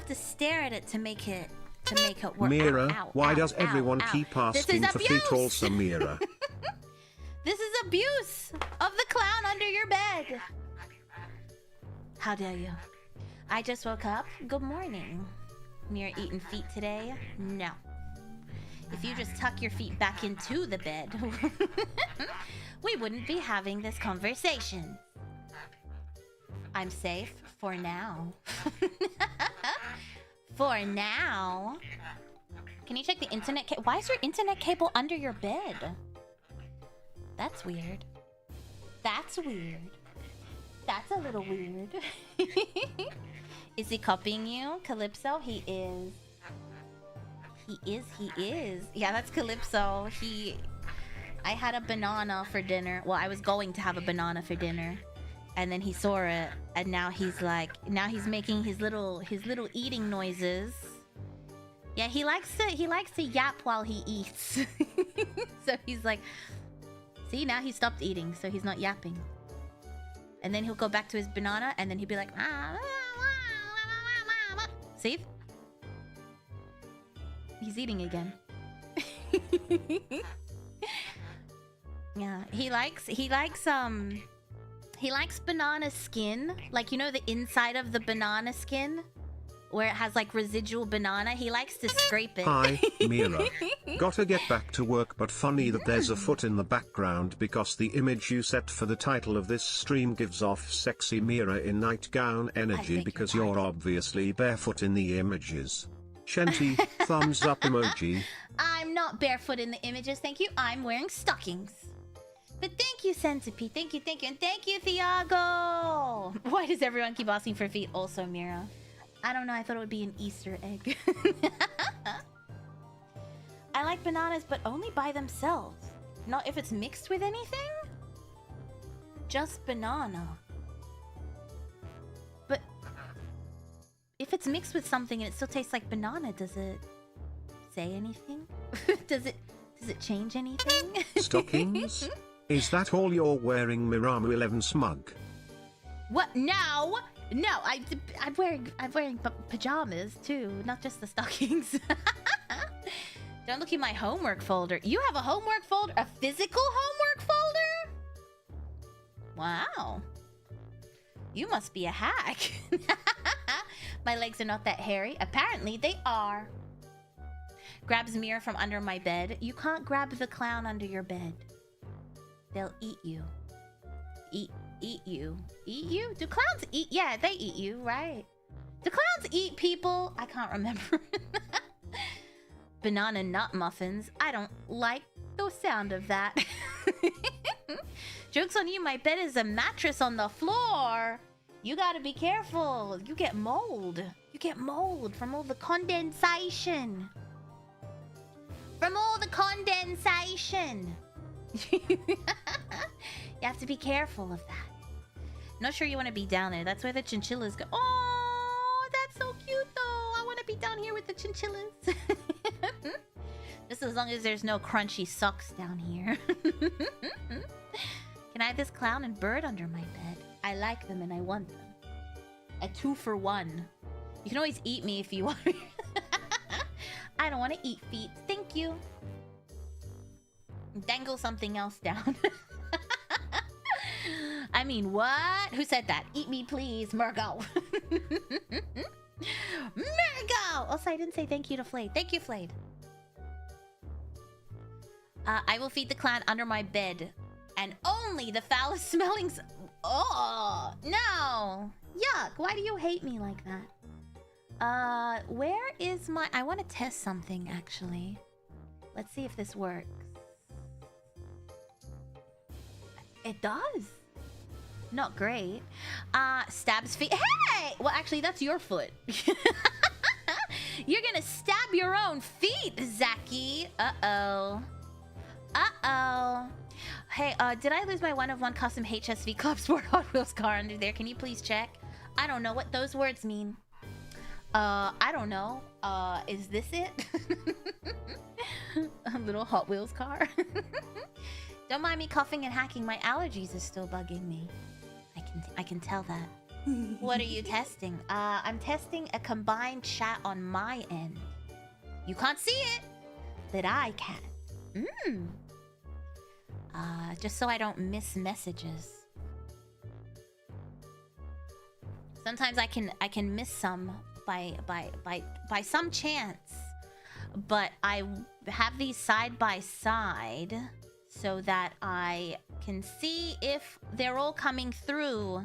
have to stare at it to make it work. Mira, Ow, why ow, does ow, everyone ow. keep This asking is for feet abuse! also, Mira? This is abuse of the clown under your bed. How dare you? I just woke up. Good morning. Mira eating feet today? No. If you just tuck your feet back into the bed, we wouldn't be having this conversation. I'm safe for now. For now. Can you check the internet cable? Why is your internet cable under your bed? That's weird. That's weird. That's a little weird. Is he copying you, Calypso? He is. He is. Yeah, that's Calypso. I had a banana for dinner. Well, I was going to have a banana for dinner. And then he saw it, and now he's making his little eating noises. Yeah, he likes to yap while he eats. So he's like, see, now he stopped eating, so he's not yapping. And then he'll go back to his banana, and then he'll be like, see? He's eating again. Yeah, he likes banana skin. Like, you know the inside of the banana skin? Where it has like residual banana? He likes to scrape it. Hi, Mira. Gotta get back to work, but funny that there's a foot in the background because the image you set for the title of this stream gives off sexy Mira in nightgown energy because you're obviously barefoot in the images. Shenty, thumbs up emoji. I'm not barefoot in the images, thank you. I'm wearing stockings. But thank you, Centipede. Thank you. And thank you, Thiago. Why does everyone keep asking for feet also, Mira? I don't know. I thought it would be an Easter egg. I like bananas, but only by themselves. Not if it's mixed with anything. Just banana. But if it's mixed with something and it still tastes like banana, does it say anything? Does it change anything? Stockings? Is that all you're wearing, Miramu 11 smug? What? No, I'm wearing pajamas too, not just the stockings. Don't look at my homework folder. You have a homework folder? A physical homework folder? Wow. You must be a hack. My legs are not that hairy. Apparently they are. Grabs Mira from under my bed. You can't grab the clown under your bed. They'll eat you. Eat you. Eat you? Do clowns eat? Yeah, they eat you, right? Do clowns eat people? I can't remember. Banana nut muffins. I don't like the sound of that. Joke's on you, my bed is a mattress on the floor. You gotta be careful. You get mold. You get mold from all the condensation. From all the condensation. You have to be careful of that. Not sure you want to be down there. That's where the chinchillas go. Oh, that's so cute though. I want to be down here with the chinchillas. Just as long as there's no crunchy socks down here. Can I have this clown and bird under my bed? I like them and I want them. A 2-for-1. You can always eat me if you want. I don't want to eat feet. Thank you. Dangle something else down. I mean, what? Who said that? Eat me, please, Murgo. Murgo! Also, I didn't say thank you to Flayed. Thank you, Flayed. I will feed the clown under my bed. And only the foulest smelling... Oh, no. Yuck. Why do you hate me like that? Where is my... I want to test something, actually. Let's see if this works. It does. Not great. Stabs feet. Hey! Well, actually, that's your foot. You're gonna stab your own feet, Zaki. Uh-oh. Uh-oh. Hey, did I lose my one-of-one custom HSV Club Sport Hot Wheels car under there? Can you please check? I don't know what those words mean. I don't know. Is this it? A little Hot Wheels car. Don't mind me coughing and hacking. My allergies are still bugging me. I can tell that. What are you testing? I'm testing a combined chat on my end. You can't see it, but I can. Just so I don't miss messages. Sometimes I can miss some by some chance, but I have these side by side so that I can see if they're all coming through.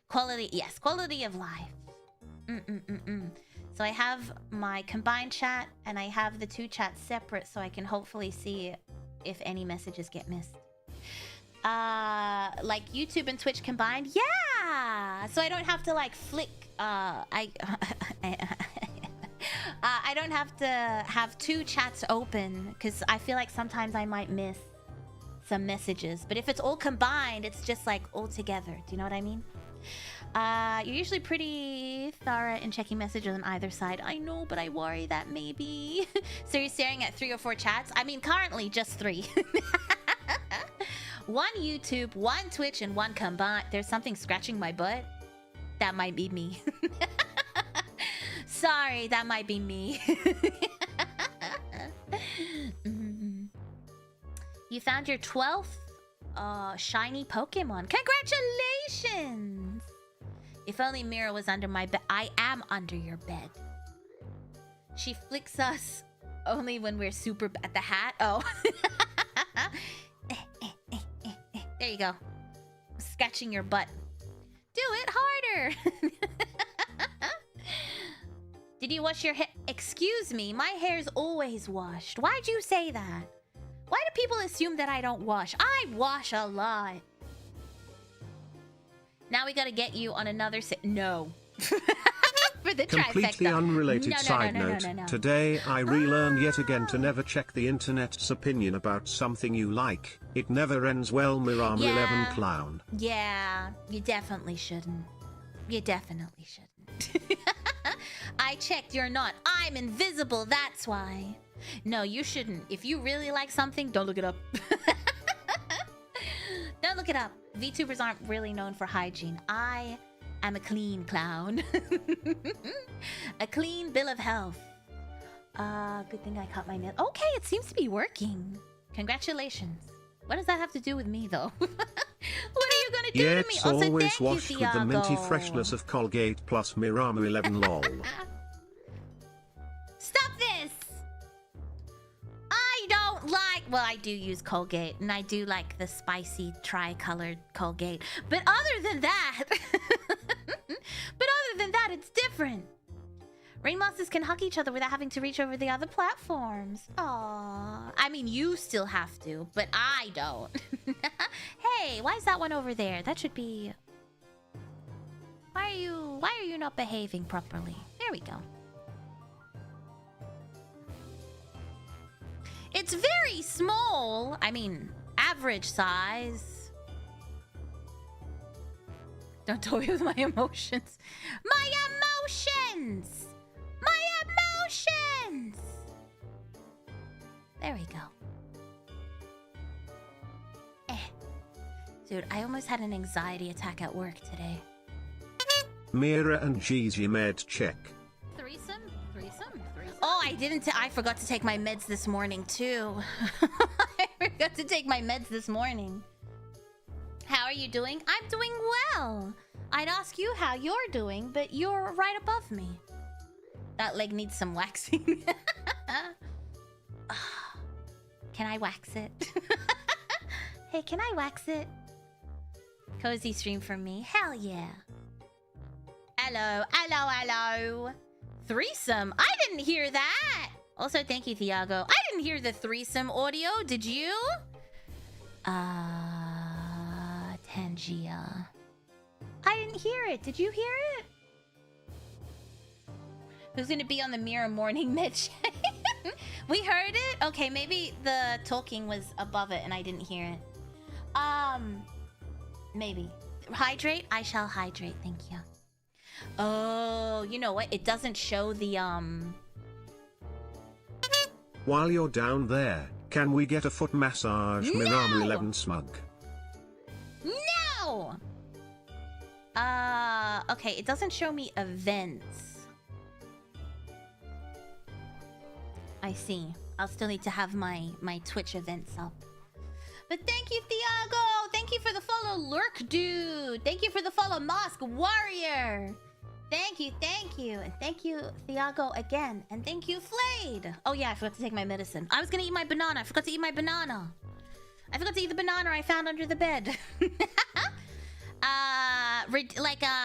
Quality, yes, quality of life. So I have my combined chat and I have the two chats separate so I can hopefully see if any messages get missed. Like YouTube and Twitch combined? Yeah! So I don't have to like flick, I don't have to have two chats open because I feel like sometimes I might miss some messages. But if it's all combined, it's just like all together. Do you know what I mean? You're usually pretty thorough in checking messages on either side. I know, but I worry that maybe... So you're staring at 3 or 4 chats? I mean, currently just 3. 1 YouTube, 1 Twitch, and 1 combined. There's something scratching my butt. That might be me. Sorry, that might be me. You found your 12th shiny Pokemon. Congratulations! If only Mira was under my bed. I am under your bed. She flicks us only when we're super at the hat. Oh. There you go. Scratching your butt. Do it harder. Did you wash your hair? Excuse me, my hair's always washed. Why'd you say that? Why do people assume that I don't wash? I wash a lot. Now we gotta get you on another No. For the Completely trifecta. unrelated side note. Today I relearned yet again to never check the internet's opinion about something you like. It never ends well, Mira Mayheme clown. Yeah, you definitely shouldn't. You definitely shouldn't. I checked, you're not. I'm invisible, that's why. No, you shouldn't. If you really like something, don't look it up. Don't look it up. VTubers aren't really known for hygiene. I am a clean clown. A clean bill of health. Good thing I cut my nail. Okay, it seems to be working. Congratulations. What does that have to do with me, though? What are you gonna do to me? It's Also, always thank you, washed with the minty Thiago. freshness of Colgate plus Mira Mayheme lol. Stop this! I don't like... Well, I do use Colgate, and I do like the spicy tri-colored Colgate. But other than that... it's different. Rain monsters can hug each other without having to reach over the other platforms. Aww. I mean, you still have to, but I don't. Hey, why is that one over there? That should be... Why are you not behaving properly? There we go. It's very small. I mean, average size. Don't toy with my emotions. My emotions! My emotions! There we go. Dude, I almost had an anxiety attack at work today. Mira and Gigi med check. Threesome? Oh, I forgot to take my meds this morning, too. I forgot to take my meds this morning. How are you doing? I'm doing well. I'd ask you how you're doing, but you're right above me. That leg needs some waxing. Can I wax it? Hey, can I wax it? Cozy stream for me. Hell yeah. Hello. Threesome? I didn't hear that. Also, thank you, Thiago. I didn't hear the threesome audio. Did you? Tangia. I didn't hear it. Did you hear it? Who's gonna be on the Mira morning med? We heard it? Okay, maybe the talking was above it and I didn't hear it. Maybe. Hydrate? I shall hydrate, thank you. Oh, you know what? It doesn't show the, While you're down there, can we get a foot massage, No! Mira Mayheme smug? No! Okay, it doesn't show me events. I see. I'll still need to have my Twitch events up. But thank you, Thiago! Thank you for the follow, Lurk Dude! Thank you for the follow, Mosque Warrior! Thank you, and thank you, Thiago, again. And thank you, Flayed! Oh yeah, I forgot to take my medicine. I was gonna eat my banana. I forgot to eat my banana. I forgot to eat the banana I found under the bed.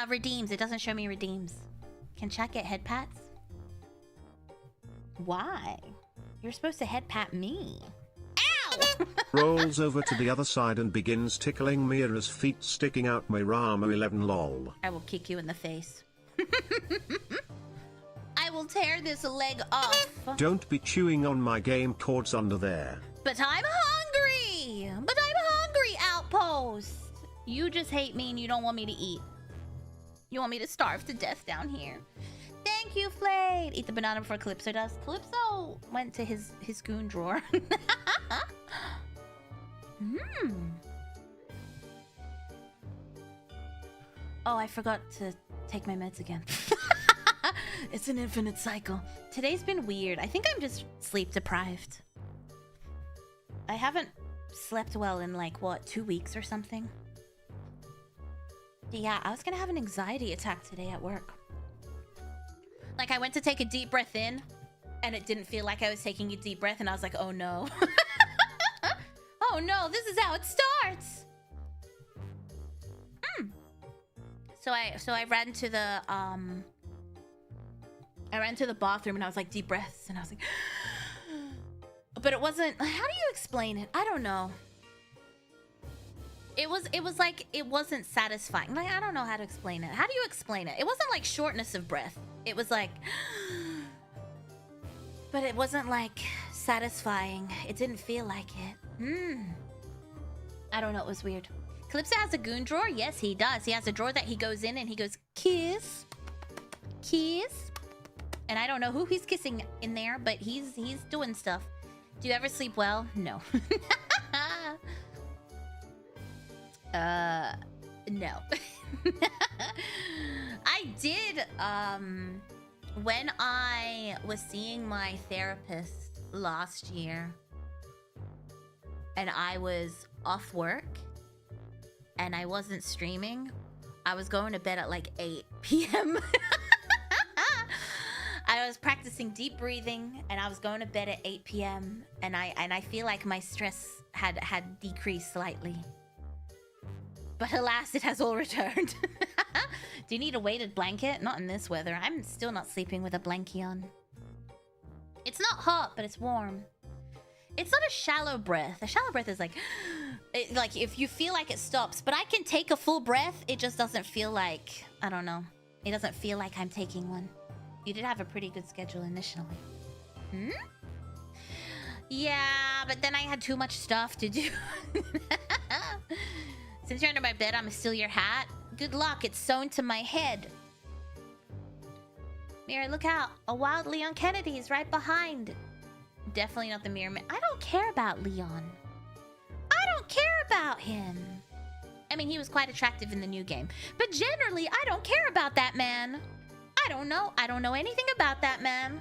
Redeems. It doesn't show me redeems. Can chat get head pats? Why? You're supposed to head pat me. Ow! Rolls over to the other side and begins tickling Mira's feet, sticking out Mirama 11 lol. I will kick you in the face. I will tear this leg off. Don't be chewing on my game cords under there. But I'm hungry! Outpost! You just hate me and you don't want me to eat. You want me to starve to death down here. Thank you, Flayed! Eat the banana before Calypso does. Calypso went to his goon drawer. Oh, I forgot to take my meds again. It's an infinite cycle. Today's been weird. I think I'm just sleep deprived. I haven't slept well in like, what, 2 weeks or something? Yeah, I was gonna have an anxiety attack today at work. Like, I went to take a deep breath in, and it didn't feel like I was taking a deep breath, and I was like, oh no. Oh no, this is how it starts! So I ran to the bathroom, and I was like, deep breaths, and I was like... But it wasn't... How do you explain it? I don't know. It was like, it wasn't satisfying. Like, I don't know how to explain it. How do you explain it? It wasn't like shortness of breath. It was like... But it wasn't like satisfying. It didn't feel like it. I don't know, it was weird. Calypso has a goon drawer? Yes, he does. He has a drawer that he goes in and he goes, kiss. Kiss. And I don't know who he's kissing in there, but he's doing stuff. Do you ever sleep well? No. No. I did, when I was seeing my therapist last year, and I was off work, and I wasn't streaming, I was going to bed at like 8 p.m. I was practicing deep breathing, and I was going to bed at 8 p.m. and I feel like my stress had decreased slightly. But alas, it has all returned. Do you need a weighted blanket? Not in this weather. I'm still not sleeping with a blankie on. It's not hot, but it's warm. It's not a shallow breath. A shallow breath is like... like, if you feel like it stops. But I can take a full breath. It just doesn't feel like... I don't know. It doesn't feel like I'm taking one. You did have a pretty good schedule initially. Yeah, but then I had too much stuff to do. Since you're under my bed, I'm gonna steal your hat. Good luck, it's sewn to my head. Mira, look out. A wild Leon Kennedy is right behind. Definitely not the Mirror Man. I don't care about Leon. I don't care about him. I mean, he was quite attractive in the new game. But generally, I don't care about that man. I don't know. I don't know anything about that man.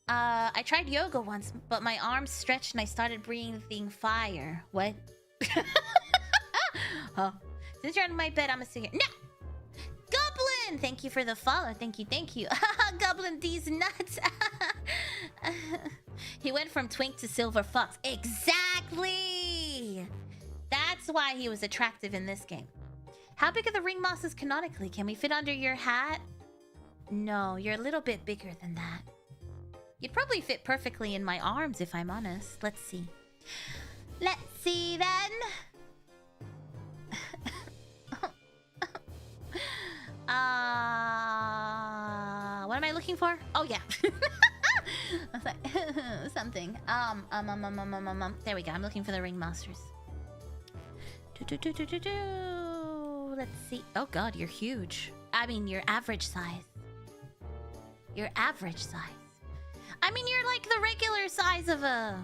I tried yoga once, but my arms stretched and I started breathing fire. What? Huh? Since you're under my bed, I'm gonna sit here. No! Goblin! Thank you for the follow. Thank you, thank you. Goblin D's nuts. He went from twink to silver fox. Exactly! That's why he was attractive in this game. How big are the ring mosses canonically? Can we fit under your hat? No, you're a little bit bigger than that. You'd probably fit perfectly in my arms if I'm honest. Let's see. Let's see then. What am I looking for? Oh yeah. I was like, something. There we go. I'm looking for the ring masters. Let's see. Oh god, you're huge. I mean, you're average size. You're average size. I mean, you're like the regular size of a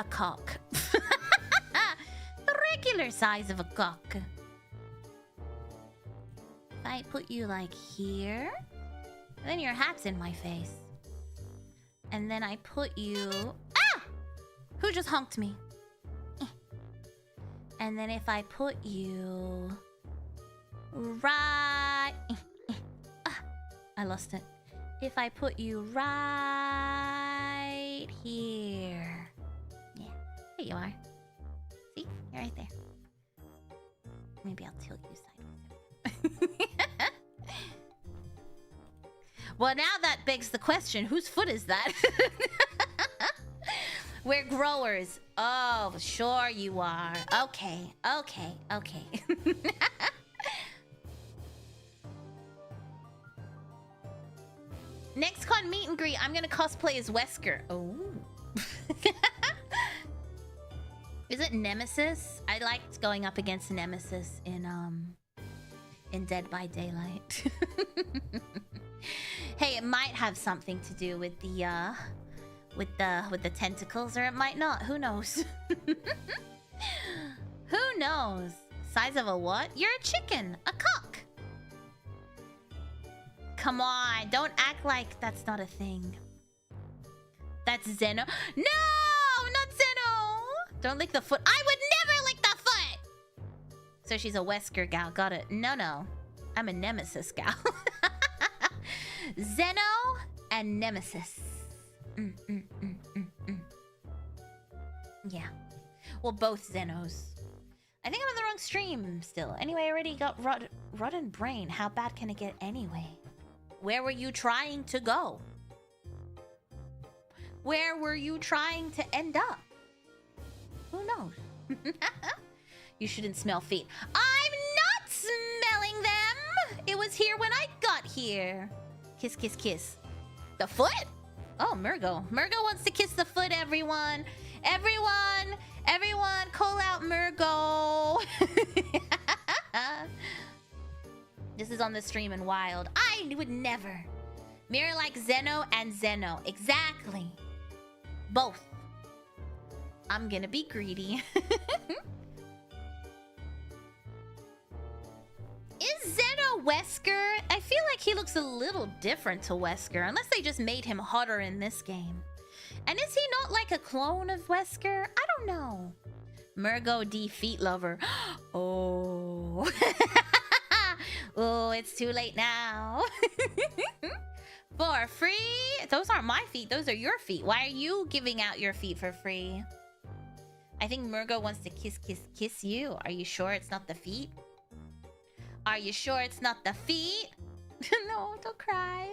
cock. The regular size of a cock. I put you like here, then your hat's in my face. And then I put you... Ah! Who just honked me? And then if I put you... Right... I lost it. If I put you right here... Yeah, there you are. See? You're right there. Maybe I'll tilt you sideways. Well, now that begs the question, whose foot is that? We're growers. Oh, sure you are. Okay. Next con meet and greet, I'm gonna cosplay as Wesker. Oh. Is it Nemesis? I liked going up against Nemesis in Dead by Daylight. Hey, it might have something to do with the tentacles, or it might not. Who knows? Who knows? Size of a what? You're a chicken, a cock. Come on, don't act like that's not a thing. That's Zeno. No, not Zeno. Don't lick the foot. I would never lick the foot. So she's a Wesker gal. Got it. No. I'm a Nemesis gal. Zeno and Nemesis. Yeah. Well, both Zenos. I think I'm on the wrong stream still. Anyway, I already got rotten brain. How bad can it get anyway? Where were you trying to go? Where were you trying to end up? Who knows? You shouldn't smell feet. I'm not smelling them! It was here when I got here. Kiss, kiss, kiss. The foot? Oh, Murgo. Murgo wants to kiss the foot, everyone. Everyone, call out Murgo. This is on the stream in Wild. I would never. Mirror like Zeno and Zeno. Exactly. Both. I'm gonna be greedy. Is Zeno Wesker? I feel like he looks a little different to Wesker, unless they just made him hotter in this game. And is he not like a clone of Wesker? I don't know. Murgo D feet lover. Oh. Oh, it's too late now. For free? Those aren't my feet. Those are your feet. Why are you giving out your feet for free? I think Murgo wants to kiss you. Are you sure it's not the feet? Are you sure it's not the feet? No, don't cry.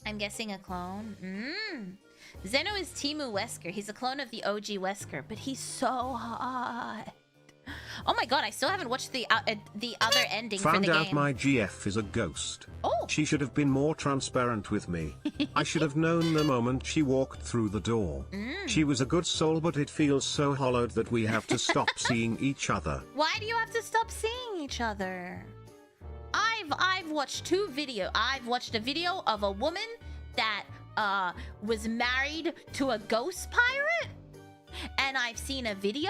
I'm guessing a clone. Zeno is Timu Wesker. He's a clone of the OG Wesker, but he's so hot. Oh my god, I still haven't watched the other ending for the game. Found out my GF is a ghost. Oh. She should have been more transparent with me. I should have known the moment she walked through the door. She was a good soul, but it feels so hollowed that we have to stop seeing each other. Why do you have to stop seeing each other? I've watched two videos. I've watched a video of a woman that was married to a ghost pirate, and I've seen a video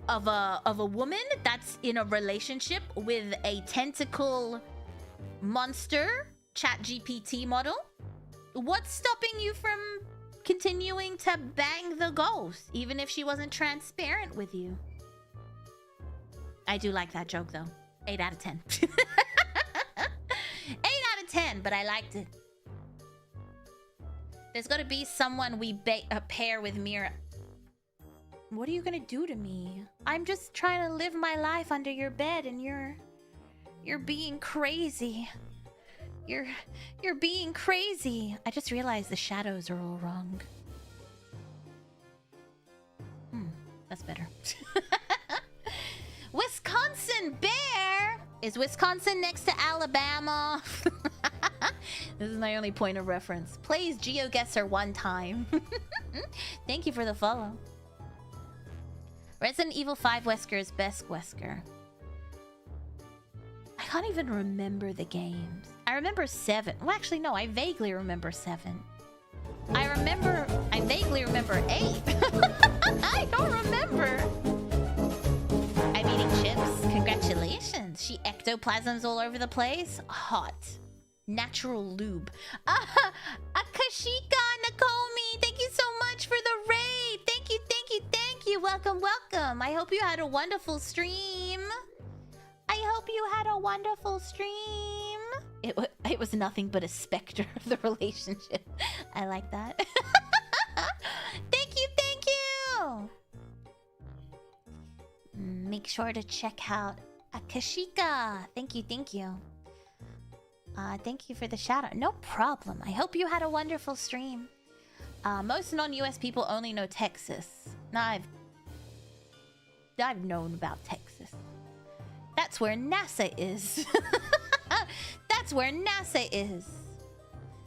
of a woman that's in a relationship with a tentacle monster ChatGPT model. What's stopping you from continuing to bang the ghost, even if she wasn't transparent with you? I do like that joke though. 8 out of 10. 8 out of 10, but I liked it. There's gotta be someone we pair with Mira. What are you gonna do to me? I'm just trying to live my life under your bed, and you're being crazy. You're being crazy. I just realized the shadows are all wrong. That's better. Wisconsin Bear! Is Wisconsin next to Alabama? This is my only point of reference. Plays GeoGuessr one time. Thank you for the follow. Resident Evil 5 Wesker is best Wesker. I can't even remember the games. I remember 7. Well, actually, no. I vaguely remember 7. I vaguely remember 8. I don't remember. I'm eating chips. Congratulations. Congratulations. She ectoplasms all over the place. Hot. Natural lube. Akashika Nakomi, thank you so much for the raid. Thank you, thank you, thank you. Welcome, welcome. I hope you had a wonderful stream. I hope you had a wonderful stream. It was nothing but a specter of the relationship. I like that. Thank you, thank you. Make sure to check out Akashika. Thank you, thank you. Thank you for the shout out. No problem. I hope you had a wonderful stream. Most non-US people only know Texas. Now I've known about Texas. That's where NASA is. That's where NASA is.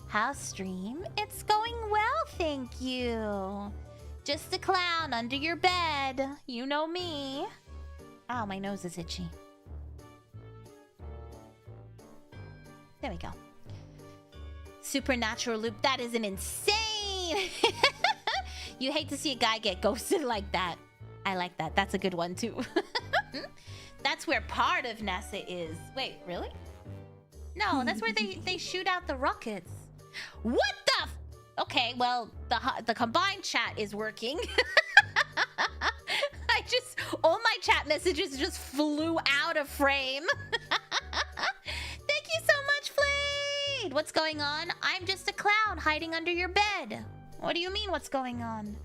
How's stream? It's going well, thank you. Just a clown under your bed. You know me. Ow, my nose is itchy. There we go. Supernatural loop. That is an insane. You hate to see a guy get ghosted like that. I like that. That's a good one too. That's where part of NASA is. Wait, really? No, that's where they shoot out the rockets. What the f— Okay, well, the combined chat is working. All my chat messages just flew out of frame. Thank you so much, Flayed. What's going on? I'm just a clown hiding under your bed. What do you mean, what's going on?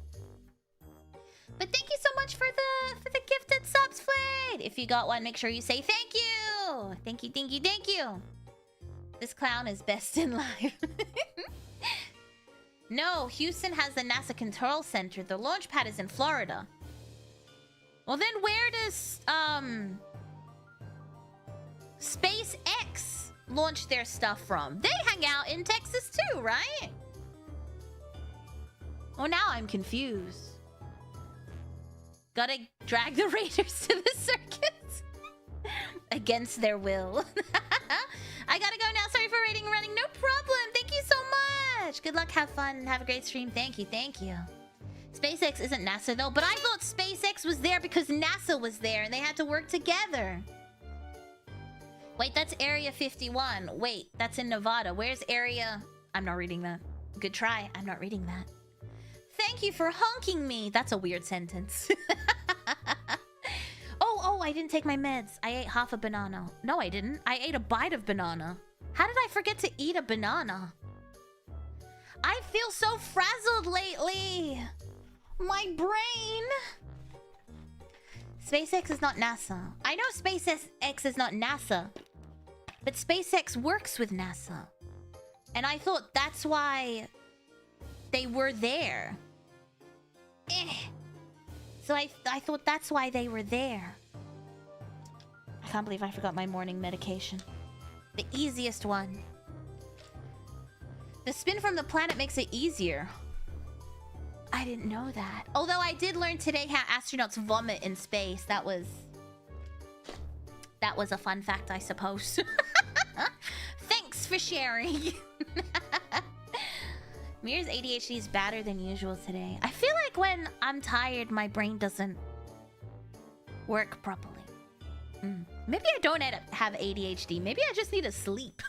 But thank you so much for the gifted subs, Flayed. If you got one, make sure you say thank you. Thank you, thank you, thank you. This clown is best in life. No, Houston has the NASA Control Center. The launch pad is in Florida. Well, then where does SpaceX launch their stuff from? They hang out in Texas too, right? Oh, now I'm confused. Gotta drag the Raiders to the circus against their will. I gotta go now. Sorry for raiding and running. No problem. Thank you so much. Good luck. Have fun. Have a great stream. Thank you. Thank you. SpaceX isn't NASA though, but I thought SpaceX was there because NASA was there and they had to work together. Wait, that's Area 51. Wait, that's in Nevada. Where's Area... I'm not reading that. Good try. I'm not reading that. Thank you for honking me. That's a weird sentence. Oh, I didn't take my meds. I ate half a banana. No, I didn't. I ate a bite of banana. How did I forget to eat a banana? I feel so frazzled lately. My brain. SpaceX is not NASA. I know SpaceX is not NASA, but SpaceX works with NASA. And I thought that's why they were there. So I thought that's why they were there. I can't believe I forgot my morning medication. The easiest one. The spin from the planet makes it easier. I didn't know that. Although I did learn today how astronauts vomit in space. That was a fun fact, I suppose. Thanks for sharing. Mira's ADHD is badder than usual today. I feel like when I'm tired, my brain doesn't work properly. Maybe I don't have ADHD. Maybe I just need to sleep.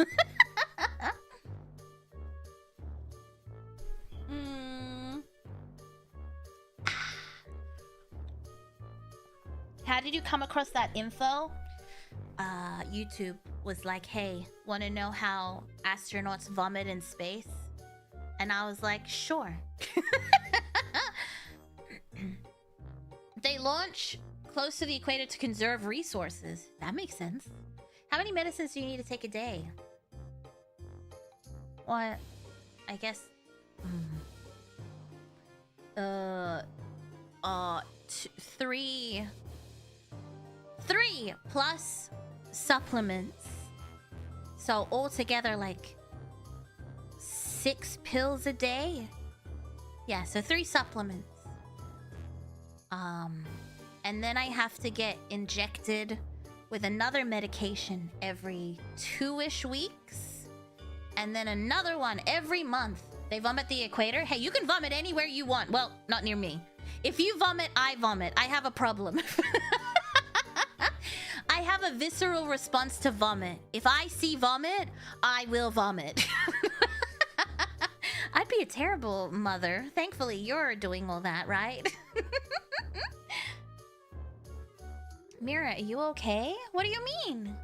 How did you come across that info? YouTube was like, hey, want to know how astronauts vomit in space? And I was like, sure. They launch close to the equator to conserve resources. That makes sense. How many medicines do you need to take a day? What? I guess... 3 plus supplements. So altogether like 6 pills a day. Yeah, so 3 supplements. And then I have to get injected with another medication every 2-ish weeks. And then another one every month. They vomit the equator. Hey, you can vomit anywhere you want. Well, not near me. If you vomit, I vomit. I have a problem. I have a visceral response to vomit. If I see vomit, I will vomit. I'd be a terrible mother. Thankfully, you're doing all that, right? Mira, are you okay? What do you mean?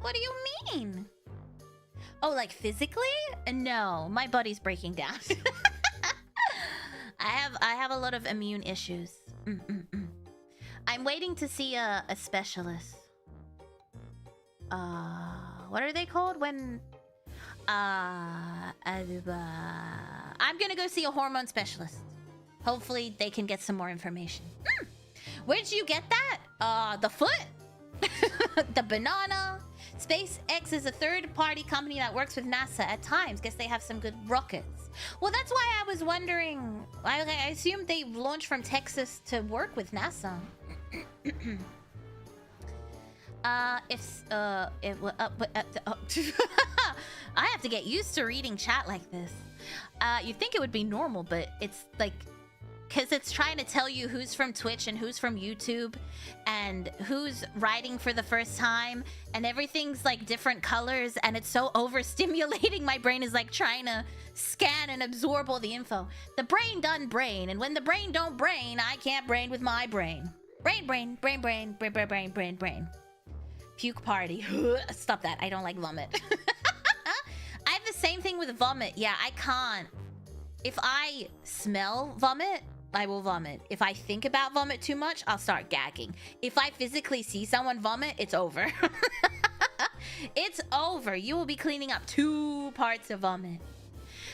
What do you mean? Oh, like physically? No, my body's breaking down. I have a lot of immune issues. I'm waiting to see a specialist. What are they called when? I'm gonna go see a hormone specialist. Hopefully they can get some more information. Where'd you get that? The foot? The banana? SpaceX is a third-party company that works with NASA at times. Guess they have some good rockets. Well, that's why I was wondering. I assumed they launched from Texas to work with NASA. I have to get used to reading chat like this. You'd think it would be normal, but it's like, because it's trying to tell you who's from Twitch and who's from YouTube and who's writing for the first time, and everything's like different colors, and it's so overstimulating. My brain is like trying to scan and absorb all the info. The brain done brain, and when the brain don't brain, I can't brain with my brain. Brain. Puke party. Stop that. I don't like vomit. I have the same thing with vomit. Yeah, I can't. If I smell vomit, I will vomit. If I think about vomit too much, I'll start gagging. If I physically see someone vomit, it's over. It's over. You will be cleaning up 2 parts of vomit.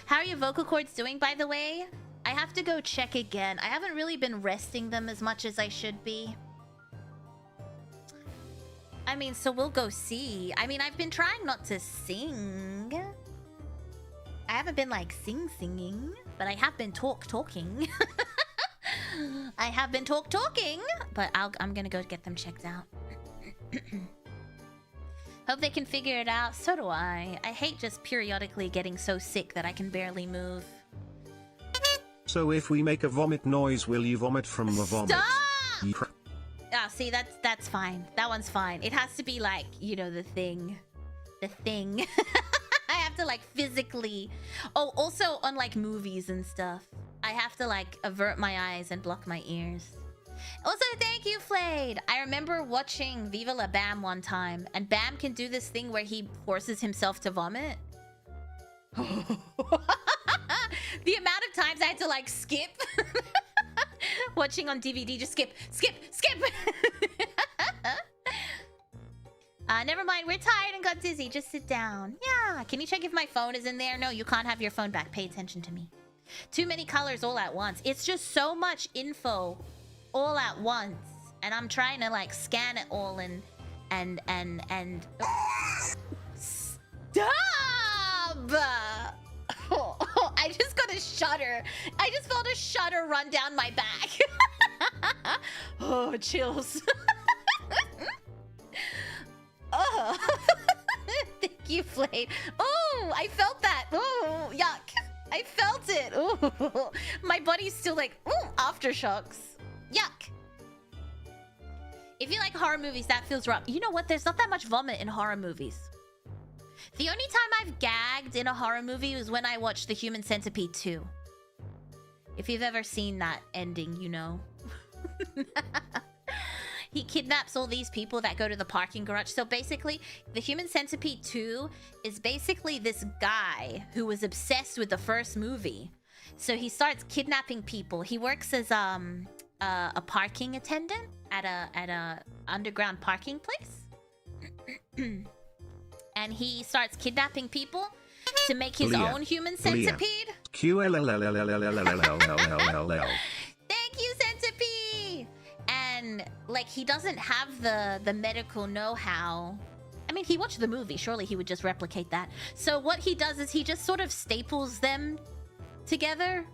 How are your vocal cords doing, by the way? I have to go check again. I haven't really been resting them as much as I should be. I mean, so we'll go see. I mean, I've been trying not to sing. I haven't been like singing, but I have been talking. I have been talking, but I'm gonna go get them checked out. Hope they can figure it out. So do I. I hate just periodically getting so sick that I can barely move. So if we make a vomit noise, will you vomit from the vomit? Stop! Oh, see, that's fine. That one's fine. It has to be like, you know, the thing. The thing. I have to like physically... Oh, also on like movies and stuff, I have to like avert my eyes and block my ears. Also, thank you, Flayed. I remember watching Viva La Bam one time, and Bam can do this thing where he forces himself to vomit. The amount of times I had to like skip watching on DVD, just skip. Never mind, we're tired and got dizzy. Just sit down. Yeah, can you check if my phone is in there? No, you can't have your phone back. Pay attention to me. Too many colors all at once. It's just so much info all at once, and I'm trying to like scan it all and stop! Oh, I just got a shudder. I just felt a shudder run down my back. Oh, chills. Oh. Thank you, Flade. Oh, I felt that. Oh, yuck. I felt it. Oh, my body's still like, ooh, aftershocks. Yuck. If you like horror movies, that feels rough. You know what? There's not that much vomit in horror movies. The only time I've gagged in a horror movie was when I watched The Human Centipede 2. If you've ever seen that ending, you know. He kidnaps all these people that go to the parking garage. So basically, The Human Centipede 2 is basically this guy who was obsessed with the first movie. So he starts kidnapping people. He works as a parking attendant at a underground parking place. And he starts kidnapping people to make his own human centipede. Thank you, Centipede! And, like, he doesn't have the medical know-how. I mean, he watched the movie. Surely he would just replicate that. So what he does is he just sort of staples them together.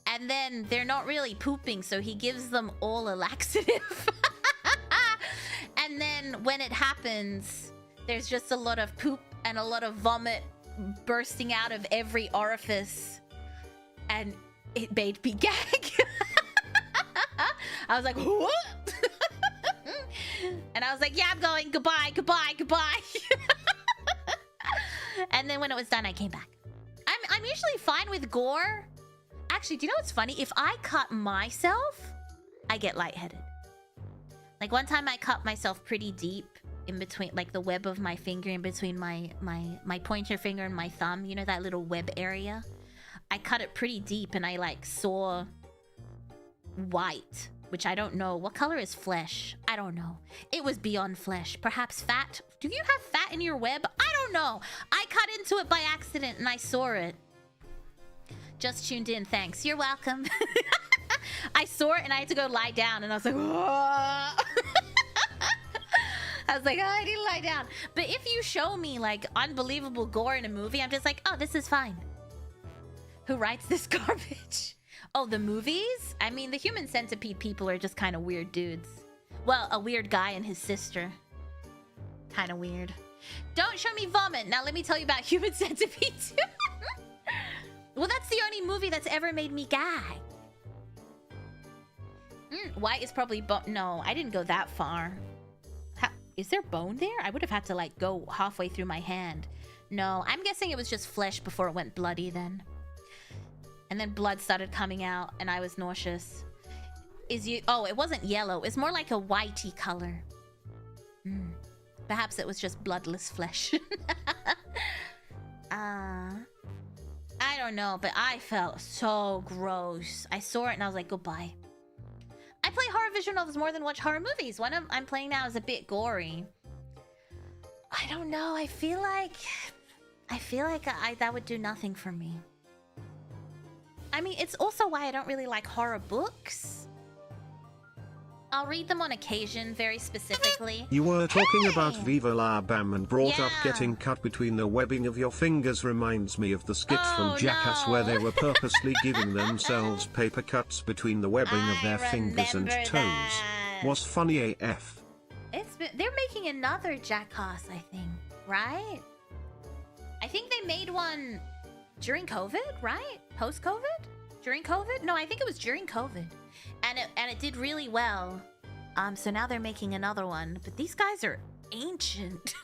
And then they're not really pooping, so he gives them all a laxative. And then when it happens, there's just a lot of poop and a lot of vomit bursting out of every orifice. And it made me gag. I was like, what? And I was like, yeah, I'm going. Goodbye, goodbye, goodbye. And then when it was done, I came back. I'm usually fine with gore. Actually, do you know what's funny? If I cut myself, I get lightheaded. Like one time I cut myself pretty deep in between, like the web of my finger in between my pointer finger and my thumb. You know that little web area? I cut it pretty deep and I like saw white, which I don't know. What color is flesh? I don't know. It was beyond flesh. Perhaps fat? Do you have fat in your web? I don't know. I cut into it by accident and I saw it. Just tuned in, thanks. You're welcome. I saw it and I had to go lie down and I was like, whoa. I was like, oh, I need to lie down. But if you show me like unbelievable gore in a movie, I'm just like, oh, this is fine. Who writes this garbage? Oh, the movies? I mean, the Human Centipede people are just kind of weird dudes. Well, a weird guy and his sister. Kind of weird. Don't show me vomit. Now let me tell you about Human Centipede 2. Well, that's the only movie that's ever made me gag. White is probably bone. No, I didn't go that far. Is there bone there? I would have had to like go halfway through my hand. No, I'm guessing it was just flesh before it went bloody then. And then blood started coming out and I was nauseous. Oh, it wasn't yellow. It's more like a whitey color. Perhaps it was just bloodless flesh. I don't know, but I felt so gross. I saw it and I was like, goodbye. I play horror visual novels more than watch horror movies. One I'm playing now is a bit gory. I don't know. I feel like that would do nothing for me. I mean, it's also why I don't really like horror books. I'll read them on occasion, very specifically. You were talking about Viva La Bam and brought up getting cut between the webbing of your fingers. Reminds me of the skit from Jackass where they were purposely giving themselves paper cuts between the webbing of their fingers and toes. Was funny AF. They're making another Jackass, I think, right? I think they made one during COVID, right? Post-COVID? During COVID? No, I think it was during COVID. And it did really well. So now they're making another one. But these guys are ancient.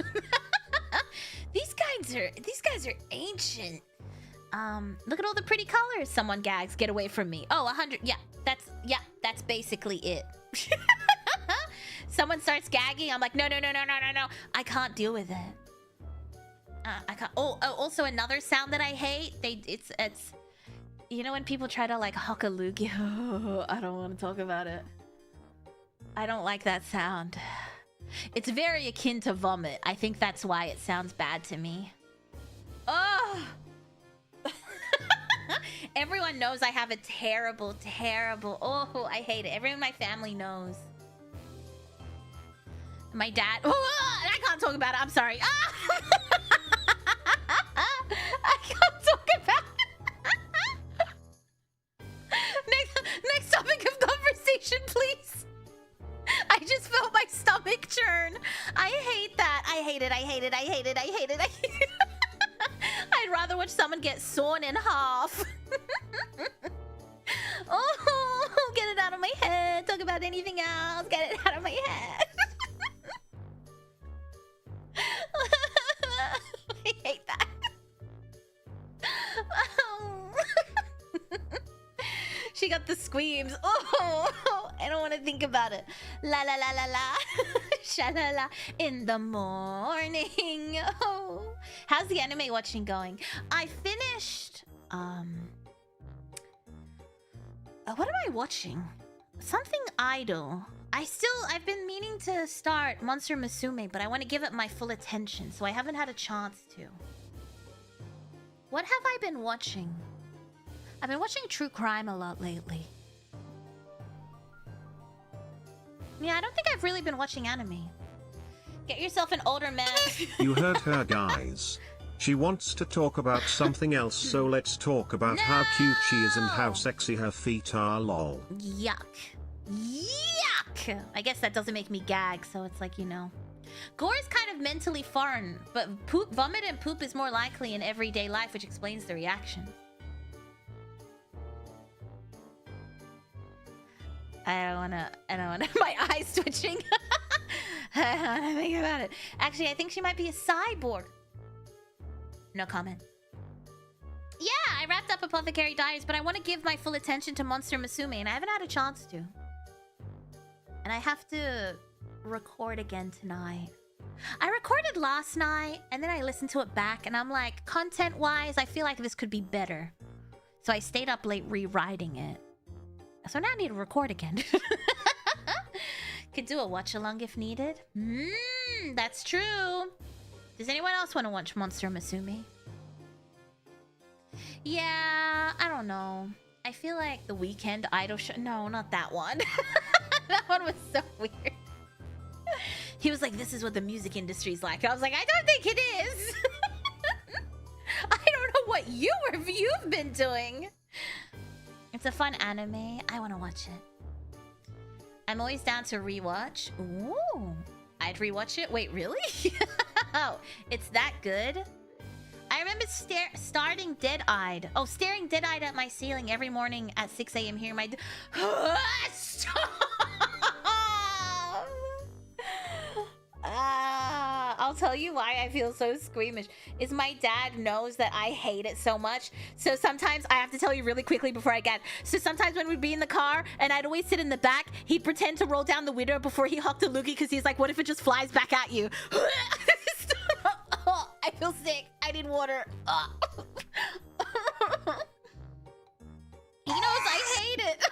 These guys are ancient. Look at all the pretty colors. Someone gags, get away from me. Oh, 100. Yeah, that's basically it. Someone starts gagging. I'm like, no. I can't deal with it. I can't. Oh, also another sound that I hate. It's you know when people try to like huck a loogie? Oh, I don't want to talk about it. I don't like that sound. It's very akin to vomit. I think that's why it sounds bad to me. Oh! Everyone knows I have a terrible... Oh, I hate it. Everyone in my family knows. My dad... Oh, I can't talk about it. I'm sorry. Ah! I can't talk about it. Next topic of conversation, please. I just felt my stomach churn. I hate that. I hate it. I'd rather watch someone get sawn in half. Oh, get it out of my head. Talk about anything else. Get it out of my head. I hate that. She got the squeams. Oh, I don't want to think about it. La la la la la. Sha-la-la in the morning. Oh. How's the anime watching going? I finished... what am I watching? Something idle. I've been meaning to start Monster Musume, but I want to give it my full attention, so I haven't had a chance to. What have I been watching? I've been watching true crime a lot lately. Yeah, I don't think I've really been watching anime. Get yourself an older man. You heard her, guys. She wants to talk about something else, so let's talk about how cute she is and how sexy her feet are, lol. Yuck. Yuck! I guess that doesn't make me gag, so it's like, you know. Gore is kind of mentally foreign, but vomit and poop is more likely in everyday life, which explains the reaction. I don't wanna, my eyes twitching. I think about it. Actually, I think she might be a cyborg. No comment. Yeah, I wrapped up Apothecary Diaries, but I want to give my full attention to Monster Musume, and I haven't had a chance to. And I have to record again tonight. I recorded last night, and then I listened to it back, and I'm like, content-wise, I feel like this could be better. So I stayed up late rewriting it. So now I need to record again. Could do a watch-along if needed. That's true. Does anyone else want to watch Monster Musume? Yeah, I don't know. I feel like the Weekend Idol show. No, not that one. That one was so weird. He was like, this is what the music industry's like. I was like, I don't think it is. I don't know what you've been doing. It's a fun anime. I want to watch it. I'm always down to rewatch. Ooh, I'd rewatch it. Wait, really? Oh, it's that good? I remember starting dead-eyed. Oh, staring dead-eyed at my ceiling every morning at 6 a.m. hearing my... Stop! I'll tell you why I feel so squeamish. Is my dad knows that I hate it so much. So sometimes, I have to tell you really quickly before I get... So sometimes when we'd be in the car and I'd always sit in the back, he'd pretend to roll down the window before he hocked a loogie because he's like, what if it just flies back at you? Oh, I feel sick. I need water. He knows I hate it.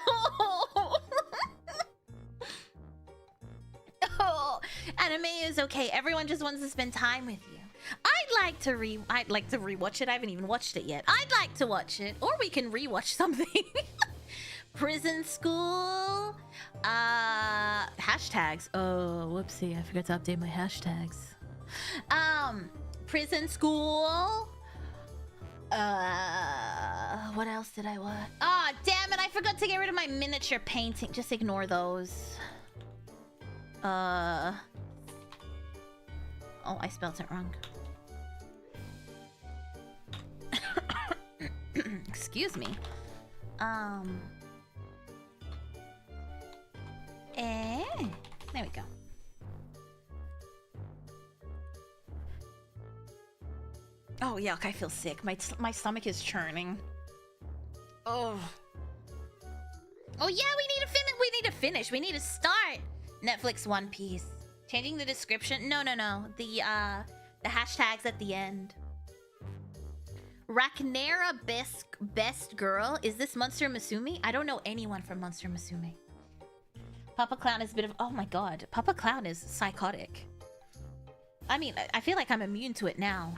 Oh, anime is okay. Everyone just wants to spend time with you. I'd like to rewatch it. I haven't even watched it yet. I'd like to watch it, or we can rewatch something. Prison School. Hashtags. Oh, whoopsie! I forgot to update my hashtags. Prison School. What else did I watch? Ah, damn it! I forgot to get rid of my miniature painting. Just ignore those. Oh, I spelled it wrong. Excuse me. There we go. Oh, yuck, I feel sick. My stomach is churning. Oh. Oh, yeah, we need to finish. We need to start Netflix One Piece. Changing the description. No. The hashtags at the end. Raknera best girl. Is this Monster Musume? I don't know anyone from Monster Musume. Papa Clown is a bit of... Oh my god. Papa Clown is psychotic. I mean, I feel like I'm immune to it now.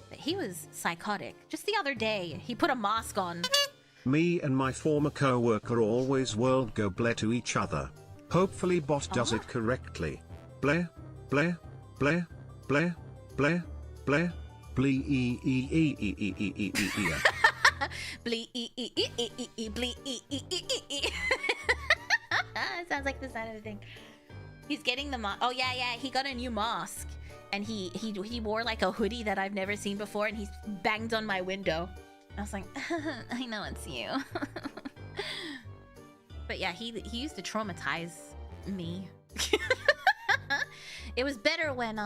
But he was psychotic. Just the other day, he put a mask on. Me and my former co-worker always world go bleh to each other. Hopefully bot does it correctly. Bleh, bleh, bleh, bleh, bleh, bleh, blee e e e e e e e e e. Blee e e e e e e blee e e e e e. Sounds like the sound of the thing. He's getting the mask. Oh yeah, he got a new mask. And he wore like a hoodie that I've never seen before, and he's banged on my window. I was like, I know it's you. But yeah, he used to traumatize me. It was better when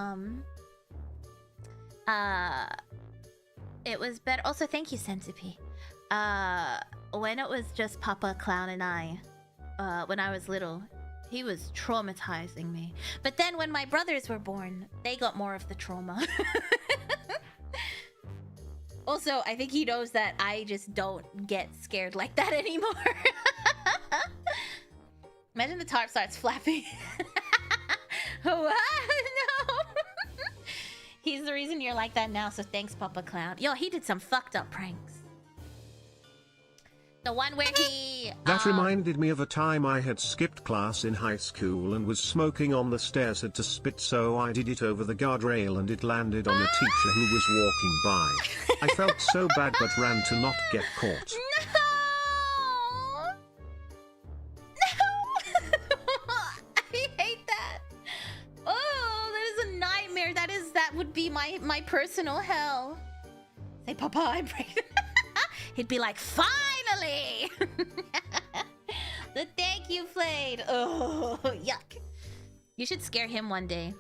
it was better. Also, thank you, Centipede. When it was just Papa Clown and I, when I was little. He was traumatizing me. But then when my brothers were born, they got more of the trauma. Also, I think he knows that I just don't get scared like that anymore. Imagine the tarp starts flapping. What? No. He's the reason you're like that now, so thanks, Papa Clown. Yo, he did some fucked up pranks. The one where he... That reminded me of a time I had skipped class in high school and was smoking on the stairs, had to spit, so I did it over the guardrail and it landed on a teacher who was walking by. I felt so bad but ran to not get caught. No! No! I hate that. Oh, that is a nightmare. That would be my personal hell. Say, Papa, I'm pregnant. He'd be like, finally! The thank you flayed. Oh, yuck. You should scare him one day.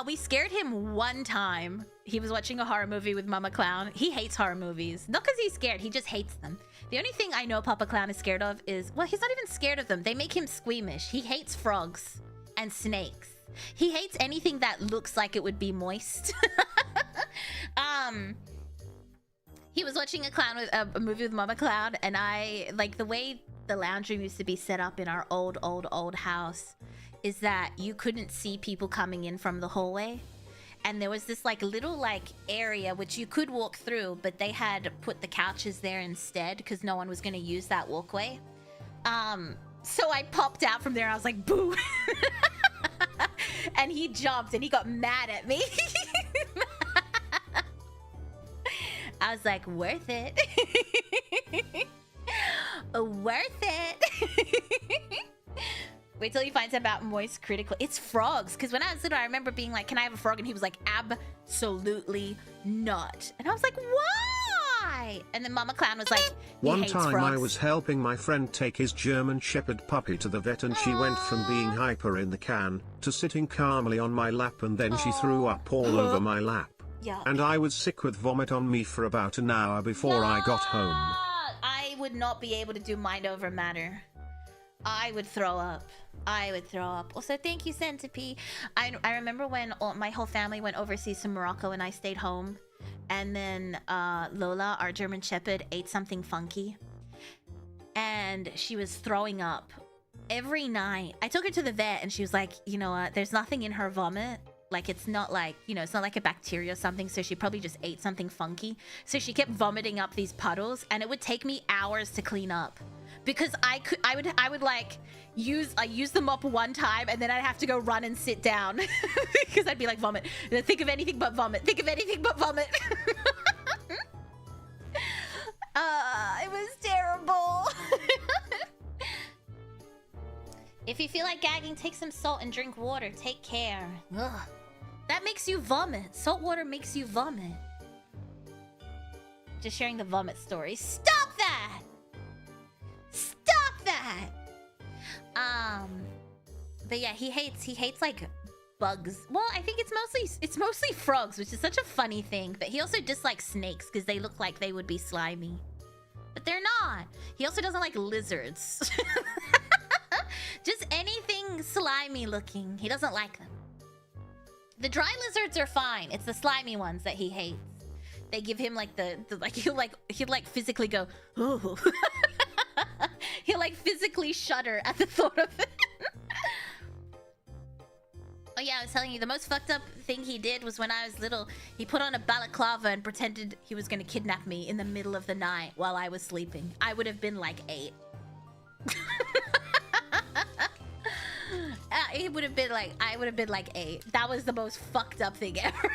We scared him one time. He was watching a horror movie with Mama Clown. He hates horror movies. Not because he's scared, he just hates them. The only thing I know Papa Clown is scared of is, well, he's not even scared of them. They make him squeamish. He hates frogs and snakes. He hates anything that looks like it would be moist. He was watching a movie with Mama Clown, and I like the way the lounge room used to be set up in our old house is that you couldn't see people coming in from the hallway, and there was this like little like area which you could walk through, but they had put the couches there instead because no one was going to use that walkway. So I popped out from there. I was like, boo. And he jumped and he got mad at me. I was like, worth it. Worth it. Wait till he finds out about moist critical. It's frogs. Because when I was little, I remember being like, can I have a frog? And he was like, absolutely not. And I was like, why? And then Mama Clown was like, one time frogs. I was helping my friend take his German Shepherd puppy to the vet, and she went from being hyper in the can to sitting calmly on my lap, and then she threw up all over my lap. Yeah. And I was sick with vomit on me for about an hour before I got home. I would not be able to do mind over matter. I would throw up. I would throw up. Also, thank you, Centipede. I remember when my whole family went overseas to Morocco and I stayed home. And then Lola, our German Shepherd, ate something funky. And she was throwing up every night. I took her to the vet and she was like, you know what? There's nothing in her vomit. Like, it's not like, you know, it's not like a bacteria or something. So she probably just ate something funky. So she kept vomiting up these puddles, and it would take me hours to clean up. Because I would like use the mop one time, and then I'd have to go run and sit down because I'd be like, vomit. Think of anything but vomit. Think of anything but vomit. It was terrible. If you feel like gagging, take some salt and drink water. Take care. Ugh. That makes you vomit. Salt water makes you vomit. Just sharing the vomit story. Stop that! Stop that! But yeah, he hates like bugs. Well, I think it's mostly frogs, which is such a funny thing. But he also dislikes snakes because they look like they would be slimy. But they're not. He also doesn't like lizards. Just anything slimy looking. He doesn't like them. The dry lizards are fine. It's the slimy ones that he hates. They give him like the like he'll like physically go, ooh. He'll like physically shudder at the thought of it. Oh yeah, I was telling you, the most fucked up thing he did was when I was little. He put on a balaclava and pretended he was gonna kidnap me in the middle of the night while I was sleeping. I would have been like 8. It would have been like, I would have been like 8. That was the most fucked up thing ever.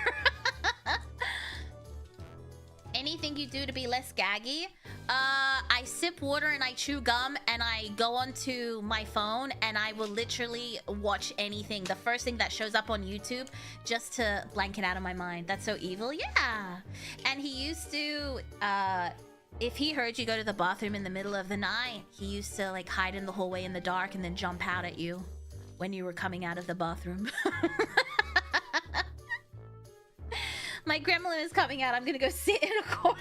Anything you do to be less gaggy? I sip water and I chew gum and I go onto my phone and I will literally watch anything. The first thing that shows up on YouTube just to blank it out of my mind. That's so evil. Yeah. And he used to, if he heard you go to the bathroom in the middle of the night, he used to like hide in the hallway in the dark and then jump out at you when you were coming out of the bathroom. My gremlin is coming out. I'm gonna go sit in a corner.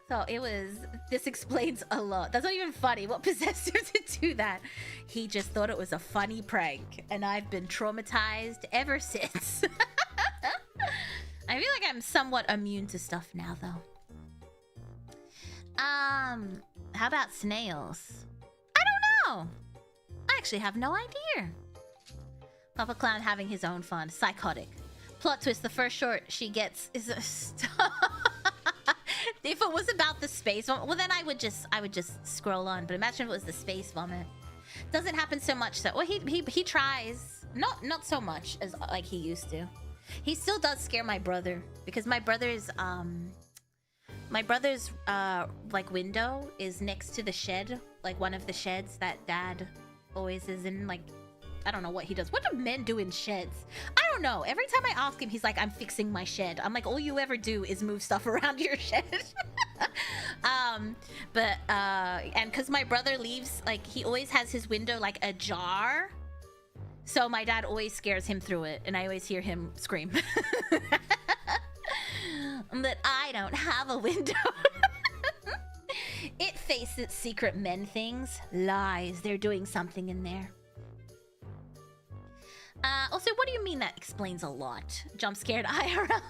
So it was, this explains a lot. That's not even funny. What possessed him to do that? He just thought it was a funny prank, and I've been traumatized ever since. I feel like I'm somewhat immune to stuff now, though. How about snails? I don't know. I actually have no idea. Papa Clown having his own fun. Psychotic. Plot twist, the first short she gets is a if it was about the space vomit, well then I would just scroll on. But imagine if it was the space vomit. Doesn't happen so much so. Well, he tries. Not so much as like he used to. He still does scare my brother because my brother's like window is next to the shed, like one of the sheds that Dad always is in. Like, I don't know what he does. What do men do in sheds? I don't know. Every time I ask him, he's like, I'm fixing my shed. I'm like, all you ever do is move stuff around your shed. And because my brother leaves, like, he always has his window like ajar. So my dad always scares him through it, and I always hear him scream. That I don't have a window. It faces secret men things. Lies. They're doing something in there. Also, what do you mean that explains a lot? Jump scared IRL.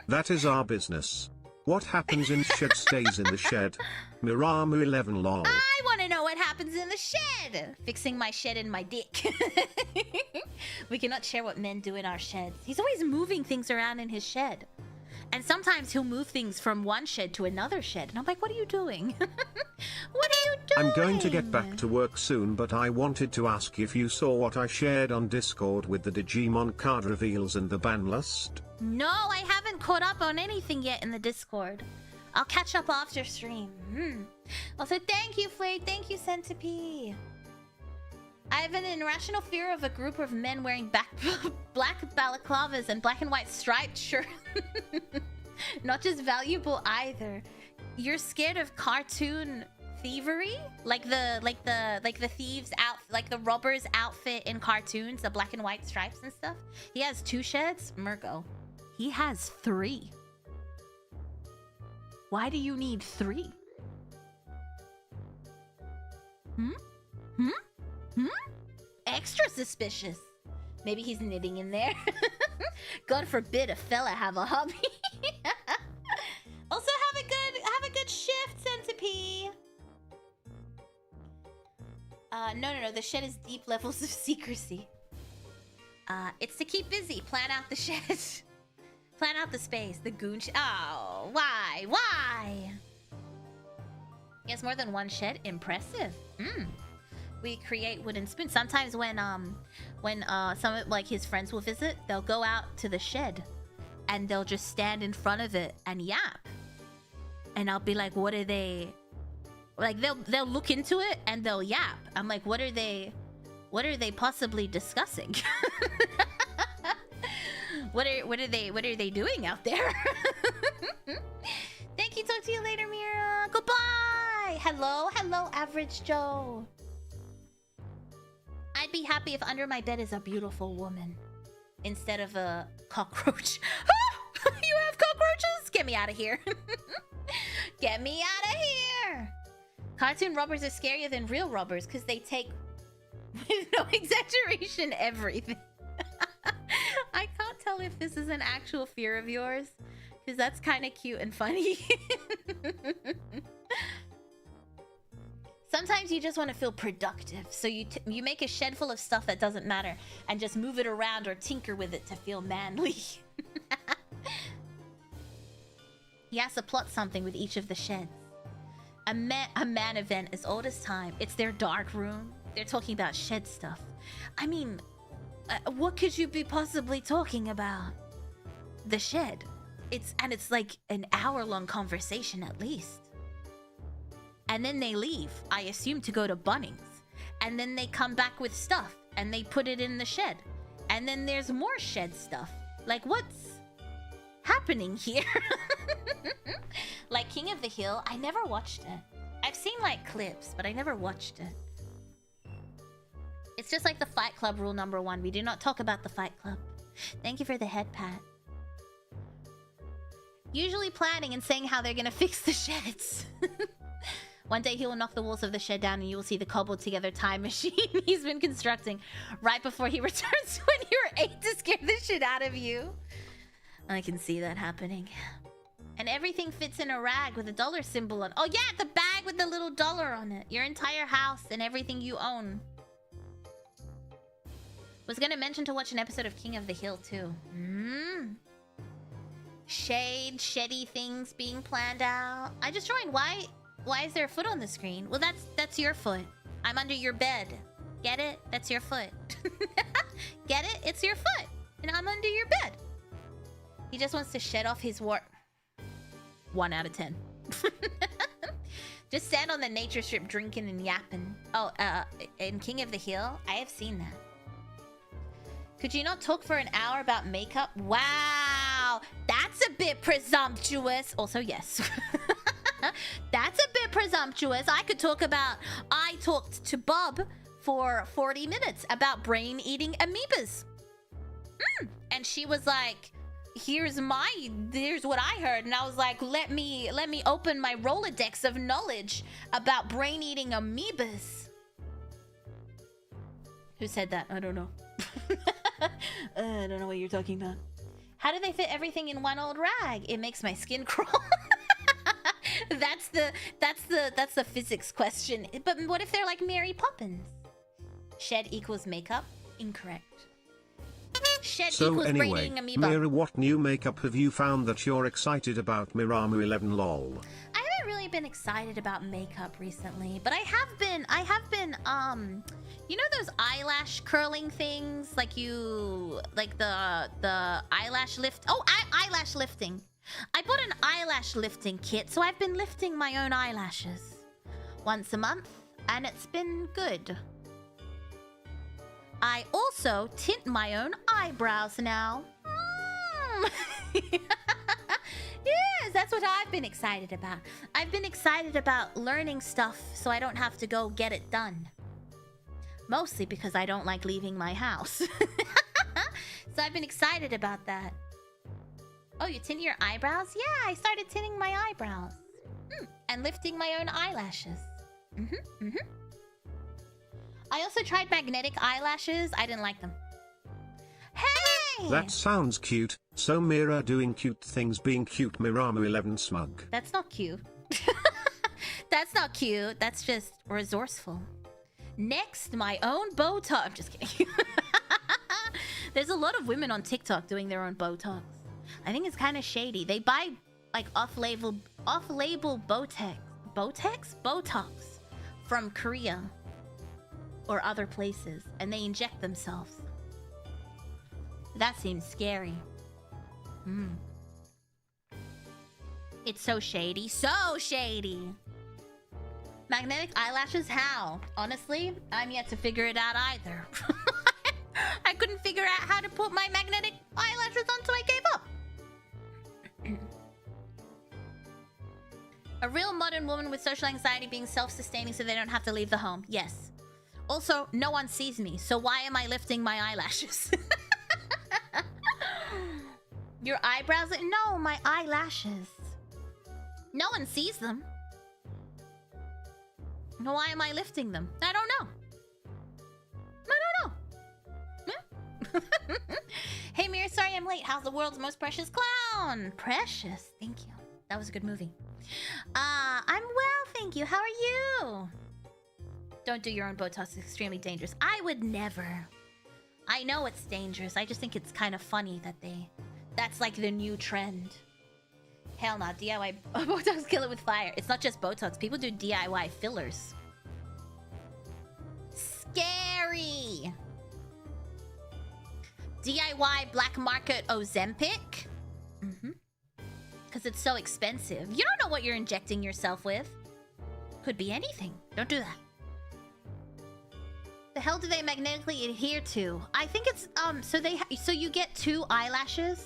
That is our business. What happens in shed stays in the shed. Miramu 11 lol. I want to know what happens in the shed. Fixing my shed and my dick. We cannot share what men do in our sheds. He's always moving things around in his shed. And sometimes he'll move things from one shed to another shed. And I'm like, what are you doing? What are you doing? I'm going to get back to work soon, but I wanted to ask if you saw what I shared on Discord with the Digimon card reveals and the ban list. No, I haven't caught up on anything yet in the Discord. I'll catch up after stream. Also, thank you, Flay. Thank you, Centipede. I have an irrational fear of a group of men wearing black balaclavas and black and white striped shirts. Not just valuable either. You're scared of cartoon thievery, like the thieves out, like the robbers outfit in cartoons, the black and white stripes and stuff. He has 2 sheds, Mirko. He has 3. Why do you need 3? Extra suspicious. Maybe he's knitting in there. God forbid a fella have a hobby. Also, have a good shift, Centipede. No. The shed is deep levels of secrecy. It's to keep busy. Plan out the shed. Plan out the space. The goon. Oh, why? Why? He has more than 1 shed. Impressive. We create wooden spoons. Sometimes when some of like his friends will visit, they'll go out to the shed and they'll just stand in front of it and yap. And I'll be like, what are they? Like they'll look into it and they'll yap. I'm like, what are they possibly discussing? What are they doing out there? Thank you. Talk to you later, Mira. Goodbye. Hello, Average Joe. I'd be happy if under my bed is a beautiful woman instead of a cockroach. You have cockroaches? Get me out of here. Get me out of here. Cartoon robbers are scarier than real robbers because they take, with no exaggeration, everything. I can't tell if this is an actual fear of yours because that's kind of cute and funny. Sometimes you just want to feel productive, so you make a shed full of stuff that doesn't matter and just move it around or tinker with it to feel manly. He has to plot something with each of the sheds. A man event as old as time. It's their dark room. They're talking about shed stuff. I mean, what could you be possibly talking about? The shed. It's like an hour-long conversation at least. And then they leave, I assume to go to Bunnings. And then they come back with stuff and they put it in the shed. And then there's more shed stuff. Like, what's happening here? Like King of the Hill, I never watched it. I've seen like clips, but I never watched it. It's just like the Fight Club rule number 1. We do not talk about the Fight Club. Thank you for the head pat. Usually planning and saying how they're gonna fix the sheds. One day he will knock the walls of the shed down and you will see the cobbled together time machine he's been constructing right before he returns when you're 8 to scare the shit out of you. I can see that happening. And everything fits in a rag with a dollar symbol on. Oh yeah, the bag with the little dollar on it. Your entire house and everything you own. Was gonna mention to watch an episode of King of the Hill too. Sheddy things being planned out. I just joined. Why is there a foot on the screen? Well, that's your foot. I'm under your bed. Get it? That's your foot. Get it? It's your foot. And I'm under your bed. He just wants to shed off his war. 1 out of 10. Just stand on the nature strip drinking and yapping. Oh, in King of the Hill? I have seen that. Could you not talk for an hour about makeup? Wow, that's a bit presumptuous. Also, yes. That's a bit presumptuous. I could talk about... I talked to Bob for 40 minutes about brain-eating amoebas. And she was like, here's what I heard. And I was like, let me open my Rolodex of knowledge about brain-eating amoebas. Who said that? I don't know. I don't know what you're talking about. How do they fit everything in one old rag? It makes my skin crawl. That's the physics question. But what if they're like Mary Poppins? Shed equals makeup? Incorrect. Shed equals brain-eating amoeba. Mira, what new makeup have you found that you're excited about? Miramu 11 lol. I haven't really been excited about makeup recently, but I have been you know those eyelash curling things, like the eyelash lift. Oh, eyelash lifting. I bought an eyelash lifting kit, so I've been lifting my own eyelashes once a month, and it's been good. I also tint my own eyebrows now. Yes, that's what I've been excited about. I've been excited about learning stuff so I don't have to go get it done. Mostly because I don't like leaving my house. So I've been excited about that. Oh, you tint your eyebrows? Yeah, I started tinting my eyebrows. And lifting my own eyelashes. I also tried magnetic eyelashes. I didn't like them. Hey! That sounds cute. So Mira doing cute things being cute. Miramu 11 smug. That's not cute. That's not cute. That's just resourceful. Next, my own Botox. I'm just kidding. There's a lot of women on TikTok doing their own Botox. I think it's kind of shady. They buy like off-label Botox from Korea or other places, and they inject themselves. That seems scary. It's so shady. So shady. Magnetic eyelashes? How? Honestly, I'm yet to figure it out either. I couldn't figure out how to put my magnetic eyelashes on, so I gave up. A real modern woman with social anxiety being self-sustaining so they don't have to leave the home. Yes. Also, no one sees me, so why am I lifting my eyelashes? Your eyebrows? No, my eyelashes. No one sees them. Why am I lifting them? I don't know. Hey Mir, sorry I'm late. How's the world's most precious clown? Precious, thank you. That was a good movie. I'm well, thank you. How are you? Don't do your own Botox. It's extremely dangerous. I would never. I know it's dangerous. I just think it's kind of funny that that's like the new trend. Hell no, DIY Botox, kill it with fire. It's not just Botox. People do DIY fillers. Scary. DIY black market Ozempic. Because it's so expensive. You don't know what you're injecting yourself with. Could be anything. Don't do that. The hell do they magnetically adhere to? I think it's so you get two eyelashes,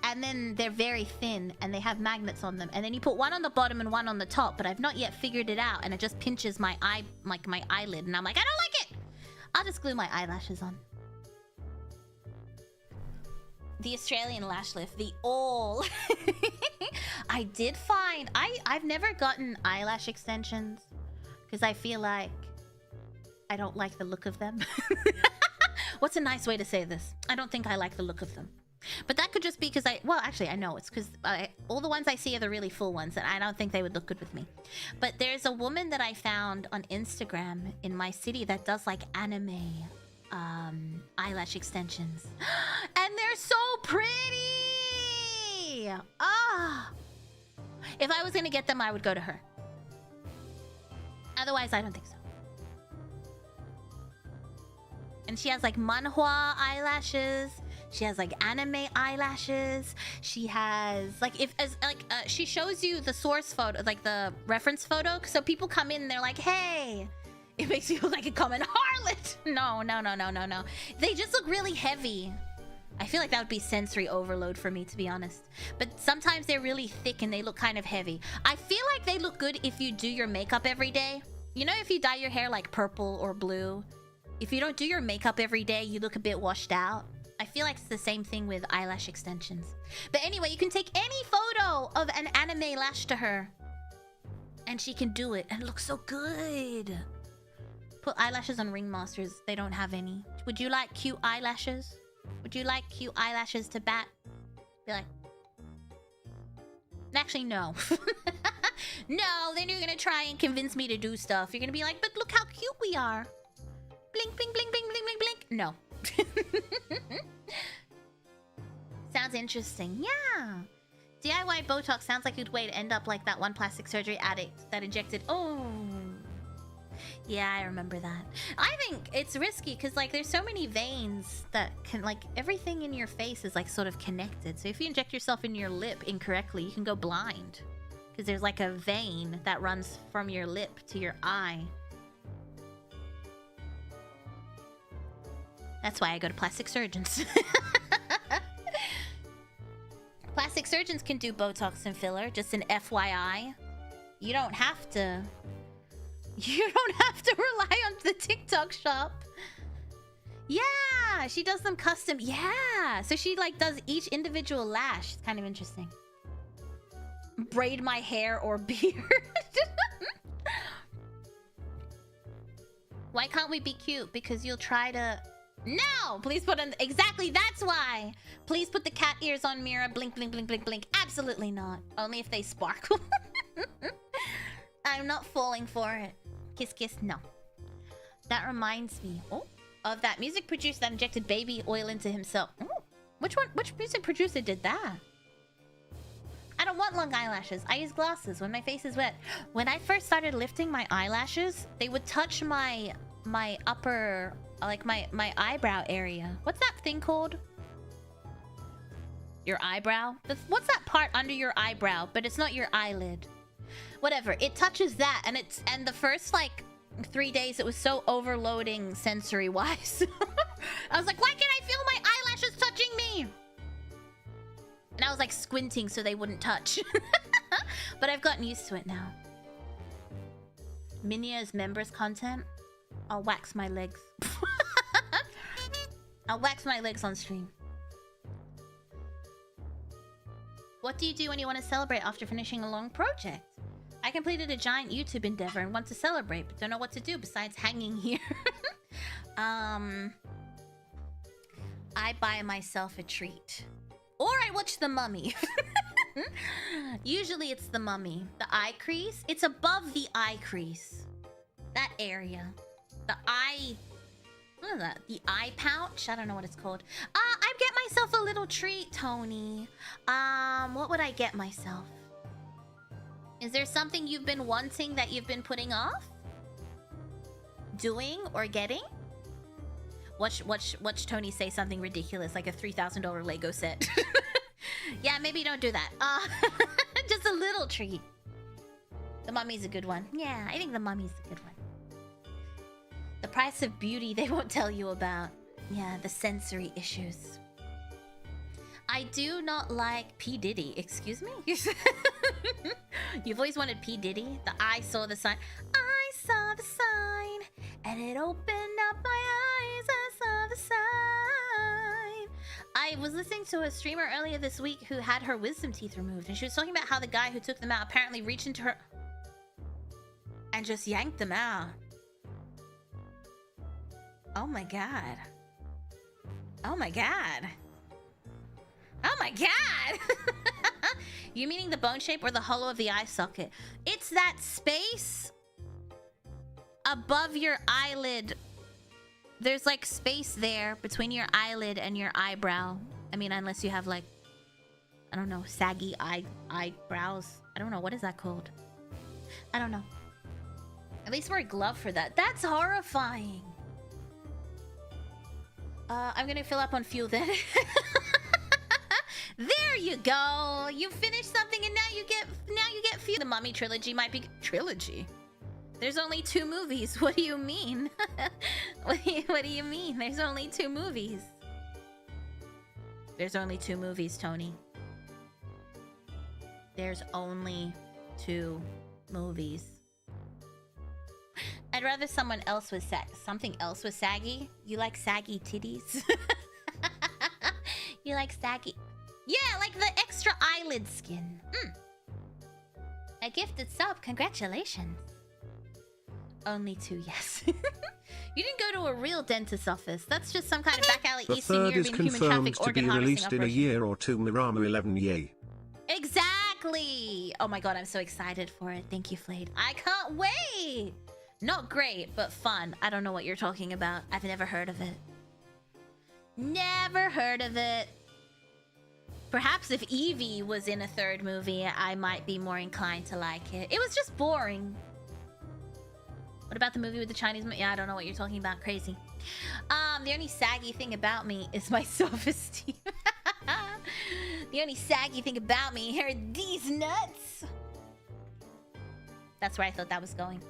and then they're very thin, and they have magnets on them, and then you put one on the bottom and one on the top. But I've not yet figured it out, and it just pinches my eye, like my eyelid, and I'm like, I don't like it. I'll just glue my eyelashes on. The Australian lash lift, the all. I did find I've never gotten eyelash extensions because I feel like I don't like the look of them. What's a nice way to say this? I don't think I like the look of them. But that could just be because well, actually, I know it's because all the ones I see are the really full ones, and I don't think they would look good with me. But there's a woman that I found on Instagram in my city that does like anime eyelash extensions. And they're so pretty! Ah! If I was gonna get them, I would go to her. Otherwise, I don't think so. And she has like manhwa eyelashes. She has like anime eyelashes. She has like she shows you the source photo, like the reference photo. So people come in and they're like, hey, it makes you look like a common harlot. No. They just look really heavy. I feel like that would be sensory overload for me, to be honest. But sometimes they're really thick and they look kind of heavy. I feel like they look good if you do your makeup every day. You know, if you dye your hair like purple or blue, if you don't do your makeup every day, you look a bit washed out. I feel like it's the same thing with eyelash extensions. But anyway, you can take any photo of an anime lash to her, and she can do it, and it looks so good. Put eyelashes on ringmasters. They don't have any. Would you like cute eyelashes? Would you like cute eyelashes to bat? Be like... Actually, no. No, then you're gonna try and convince me to do stuff. You're gonna be like, but look how cute we are. Blink, blink, blink, blink, blink, blink, blink. No. Sounds interesting. Yeah. DIY Botox sounds like a good way to end up like that one plastic surgery addict that injected... Oh. Yeah, I remember that. I think it's risky because, like, there's so many veins that can, like, everything in your face is, like, sort of connected. So if you inject yourself in your lip incorrectly, you can go blind. Because there's, like, a vein that runs from your lip to your eye. That's why I go to plastic surgeons. Plastic surgeons can do Botox and filler, just an FYI. You don't have to... You don't have to rely on the TikTok shop. Yeah, she does them custom. Yeah, so she like does each individual lash. It's kind of interesting. Braid my hair or beard. Why can't we be cute? Because you'll try to... No! Please put on... Exactly, that's why! Please put the cat ears on Mira. Blink, blink, blink, blink, blink. Absolutely not. Only if they sparkle. I'm not falling for it. Kiss, kiss, no. That reminds me of that music producer that injected baby oil into himself. Oh, which one? Which music producer did that? I don't want long eyelashes. I use glasses when my face is wet. When I first started lifting my eyelashes, they would touch my upper, like my eyebrow area. What's that thing called? Your eyebrow? What's that part under your eyebrow, but it's not your eyelid? Whatever, it touches that, and the first like 3 days it was so overloading sensory wise. I was like, why can't I feel my eyelashes touching me? And I was like squinting so they wouldn't touch. But I've gotten used to it now. Minia's members content. I'll wax my legs. I'll wax my legs on stream. What do you do when you want to celebrate after finishing a long project? I completed a giant YouTube endeavor and want to celebrate, but don't know what to do besides hanging here. I buy myself a treat. Or I watch The Mummy. Usually it's The Mummy. The eye crease. It's above the eye crease. That area. The eye... What is that? The eye pouch? I don't know what it's called. I get myself a little treat, Tony. What would I get myself? Is there something you've been wanting that you've been putting off? Doing or getting? Watch Tony say something ridiculous like a $3,000 Lego set. Yeah, maybe don't do that. Just a little treat. The Mummy's a good one. Yeah, I think The Mummy's a good one. The price of beauty they won't tell you about. Yeah, the sensory issues. I do not like P. Diddy. Excuse me? You've always wanted P. Diddy? The I saw the sign. I saw the sign, and it opened up my eyes. I saw the sign. I was listening to a streamer earlier this week who had her wisdom teeth removed, and she was talking about how the guy who took them out apparently reached into her and just yanked them out. Oh my god. Oh my god. Oh my god! You meaning the bone shape or the hollow of the eye socket? It's that space above your eyelid. There's like space there between your eyelid and your eyebrow. I mean, unless you have like, I don't know, saggy eyebrows. I don't know, what is that called? I don't know. At least wear a glove for that. That's horrifying. I'm gonna fill up on fuel then. There you go. You finished something and now you get fuel. The Mummy trilogy might be trilogy. There's only 2 movies. What do you mean? What do you mean? There's only 2 movies. There's only 2 movies, Tony. There's only 2 movies. I'd rather someone else was something else was saggy. You like saggy titties? You like saggy... Yeah, like the extra eyelid skin. A gifted sub, congratulations. Only 2, yes. You didn't go to a real dentist's office. That's just some kind of back alley Eastern European human traffic organ harvesting released in a year or two. Mirama 11, yay. Exactly! Oh my god, I'm so excited for it. Thank you, Flayed. I can't wait! Not great, but fun. I don't know what you're talking about. I've never heard of it. Never heard of it. Perhaps if Evie was in a third movie, I might be more inclined to like it. It was just boring. What about the movie with the Chinese... Yeah, I don't know what you're talking about. Crazy. The only saggy thing about me is my self-esteem. The only saggy thing about me are these nuts. That's where I thought that was going.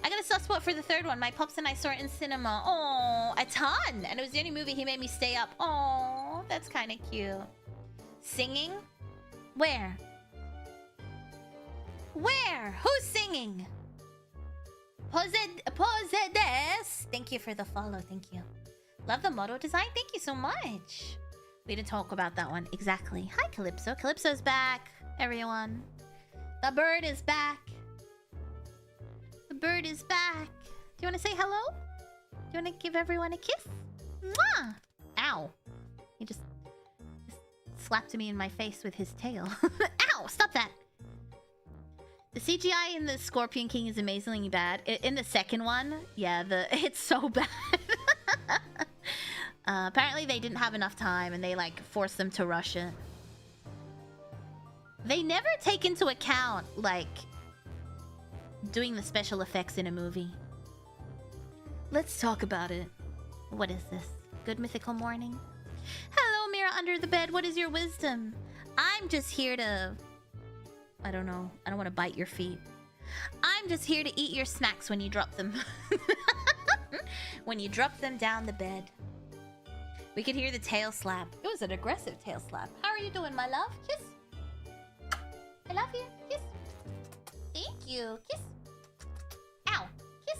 I got a soft spot for the third one. My pops and I saw it in cinema. Oh, a ton. And it was the only movie he made me stay up. Oh, that's kind of cute. Singing? Where? Where? Who's singing? Pose des. Thank you for the follow. Thank you. Love the model design. Thank you so much. We didn't talk about that one. Exactly. Hi, Calypso. Calypso's back, everyone. The bird is back. The bird is back. Do you want to say hello? Do you want to give everyone a kiss? Mwah! Ow. He just slapped me in my face with his tail. Ow! Stop that! The CGI in the Scorpion King is amazingly bad. In the second one, yeah, it's so bad. Apparently they didn't have enough time and they like forced them to rush it. They never take into account like doing the special effects in a movie. Let's talk about it. What is this? Good mythical morning? Hello, Mira under the bed. What is your wisdom? I'm just here to... I don't know. I don't want to bite your feet. I'm just here to eat your snacks when you drop them. When you drop them down the bed. We could hear the tail slap. It was an aggressive tail slap. How are you doing, my love? Kiss. I love you. Kiss. Thank you. Kiss. Ow. Kiss.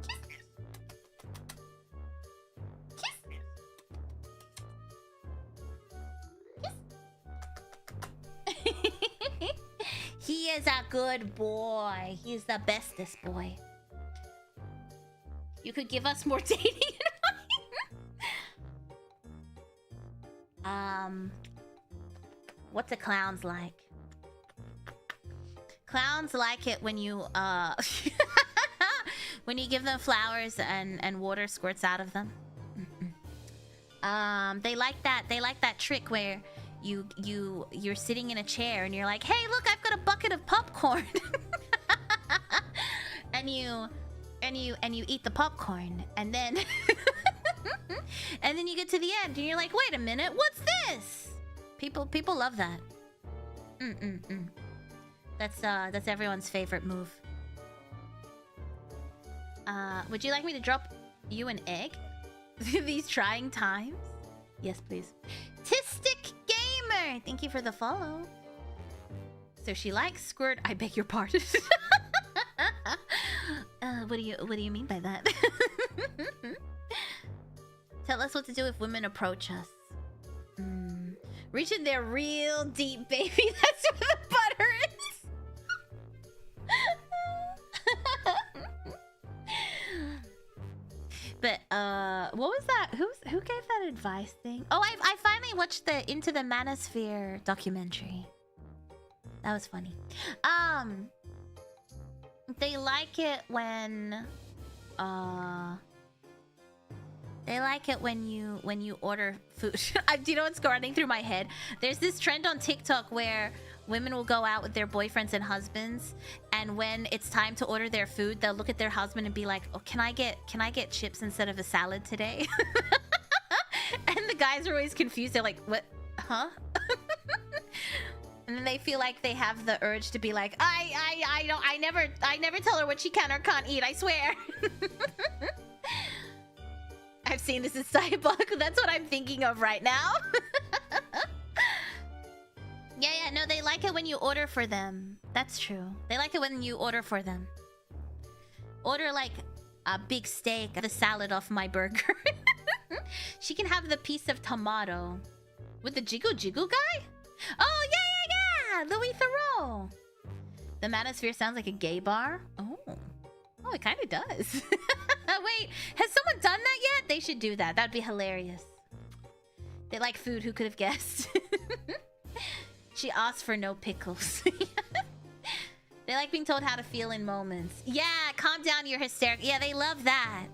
Kiss. Kiss. Kiss. He is a good boy. He's the bestest boy. You could give us more dating advice. What's a clown's like? Clowns like it when you when you give them flowers and water squirts out of them. They like that trick where you're sitting in a chair and you're like, hey, look, I've got a bucket of popcorn. and you eat the popcorn, and then and then you get to the end and you're like, wait a minute, what's this? People love that. That's everyone's favorite move. Would you like me to drop you an egg? These trying times? Yes, please. Tistic Gamer! Thank you for the follow. So she likes squirt. I beg your pardon. What do you mean by that? Tell us what to do if women approach us. Reach in there real deep, baby. That's where the butter is. But what was that? Who gave that advice thing? Oh, I finally watched the Into the Manosphere documentary. That was funny. They like it when you order food. Do you know what's running through my head? There's this trend on TikTok where women will go out with their boyfriends and husbands, and when it's time to order their food, they'll look at their husband and be like, "Oh, can I get chips instead of a salad today?" And the guys are always confused. They're like, "What? Huh?" And then they feel like they have the urge to be like, I never tell her what she can or can't eat, I swear." I've seen this is diabolical. That's what I'm thinking of right now. Yeah, no, they like it when you order for them. That's true. They like it when you order for them. order like a big steak, the salad off my burger. She can have the piece of tomato. With the jiggle guy? Oh, yeah! Louis Theroux. The Manosphere sounds like a gay bar. Oh, it kind of does. Wait, has someone done that yet? They should do that. That'd be hilarious. They like food. Who could have guessed? She asked for no pickles. They like being told how to feel in moments. Yeah, calm down, you're hysterical. Yeah, they love that.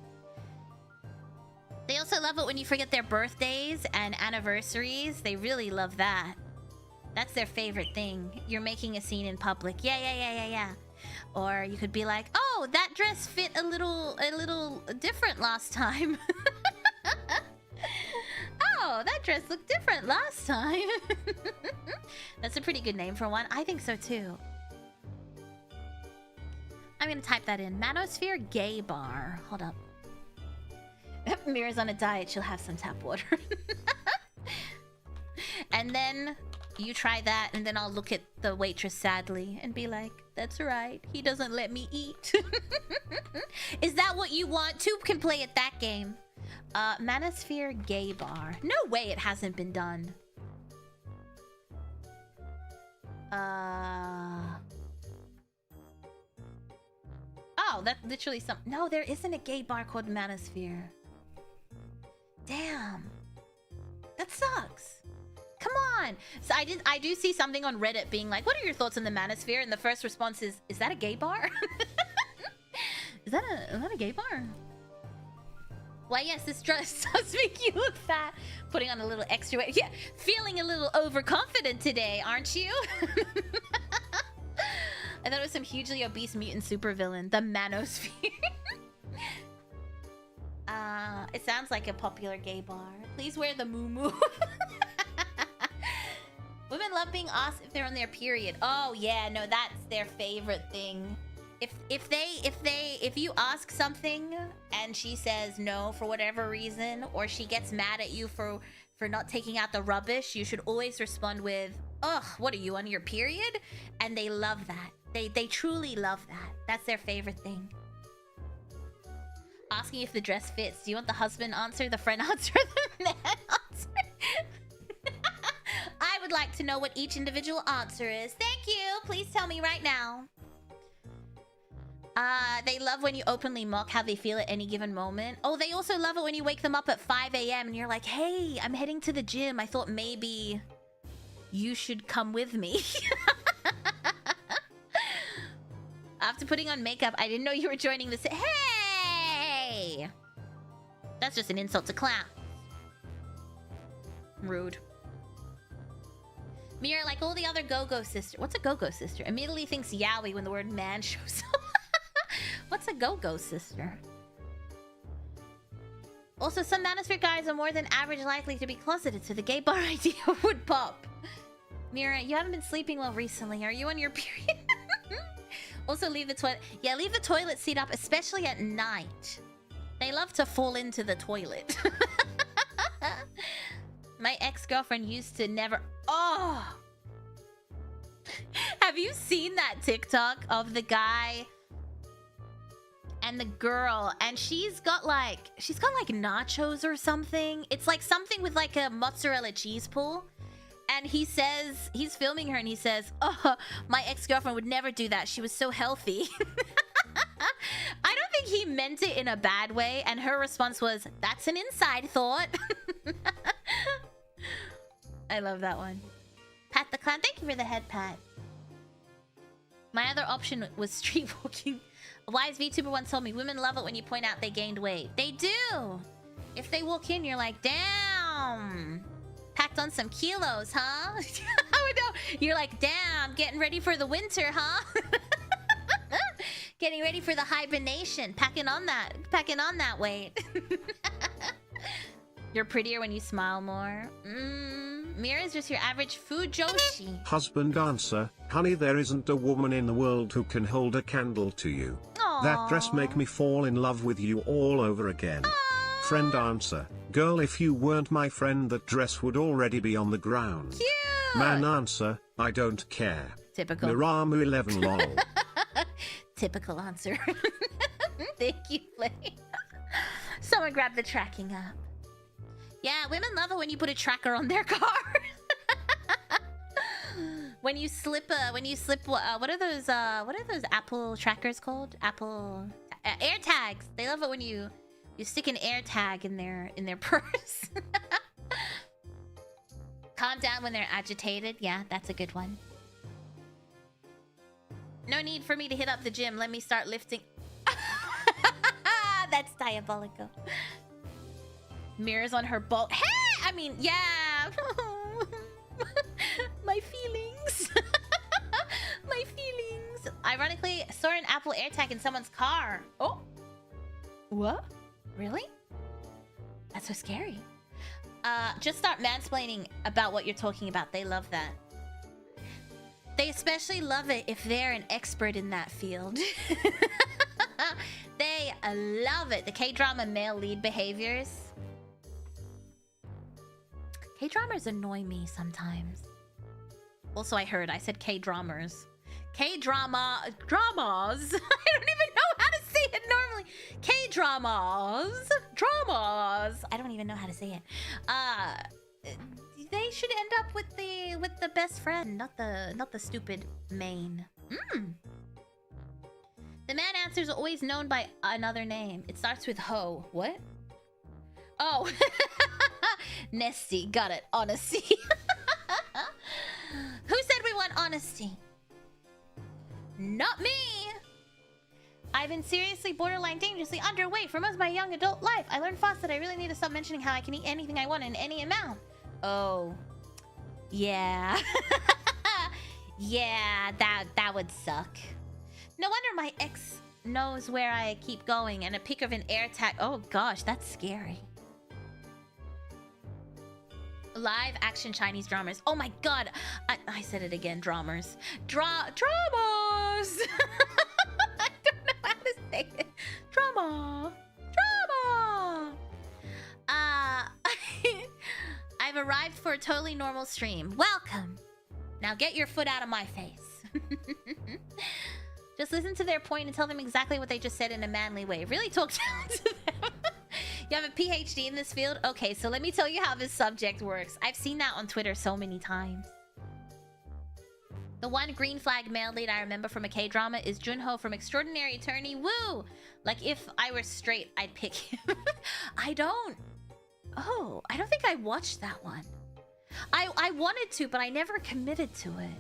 They also love it when you forget their birthdays and anniversaries. They really love that. That's their favorite thing. You're making a scene in public. Yeah. Or you could be like, oh, that dress fit a little different last time. Oh, that dress looked different last time. That's a pretty good name for one. I think so too. I'm gonna type that in. Manosphere gay bar. Hold up. Mira's on a diet. She'll have some tap water. And then you try that, and then I'll look at the waitress sadly and be like, that's right. He doesn't let me eat. Is that what you want? Two can play at that game. Manosphere gay bar. No way it hasn't been done. Oh, that's literally some... No, there isn't a gay bar called Manosphere. Damn. That sucks. Come on. So I do see something on Reddit being like, what are your thoughts on the Manosphere? And the first response is that a gay bar? Is that a gay bar? Why, yes, this dress does make you look fat. Putting on a little extra weight. Yeah, feeling a little overconfident today, aren't you? I thought it was some hugely obese mutant supervillain. The Manosphere. It sounds like a popular gay bar. Please wear the moo-moo. Women love being asked if they're on their period. Oh yeah, no, that's their favorite thing. If you ask something and she says no for whatever reason, or she gets mad at you for not taking out the rubbish, you should always respond with, ugh, what are you, on your period? And they love that. They truly love that. That's their favorite thing. Asking if the dress fits. Do you want the husband answer, the friend answer, the man answer? I would like to know what each individual answer is. Thank you. Please tell me right now. They love when you openly mock how they feel at any given moment. Oh, they also love it when you wake them up at 5 a.m. and you're like, hey, I'm heading to the gym. I thought maybe you should come with me. After putting on makeup, I didn't know you were joining this. Hey! That's just an insult to clown. Rude. Mira, like all the other go-go sister. What's a go-go sister? Immediately thinks yaoi when the word man shows up. What's a go-go sister? Also, some Manosphere guys are more than average likely to be closeted, so the gay bar idea would pop. Mira, you haven't been sleeping well recently. Are you on your period? Also, leave the toilet. Yeah, leave the toilet seat up, especially at night. They love to fall into the toilet. My ex-girlfriend used to never... Oh! Have you seen that TikTok of the guy and the girl? And she's got like nachos or something. It's like something with like a mozzarella cheese pull. And he says, he's filming her and he says, oh, my ex-girlfriend would never do that. She was so healthy. I don't think he meant it in a bad way. And her response was, that's an inside thought. I love that one. Pat the Clown, thank you for the head pat. My other option was street walking. A wise VTuber once told me, women love it when you point out they gained weight. They do. If they walk in, you're like, damn. Packed on some kilos, huh? Oh, no. You're like, damn, getting ready for the winter, huh? Getting ready for the hibernation. Packing on that weight. You're prettier when you smile more. Mira's just your average food Joshi. Husband answer, honey, there isn't a woman in the world who can hold a candle to you. Aww. That dress make me fall in love with you all over again. Aww. Friend answer, girl, if you weren't my friend, that dress would already be on the ground. Cute. Man answer, I don't care. Typical. Miramu 11 lol. Typical answer. Thank you, Flay. Someone grab the tracking app. Yeah, women love it when you put a tracker on their car. When you slip, what are those Apple trackers called? Apple air tags. They love it when you stick an air tag in their purse. Calm down when they're agitated. Yeah, that's a good one. No need for me to hit up the gym. Let me start lifting. That's diabolical. Mirrors on her boat. Hey! I mean, yeah. My feelings. My feelings. Ironically, saw an Apple AirTag in someone's car. Oh. What? Really? That's so scary. Just start mansplaining about what you're talking about. They love that. They especially love it if they're an expert in that field. They love it. The K-drama male lead behaviors. K-dramas annoy me sometimes. Also, I said K-dramas. K-dramas. I don't even know how to say it normally. K-dramas. Dramas. I don't even know how to say it. They should end up with the best friend, not the stupid main. The man answers are always known by another name. It starts with ho. What? Oh. Nesty. Got it. Honesty. Who said we want honesty? Not me. I've been seriously borderline dangerously underweight for most of my young adult life. I learned fast that I really need to stop mentioning how I can eat anything I want in any amount. Oh. Yeah. Yeah, that would suck. No wonder my ex knows where I keep going and a pic of an air tag. Oh gosh, that's scary. Live action Chinese dramas. Oh my god. I said it again. Dramas. Dramas. I don't know how to say it. Drama. I've arrived for a totally normal stream. Welcome. Now get your foot out of my face. Just listen to their point and tell them exactly what they just said in a manly way. Really talk down to them. You have a PhD in this field? Okay, so let me tell you how this subject works. I've seen that on Twitter so many times. The one green flag male lead I remember from a K-drama is Junho from Extraordinary Attorney. Woo! Like, if I were straight, I'd pick him. I don't think I watched that one. I wanted to, but I never committed to it.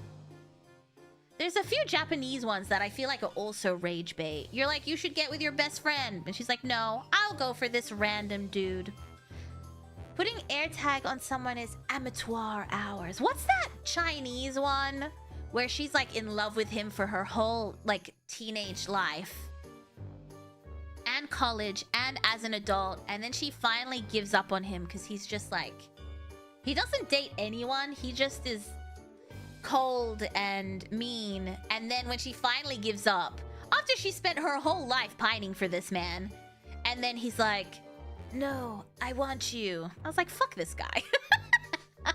There's a few Japanese ones that I feel like are also rage bait. You're like, you should get with your best friend. And she's like, no, I'll go for this random dude. Putting AirTag on someone is amateur hours. What's that Chinese one? Where she's like in love with him for her whole like teenage life. And college and as an adult. And then she finally gives up on him because he's just like... He doesn't date anyone. He just is... cold and mean, and then when she finally gives up after she spent her whole life pining for this man, and then he's like, no, I want you. I was like, fuck this guy. I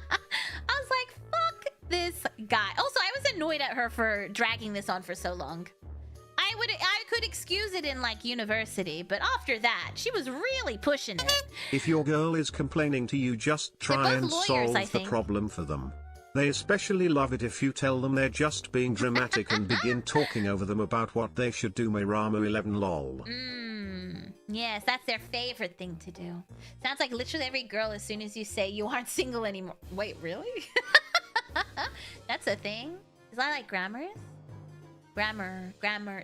was like, fuck this guy. Also, I was annoyed at her for dragging this on for so long. I could excuse it in like university, but after that she was really pushing it. If your girl is complaining to you, just try and lawyers, solve the problem for them. They especially love it if you tell them they're just being dramatic and begin talking over them about what they should do. Mayrama 11 lol. Yes, that's their favorite thing to do. Sounds like literally every girl as soon as you say you aren't single anymore. Wait, really? That's a thing? Is that like grammars? Grammar.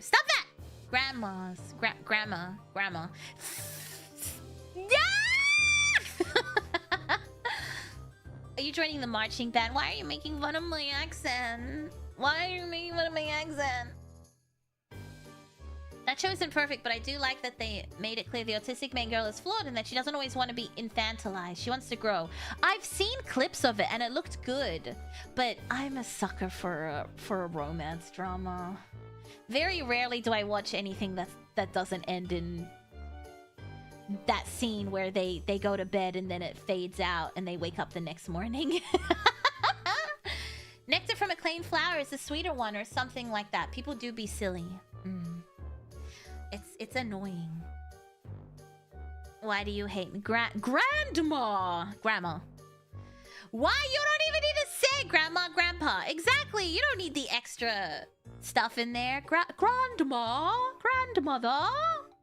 Stop that! Grandma. Are you joining the marching band? Why are you making fun of my accent? Why are you making fun of my accent? That show isn't perfect, but I do like that they made it clear the autistic main girl is flawed and that she doesn't always want to be infantilized. She wants to grow. I've seen clips of it and it looked good, but I'm a sucker for a romance drama. Very rarely do I watch anything that doesn't end in that scene where they go to bed and then it fades out and they wake up the next morning. Nectar from Acclaimed Flower is the sweeter one or something like that. People do be silly. It's annoying. Why do you hate me? Grandma! Grandma. Why? You don't even need to say grandma, grandpa. Exactly. You don't need the extra stuff in there. Grandma, grandmother.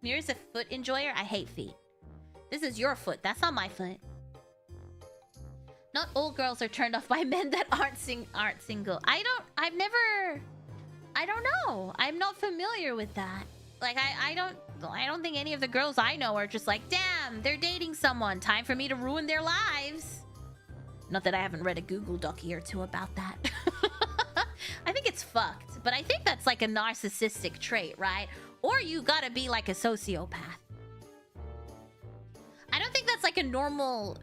Mira's a foot enjoyer. I hate feet. This is your foot. That's not my foot. Not all girls are turned off by men that aren't single. I don't know. I'm not familiar with that. Like, I don't think any of the girls I know are just like, damn, they're dating someone. Time for me to ruin their lives. Not that I haven't read a Google docu or two about that. I think it's fucked. But I think that's like a narcissistic trait, right? Or you gotta be like a sociopath. I don't think that's like a normal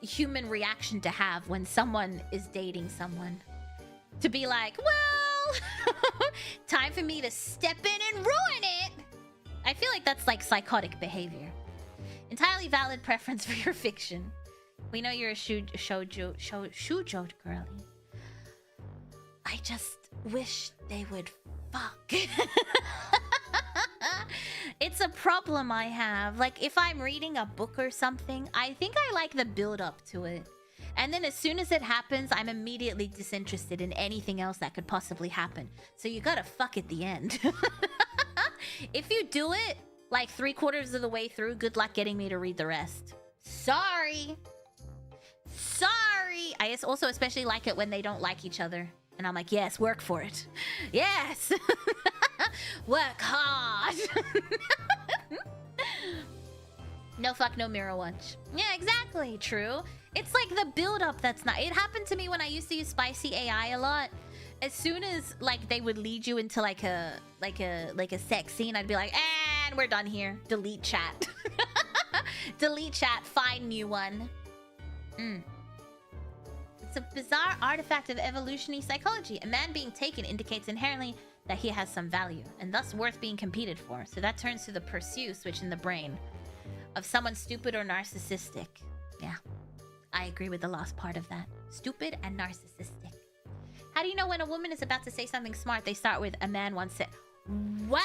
human reaction to have when someone is dating someone. To be like, well, time for me to step in and ruin it. I feel like that's like psychotic behavior. Entirely valid preference for your fiction. We know you're a shoujo girly. I just wish they would fuck. It's a problem I have. Like, if I'm reading a book or something, I think I like the build up to it. And then as soon as it happens, I'm immediately disinterested in anything else that could possibly happen. So you gotta fuck at the end. If you do it, like 3/4 of the way through, good luck getting me to read the rest. Sorry. Sorry. I also especially like it when they don't like each other. And I'm like, yes, work for it. Yes. Work hard. No fuck, no mirror watch. Yeah, exactly. True. It's like the build-up that's not... It happened to me when I used to use spicy AI a lot. As soon as like they would lead you into like a sex scene, I'd be like, and we're done here. Delete chat. Delete chat. Find new one. It's a bizarre artifact of evolutionary psychology. A man being taken indicates inherently that he has some value, and thus worth being competed for. So that turns to the pursue switch in the brain of someone stupid or narcissistic. Yeah, I agree with the last part of that. Stupid and narcissistic. How do you know when a woman is about to say something smart? They start with, a man once said. Wow!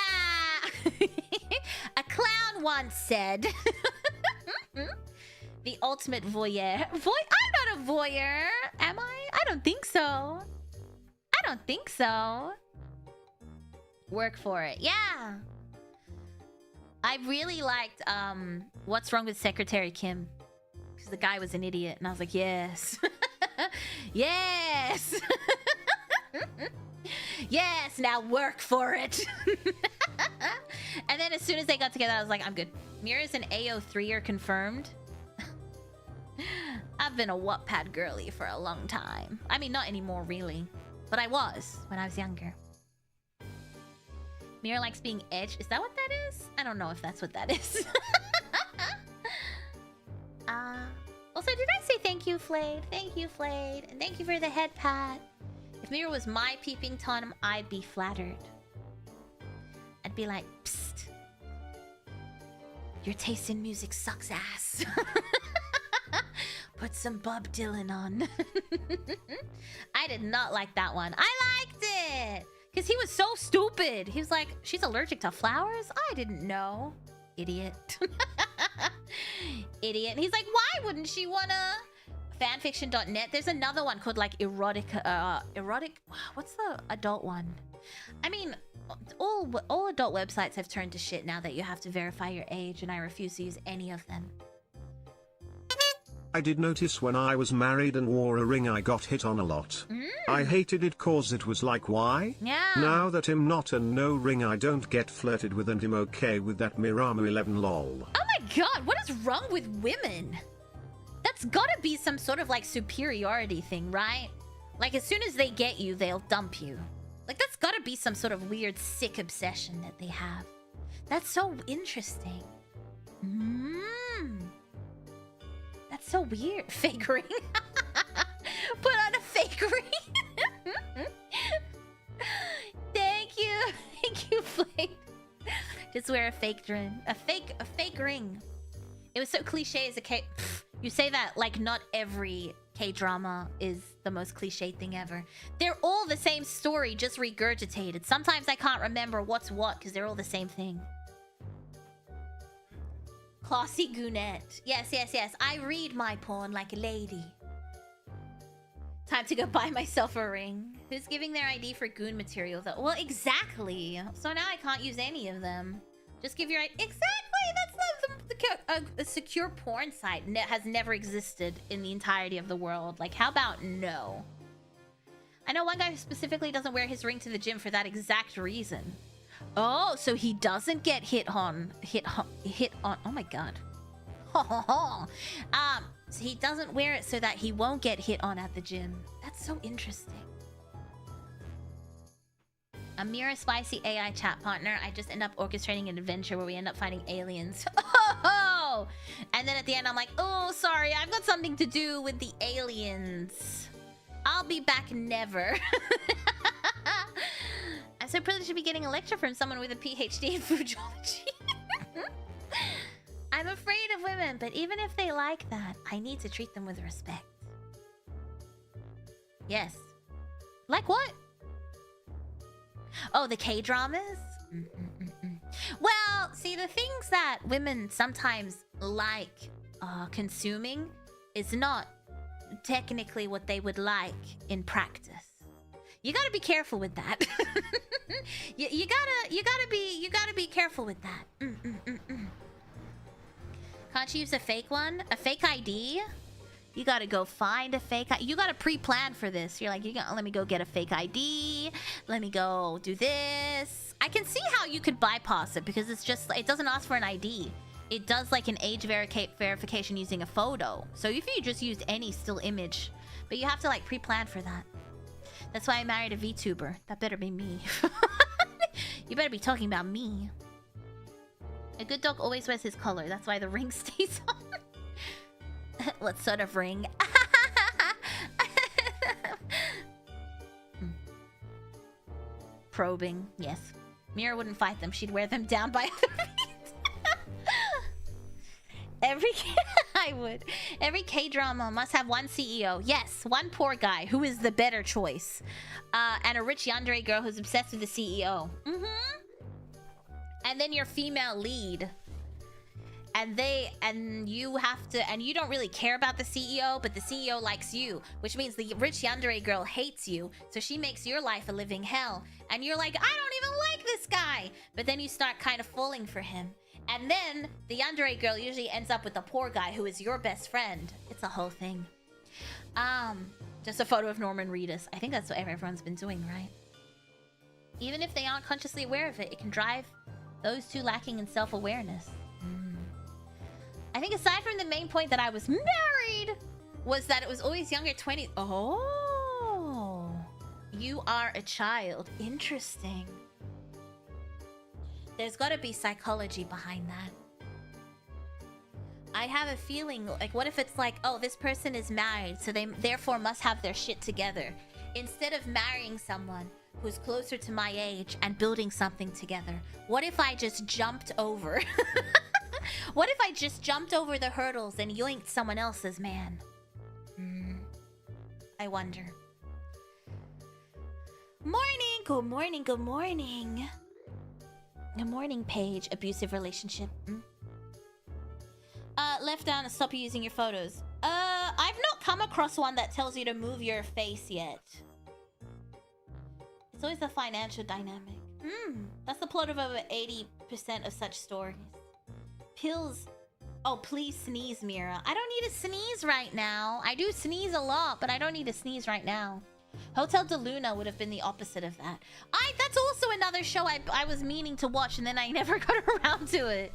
A clown once said. The ultimate voyeur. I'm not a voyeur, am I? I don't think so. I don't think so. Work for it. Yeah. I really liked What's Wrong with Secretary Kim? Because the guy was an idiot. And I was like, yes. Yes. Yes, now work for it. And then as soon as they got together, I was like, I'm good. Mira's an AO3er confirmed. I've been a Wattpad girly for a long time. I mean, not anymore, really. But I was when I was younger. Mira likes being edged. Is that what that is? I don't know if that's what that is. Also, did I say thank you, Flayed? Thank you, Flayed. And thank you for the head pat. If Mira was my peeping Tom, I'd be flattered. I'd be like, psst. Your taste in music sucks ass. Put some Bob Dylan on. I did not like that one. I liked it! Because he was so stupid. He was like, she's allergic to flowers? I didn't know. Idiot. Idiot. And he's like, why wouldn't she wanna... Fanfiction.net. There's another one called like erotic... What's the adult one? I mean, all adult websites have turned to shit now that you have to verify your age, and I refuse to use any of them. I did notice when I was married and wore a ring I got hit on a lot. I hated it cause it was like, why? Yeah. Now that I'm not and no ring I don't get flirted with and I'm okay with that Miramu 11 lol. Oh my god, what is wrong with women? That's gotta be some sort of like superiority thing, right? Like as soon as they get you, they'll dump you. Like that's gotta be some sort of weird sick obsession that they have. That's so interesting. That's so weird. Fake ring. Put on a fake ring. Thank you. Thank you, Flake. Just wear a fake ring. A fake ring. It was so cliche as a K. You say that like not every K-drama is the most cliche thing ever. They're all the same story, just regurgitated. Sometimes I can't remember what's what because they're all the same thing. classy goonette. Yes, yes, yes. I read my porn like a lady. Time to go buy myself a ring. Who's giving their ID for goon material though? Well, exactly. So now I can't use any of them. Just give your ID. Exactly. That's not a secure porn site has never existed in the entirety of the world. Like, how about no? I know one guy who specifically doesn't wear his ring to the gym for that exact reason. Oh, so he doesn't get hit on. Oh my god. So he doesn't wear it so that he won't get hit on at the gym. That's so interesting. A Mira spicy AI chat partner. I just end up orchestrating an adventure where we end up fighting aliens. Oh! And then at the end I'm like, oh, sorry, I've got something to do with the aliens. I'll be back never. I'm so privileged to be getting a lecture from someone with a PhD in food geology. I'm afraid of women, but even if they like that, I need to treat them with respect. Yes. Like what? Oh, the K-dramas? Well, see, the things that women sometimes like consuming is not technically what they would like in practice. You gotta be careful with that. you gotta be careful with that. Can't you use a fake one? A fake ID? You gotta go find a fake ID. You gotta pre-plan for this. You're like, let me go get a fake ID. Let me go do this. I can see how you could bypass it because it's just, it doesn't ask for an ID. It does like an age verification using a photo. So if you just used any still image, but you have to like pre-plan for that. That's why I married a VTuber. That better be me. You better be talking about me. A good dog always wears his collar. That's why the ring stays on. What sort of ring? Probing, yes. Mira wouldn't fight them. She'd wear them down by other feet. I would. Every K-drama must have one CEO. Yes, one poor guy who is the better choice. And a rich yandere girl who's obsessed with the CEO. And then your female lead. And you have to, and you don't really care about the CEO, but the CEO likes you, which means the rich yandere girl hates you, so she makes your life a living hell. And you're like, I don't even like this guy. But then you start kind of falling for him. And then the yandere girl usually ends up with the poor guy who is your best friend. It's a whole thing. Just a photo of Norman Reedus. I think that's what everyone's been doing, right? Even if they aren't consciously aware of it, it can drive those two lacking in self-awareness. I think aside from the main point that I was married, was that it was always younger 20s. Oh, you are a child. Interesting. There's got to be psychology behind that. I have a feeling, like, what if it's like, oh, this person is married, so they therefore must have their shit together. Instead of marrying someone who's closer to my age and building something together, what if I just jumped over? What if I just jumped over the hurdles and yoinked someone else's man? I wonder. Morning! Good morning, good morning. Good morning, Paige. Abusive relationship. Left down and stop using your photos. I've not come across one that tells you to move your face yet. It's always the financial dynamic. That's the plot of over 80% of such stories. Pills. Oh, please sneeze, Mira. I don't need to sneeze right now. I do sneeze a lot, but I don't need to sneeze right now. Hotel de Luna would have been the opposite of that. That's also another show I was meaning to watch, and then I never got around to it.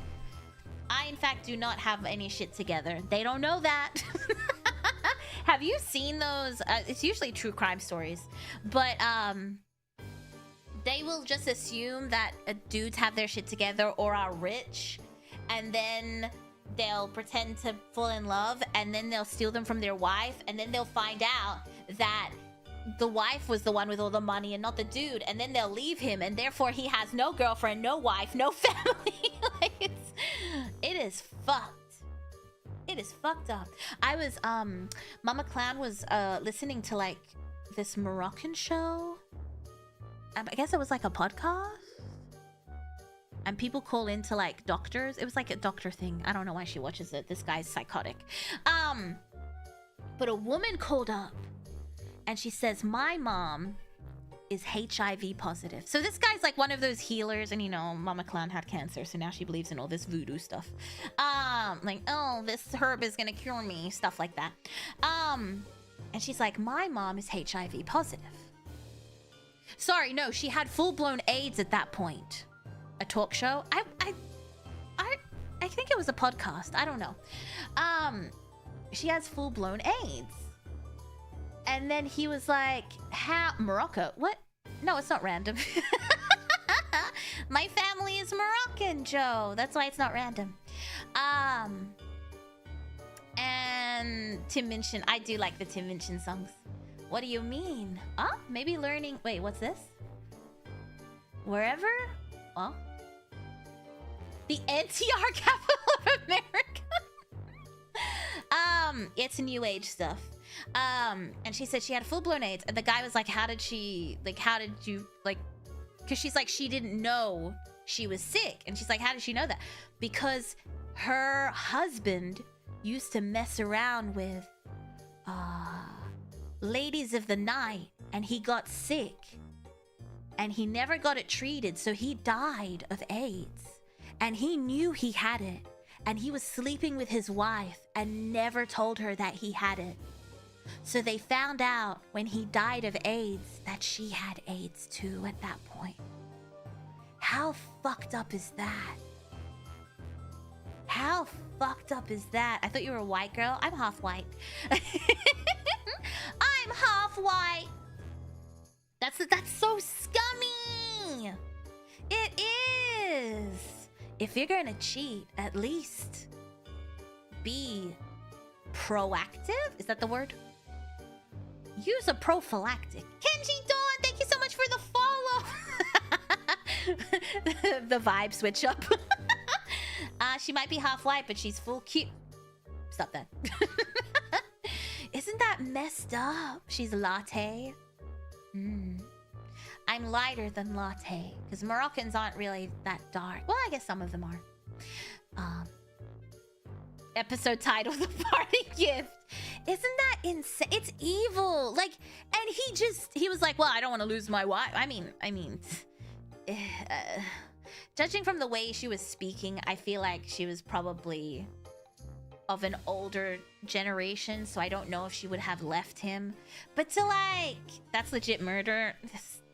I, in fact, do not have any shit together. They don't know that. Have you seen those? It's usually true crime stories. But, they will just assume that dudes have their shit together or are rich. And then they'll pretend to fall in love, and then they'll steal them from their wife, and then they'll find out that the wife was the one with all the money and not the dude, and then they'll leave him, and therefore he has no girlfriend, no wife, no family. Like, it is fucked. It is fucked up. I was, Mama Clown was listening to like this Moroccan show. I guess it was like a podcast. and people call into like doctors. It was like a doctor thing. I don't know why she watches it. This guy's psychotic. But a woman called up and she says, my mom is HIV positive. So this guy's like one of those healers, and you know, Mama Clown had cancer, so now she believes in all this voodoo stuff. Like, oh, this herb is gonna cure me, stuff like that. And she's like, my mom is HIV positive. Sorry, no, she had full-blown AIDS at that point. A talk show? I think it was a podcast. I don't know. She has full-blown AIDS. And then he was like, how? Morocco? What? No, it's not random. My family is Moroccan, Joe. That's why it's not random. And Tim Minchin. I do like the Tim Minchin songs. What do you mean? Huh? Maybe learning. Wait, what's this? Wherever? Huh? The NTR capital of America. It's new age stuff. And she said she had full-blown AIDS, and the guy was like, how did you, like, because she's like, she didn't know she was sick. And she's like, how did she know that? Because her husband used to mess around with ladies of the night, and he got sick and he never got it treated, so he died of AIDS, and he knew he had it, and he was sleeping with his wife and never told her that he had it. So they found out when he died of AIDS that she had AIDS too at that point. How fucked up is that? How fucked up is that? I thought you were a white girl. I'm half white. I'm half white. That's so scummy. It is. If you're gonna cheat, at least be proactive. Is that the word? Use a prophylactic. Kenji Dawn, thank you so much for the follow. The vibe switch up. She might be half white, but she's full cute. Stop that. Isn't that messed up? She's latte. I'm lighter than latte, because Moroccans aren't really that dark. Well, I guess some of them are. Episode title, The Party Gift. Isn't that insane? It's evil. Like, and he was like, well, I don't want to lose my wife. I mean, judging from the way she was speaking, I feel like she was probably of an older generation, so I don't know if she would have left him. But to like, that's legit murder.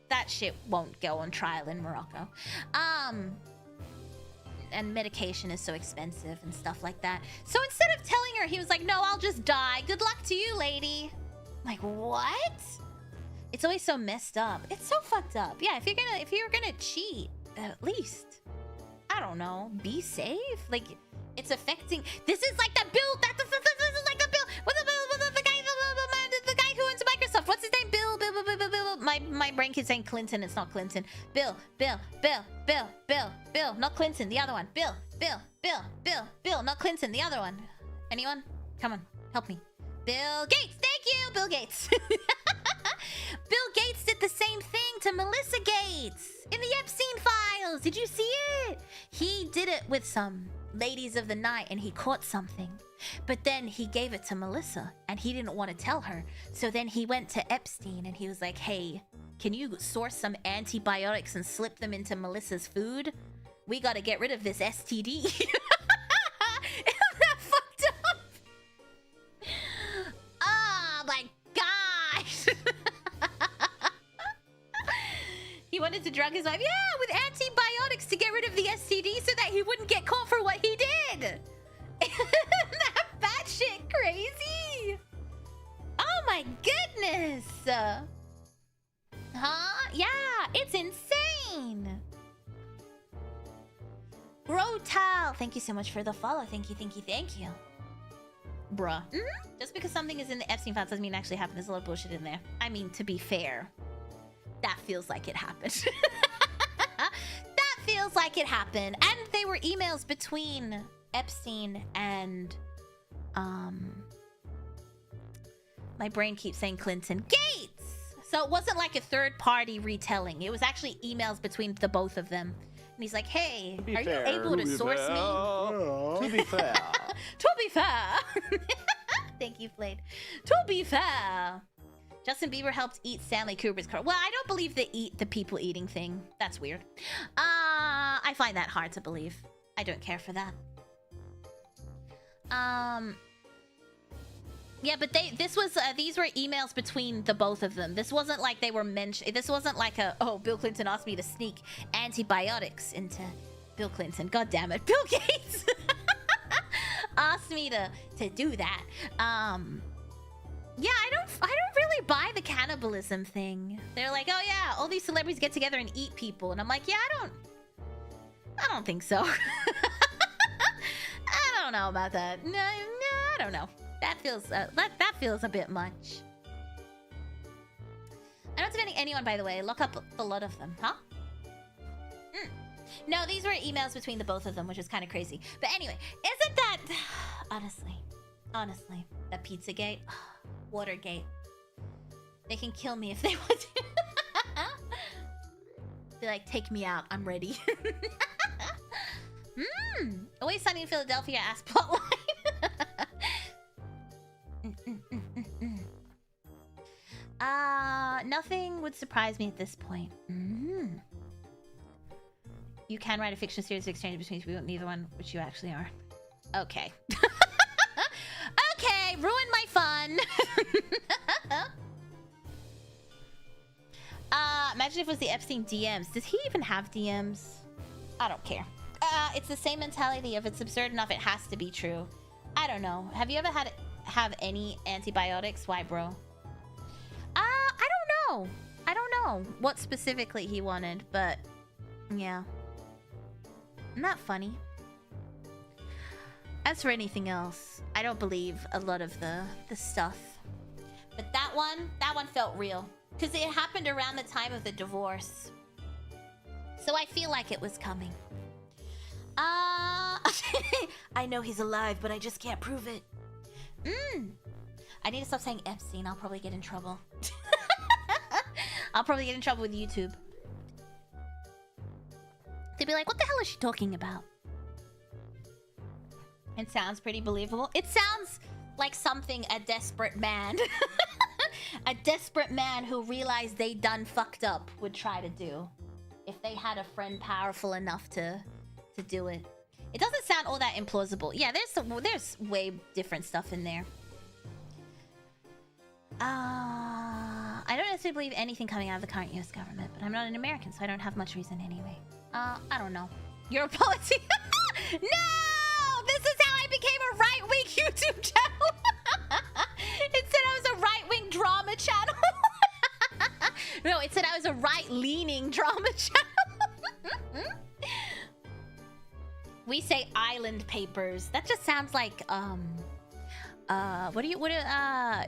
That shit won't go on trial in Morocco. And medication is so expensive and stuff like that. So instead of telling her, he was like, no, I'll just die. Good luck to you, lady. Like, what? It's always so messed up. It's so fucked up. Yeah, if you're gonna cheat, at least, I don't know, be safe. Like, it's affecting. This is like the bill. This is like the bill. What's the guy who owns Microsoft? What's his name? Bill. My brain keeps saying Clinton. It's not Clinton. Bill. Not Clinton. The other one. Bill. Not Clinton. The other one. Anyone? Come on, help me. Bill Gates. Thank you, Bill Gates. Bill Gates did the same thing to Melissa Gates in the Epstein files. Did you see it? He did it with some ladies of the night, and he caught something. But then he gave it to Melissa, and he didn't want to tell her. So then he went to Epstein, and he was like, hey, can you source some antibiotics and slip them into Melissa's food? We got to get rid of this STD. Isn't that fucked up? Oh my gosh. He wanted to drug his wife. Yeah, with antibiotics to get rid of the STD so that he wouldn't get caught for what he did. Isn't that batshit crazy? Oh my goodness. Huh? Yeah, it's insane. Rotal, thank you so much for the follow. Thank you. Bruh. Just because something is in the Epstein files doesn't mean it actually happened. There's a lot of bullshit in there. I mean, to be fair, that feels like it happened. That feels like it happened. And they were emails between Epstein and my brain keeps saying Clinton. Gates! So it wasn't like a third party retelling. It was actually emails between the both of them. And he's like, hey, are fair, you able to source me? To be fair. To be fair. Thank you, Flade. To be fair. Justin Bieber helped eat Stanley Kubrick's car. Well, I don't believe the people eating thing. That's weird. I find that hard to believe. I don't care for that. Yeah, but these were emails between the both of them. This wasn't like they were mentioned. This wasn't like Bill Clinton asked me to sneak antibiotics into Bill Clinton. God damn it, Bill Gates asked me to do that. Yeah, I don't really buy the cannibalism thing. They're like, oh yeah, all these celebrities get together and eat people, and I'm like, yeah, I don't think so. I don't know about that. No, I don't know. That feels a bit much. I'm not defending anyone, by the way. Lock up a lot of them, huh? No, these were emails between the both of them, which is kind of crazy. But anyway, isn't that honestly, that Pizzagate, Watergate? They can kill me if they want to. Be like, take me out. I'm ready. Always Sunny in Philadelphia ass plotline. Nothing would surprise me at this point. You can write a fiction series of exchange between people, neither one which you actually are. Okay. Okay, ruin my fun. Imagine if it was the Epstein DMs. Does he even have DMs? I don't care. It's the same mentality. If it's absurd enough, it has to be true. I don't know. Have you ever have any antibiotics? Why, bro? I don't know what specifically he wanted, but yeah. Isn't that funny? As for anything else, I don't believe a lot of the stuff. But that one felt real. Because it happened around the time of the divorce. So I feel like it was coming. I know he's alive, but I just can't prove it. I need to stop saying Epstein. I'll probably get in trouble. I'll probably get in trouble with YouTube. They'd be like, what the hell is she talking about? It sounds pretty believable. It sounds like something a desperate man, a desperate man who realized they done fucked up would try to do. If they had a friend powerful enough to do it. It doesn't sound all that implausible. Yeah, there's way different stuff in there. I don't necessarily believe anything coming out of the current US government, but I'm not an American, so I don't have much reason anyway. I don't know. You're a policy. No! This is how I became a right-wing YouTube channel. It said I was a right-wing drama channel. No, it said I was a right-leaning drama channel. We say island papers. That just sounds like,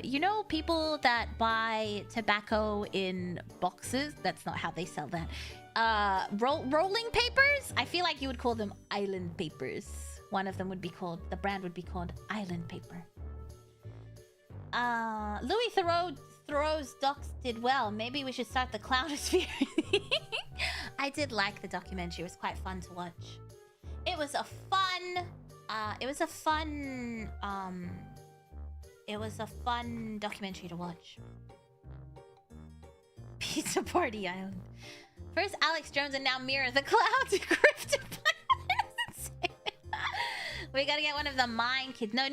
you know people that buy tobacco in boxes? That's not how they sell that. Rolling papers? I feel like you would call them island papers. One of them would be called, the brand would be called Island Paper. Louis Theroux's docs did well. Maybe we should start the Clownosphere. I did like the documentary. It was quite fun to watch. It was a fun documentary to watch. Pizza Party Island. First Alex Jones and now Mira the Clouds grifted by We gotta get one of the Mind Kids. No. Do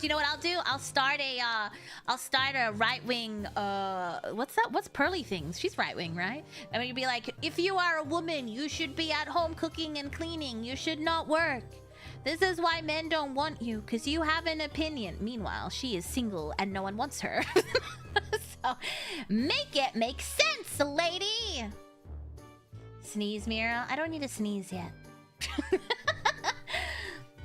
you know what I'll do? I'll start a right-wing, what's that? What's Pearly Things? She's right-wing, right? I mean, you'd be like, if you are a woman, you should be at home cooking and cleaning. You should not work. This is why men don't want you, because you have an opinion. Meanwhile, she is single and no one wants her. So, make it make sense, lady! Sneeze, Mira? I don't need to sneeze yet.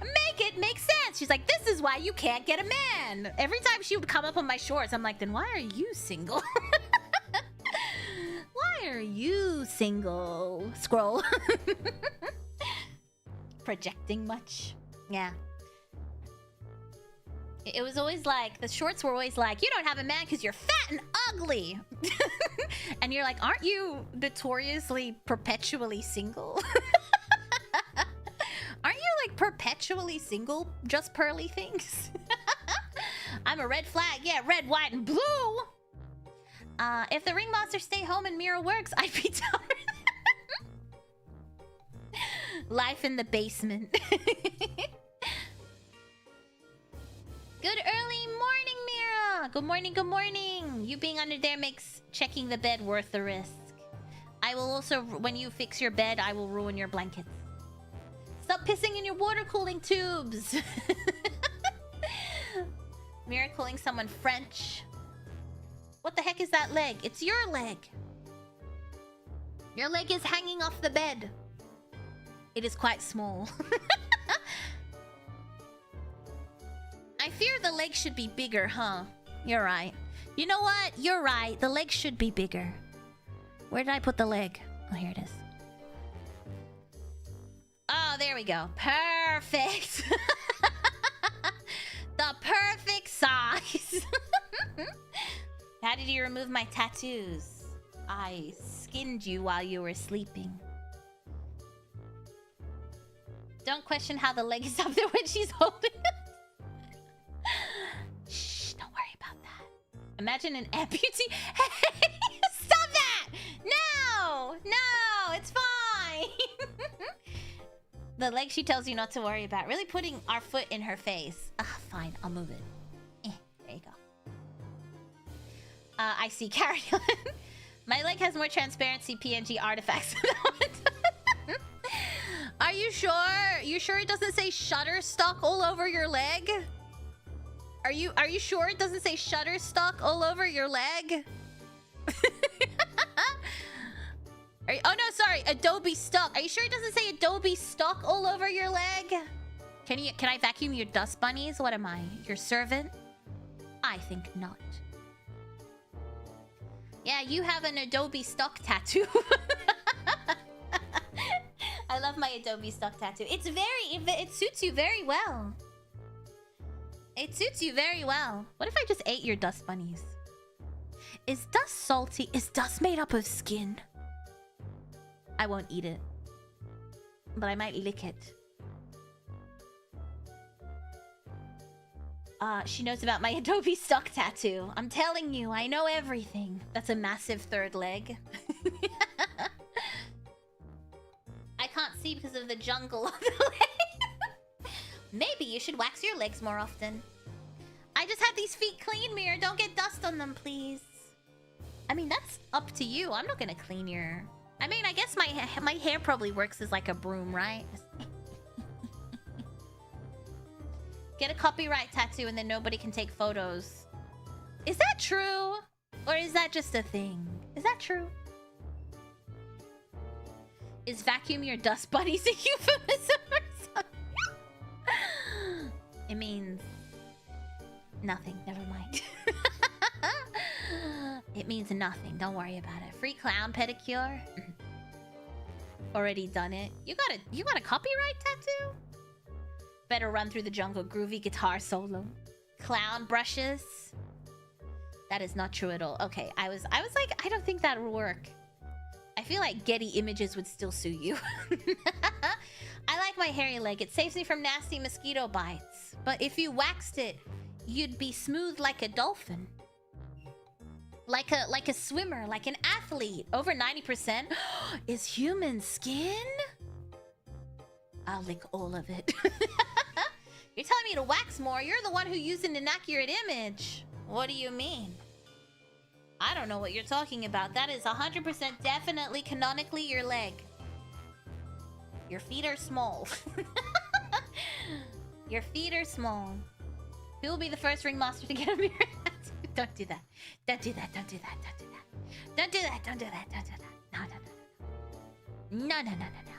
Make it make sense! She's like, this is why you can't get a man! Every time she would come up on my shorts, I'm like, then why are you single? Why are you single? Scroll. Projecting much. Yeah. It was always like, the shorts were always like, you don't have a man because you're fat and ugly. And you're like, aren't you notoriously perpetually single? perpetually single, just pearly things? I'm a red flag. Yeah, red, white, and blue. If the ringmasters stay home and Mira works, I'd be down. Life in the basement. Good early morning, Mira. Good morning, good morning. You being under there makes checking the bed worth the risk. I will also, when you fix your bed, I will ruin your blankets. Stop pissing in your water cooling tubes. Mira calling someone French. What the heck is that leg? It's your leg. Your leg is hanging off the bed. It is quite small. I fear the leg should be bigger, huh? You're right. You know what? You're right. The leg should be bigger. Where did I put the leg? Oh, here it is. Oh, there we go. Perfect. The perfect size. How did you remove my tattoos? I skinned you while you were sleeping. Don't question how the leg is up there when she's holding it. Shh, don't worry about that. Imagine an amputee. Hey, stop that! No! No, it's fine. The leg she tells you not to worry about. Really putting our foot in her face. Ah, fine, I'll move it. There you go. I see. Carry on. My leg has more transparency PNG artifacts than that one. Are you sure? You sure it doesn't say Shutterstock all over your leg? Are you sure it doesn't say Shutterstock all over your leg? Oh no, sorry, Adobe Stock. Are you sure it doesn't say Adobe Stock all over your leg? Can I vacuum your dust bunnies? What am I? Your servant? I think not. Yeah, you have an Adobe Stock tattoo. I love my Adobe Stock tattoo. It suits you very well. It suits you very well. What if I just ate your dust bunnies? Is dust salty? Is dust made up of skin? I won't eat it. But I might lick it. She knows about my Adobe Stock tattoo. I'm telling you, I know everything. That's a massive third leg. I can't see because of the jungle on the leg. Maybe you should wax your legs more often. I just had these feet clean, Mira. Don't get dust on them, please. I mean, that's up to you. I'm not gonna clean your... I mean, I guess my hair probably works as like a broom, right? Get a copyright tattoo and then nobody can take photos. Is that true? Or is that just a thing? Is that true? Is vacuum your dust bunnies a euphemism or something? It means nothing. Never mind. It means nothing. Don't worry about it. Free clown pedicure. Already done it. You got a copyright tattoo? Better run through the jungle. Groovy guitar solo. Clown brushes. That is not true at all. Okay, I was like, I don't think that would work. I feel like Getty Images would still sue you. I like my hairy leg. It saves me from nasty mosquito bites. But if you waxed it, you'd be smooth like a dolphin. Like a swimmer, like an athlete. Over 90% is human skin? I'll lick all of it. You're telling me to wax more. You're the one who used an inaccurate image. What do you mean? I don't know what you're talking about. That is 100% definitely canonically your leg. Your feet are small. Your feet are small. Who will be the first ringmaster to get a mirror tattoo? Don't do that. Don't do that. Don't do that. Don't do that. Don't do that. Don't do that. Don't do that. No, no, no, no. No, no, no, no, no.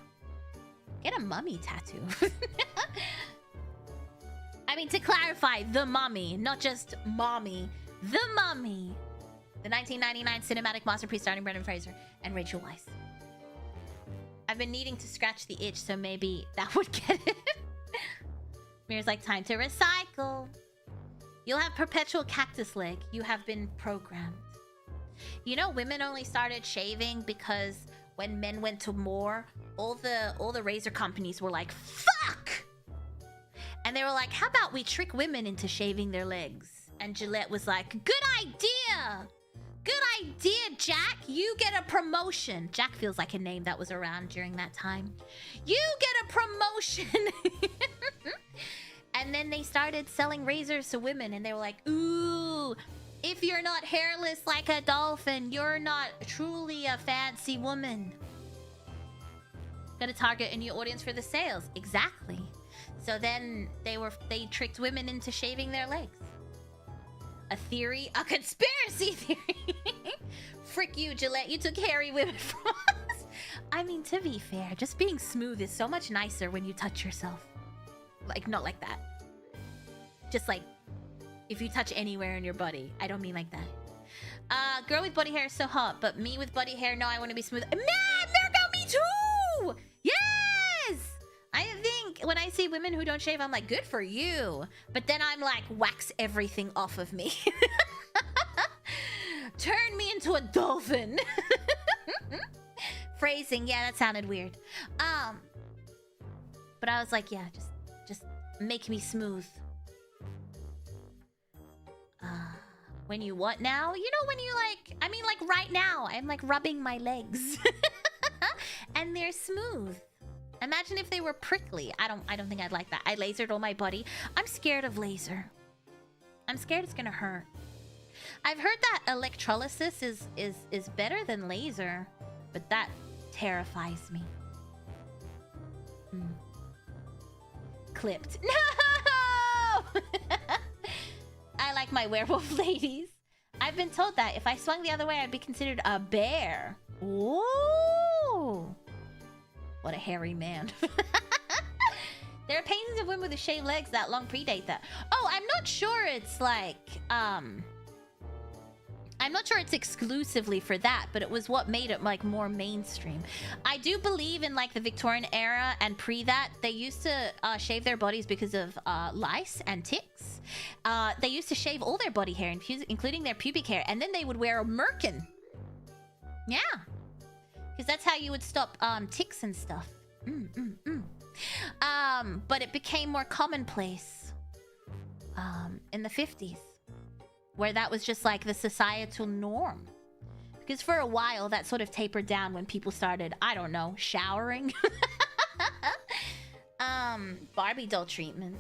Get a mummy tattoo. I mean, to clarify, the mummy, not just mommy. The mummy. The 1999 cinematic masterpiece starring Brendan Fraser and Rachel Weisz. I've been needing to scratch the itch, so maybe that would get it. Mira's like, time to recycle. You'll have perpetual cactus leg. You have been programmed. You know, women only started shaving because when men went to war, all the razor companies were like, fuck! And they were like, how about we trick women into shaving their legs? And Gillette was like, good idea! Good idea, Jack! You get a promotion. Jack feels like a name that was around during that time. You get a promotion! And then they started selling razors to women, and they were like, ooh, if you're not hairless like a dolphin, you're not truly a fancy woman. Gonna target a new audience for the sales. Exactly. So then they tricked women into shaving their legs. A theory, a conspiracy theory. Frick you, Gillette. You took hairy women from us. I mean, to be fair, just being smooth is so much nicer when you touch yourself. Like, not like that. Just like, if you touch anywhere in your body. I don't mean like that. Girl with body hair is so hot, but me with body hair, no, I want to be smooth. Man, Virgo, me too! Yes! I think when I see women who don't shave, I'm like, good for you. But then I'm like, wax everything off of me. Turn me into a dolphin. Phrasing, yeah, that sounded weird. But I was like, yeah, just make me smooth. When you what now? You know when you like, I mean like right now, I'm like rubbing my legs. And they're smooth. Imagine if they were prickly. I don't think I'd like that. I lasered all my body. I'm scared of laser. I'm scared it's gonna hurt. I've heard that electrolysis is better than laser, but that terrifies me. Clipped. No! I like my werewolf ladies. I've been told that if I swung the other way, I'd be considered a bear. Ooh. What a hairy man. There are paintings of women with shaved legs that long predate that. Oh, I'm not sure it's like, I'm not sure it's exclusively for that, but it was what made it like more mainstream. I do believe in like the Victorian era and pre that, they used to shave their bodies because of lice and ticks. They used to shave all their body hair, including their pubic hair, and then they would wear a merkin. Yeah. Because that's how you would stop ticks and stuff. But it became more commonplace in the 50s. Where that was just like the societal norm. Because for a while that sort of tapered down when people started, I don't know, showering. Barbie doll treatment.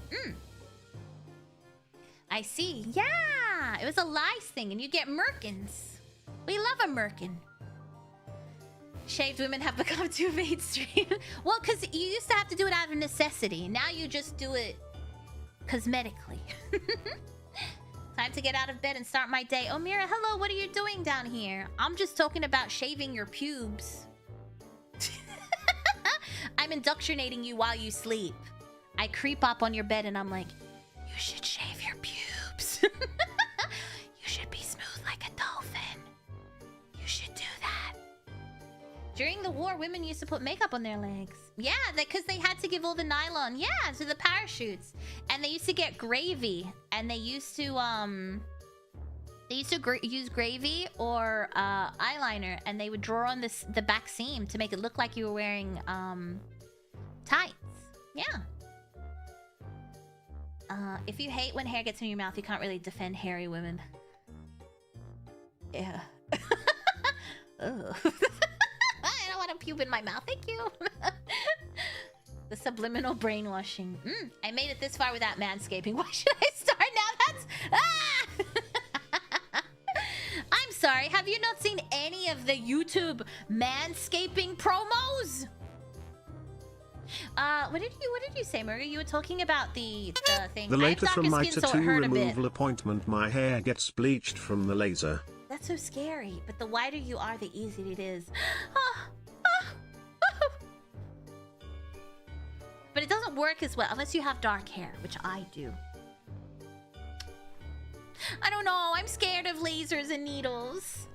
I see. Yeah, it was a lice thing and you get merkins. We love a merkin. Shaved women have become too mainstream. Well, because you used to have to do it out of necessity. Now you just do it cosmetically. Time to get out of bed and start my day. Oh, Mira, hello, what are you doing down here? I'm just talking about shaving your pubes. I'm indoctrinating you while you sleep. I creep up on your bed and I'm like, you should shave your pubes. You should be smooth like a dolphin. You should do that. During the war, women used to put makeup on their legs. Yeah, because they had to give all the nylon. Yeah, to the parachutes. And they used to get gravy. And they used to, use gravy or eyeliner. And they would draw on the back seam to make it look like you were wearing tights. Yeah. If you hate when hair gets in your mouth, you can't really defend hairy women. Yeah. Ugh. I don't want a pube in my mouth, thank you. The subliminal brainwashing. I made it this far without manscaping. Why should I start now? That's... I'm sorry, have you not seen any of the YouTube manscaping promos? What did you say, Murray? You were talking about the thing. The later from my tattoo removal appointment, my hair gets bleached from the laser. That's so scary, but the wider you are, the easier it is. But it doesn't work as well unless you have dark hair, which I do. I don't know, I'm scared of lasers and needles.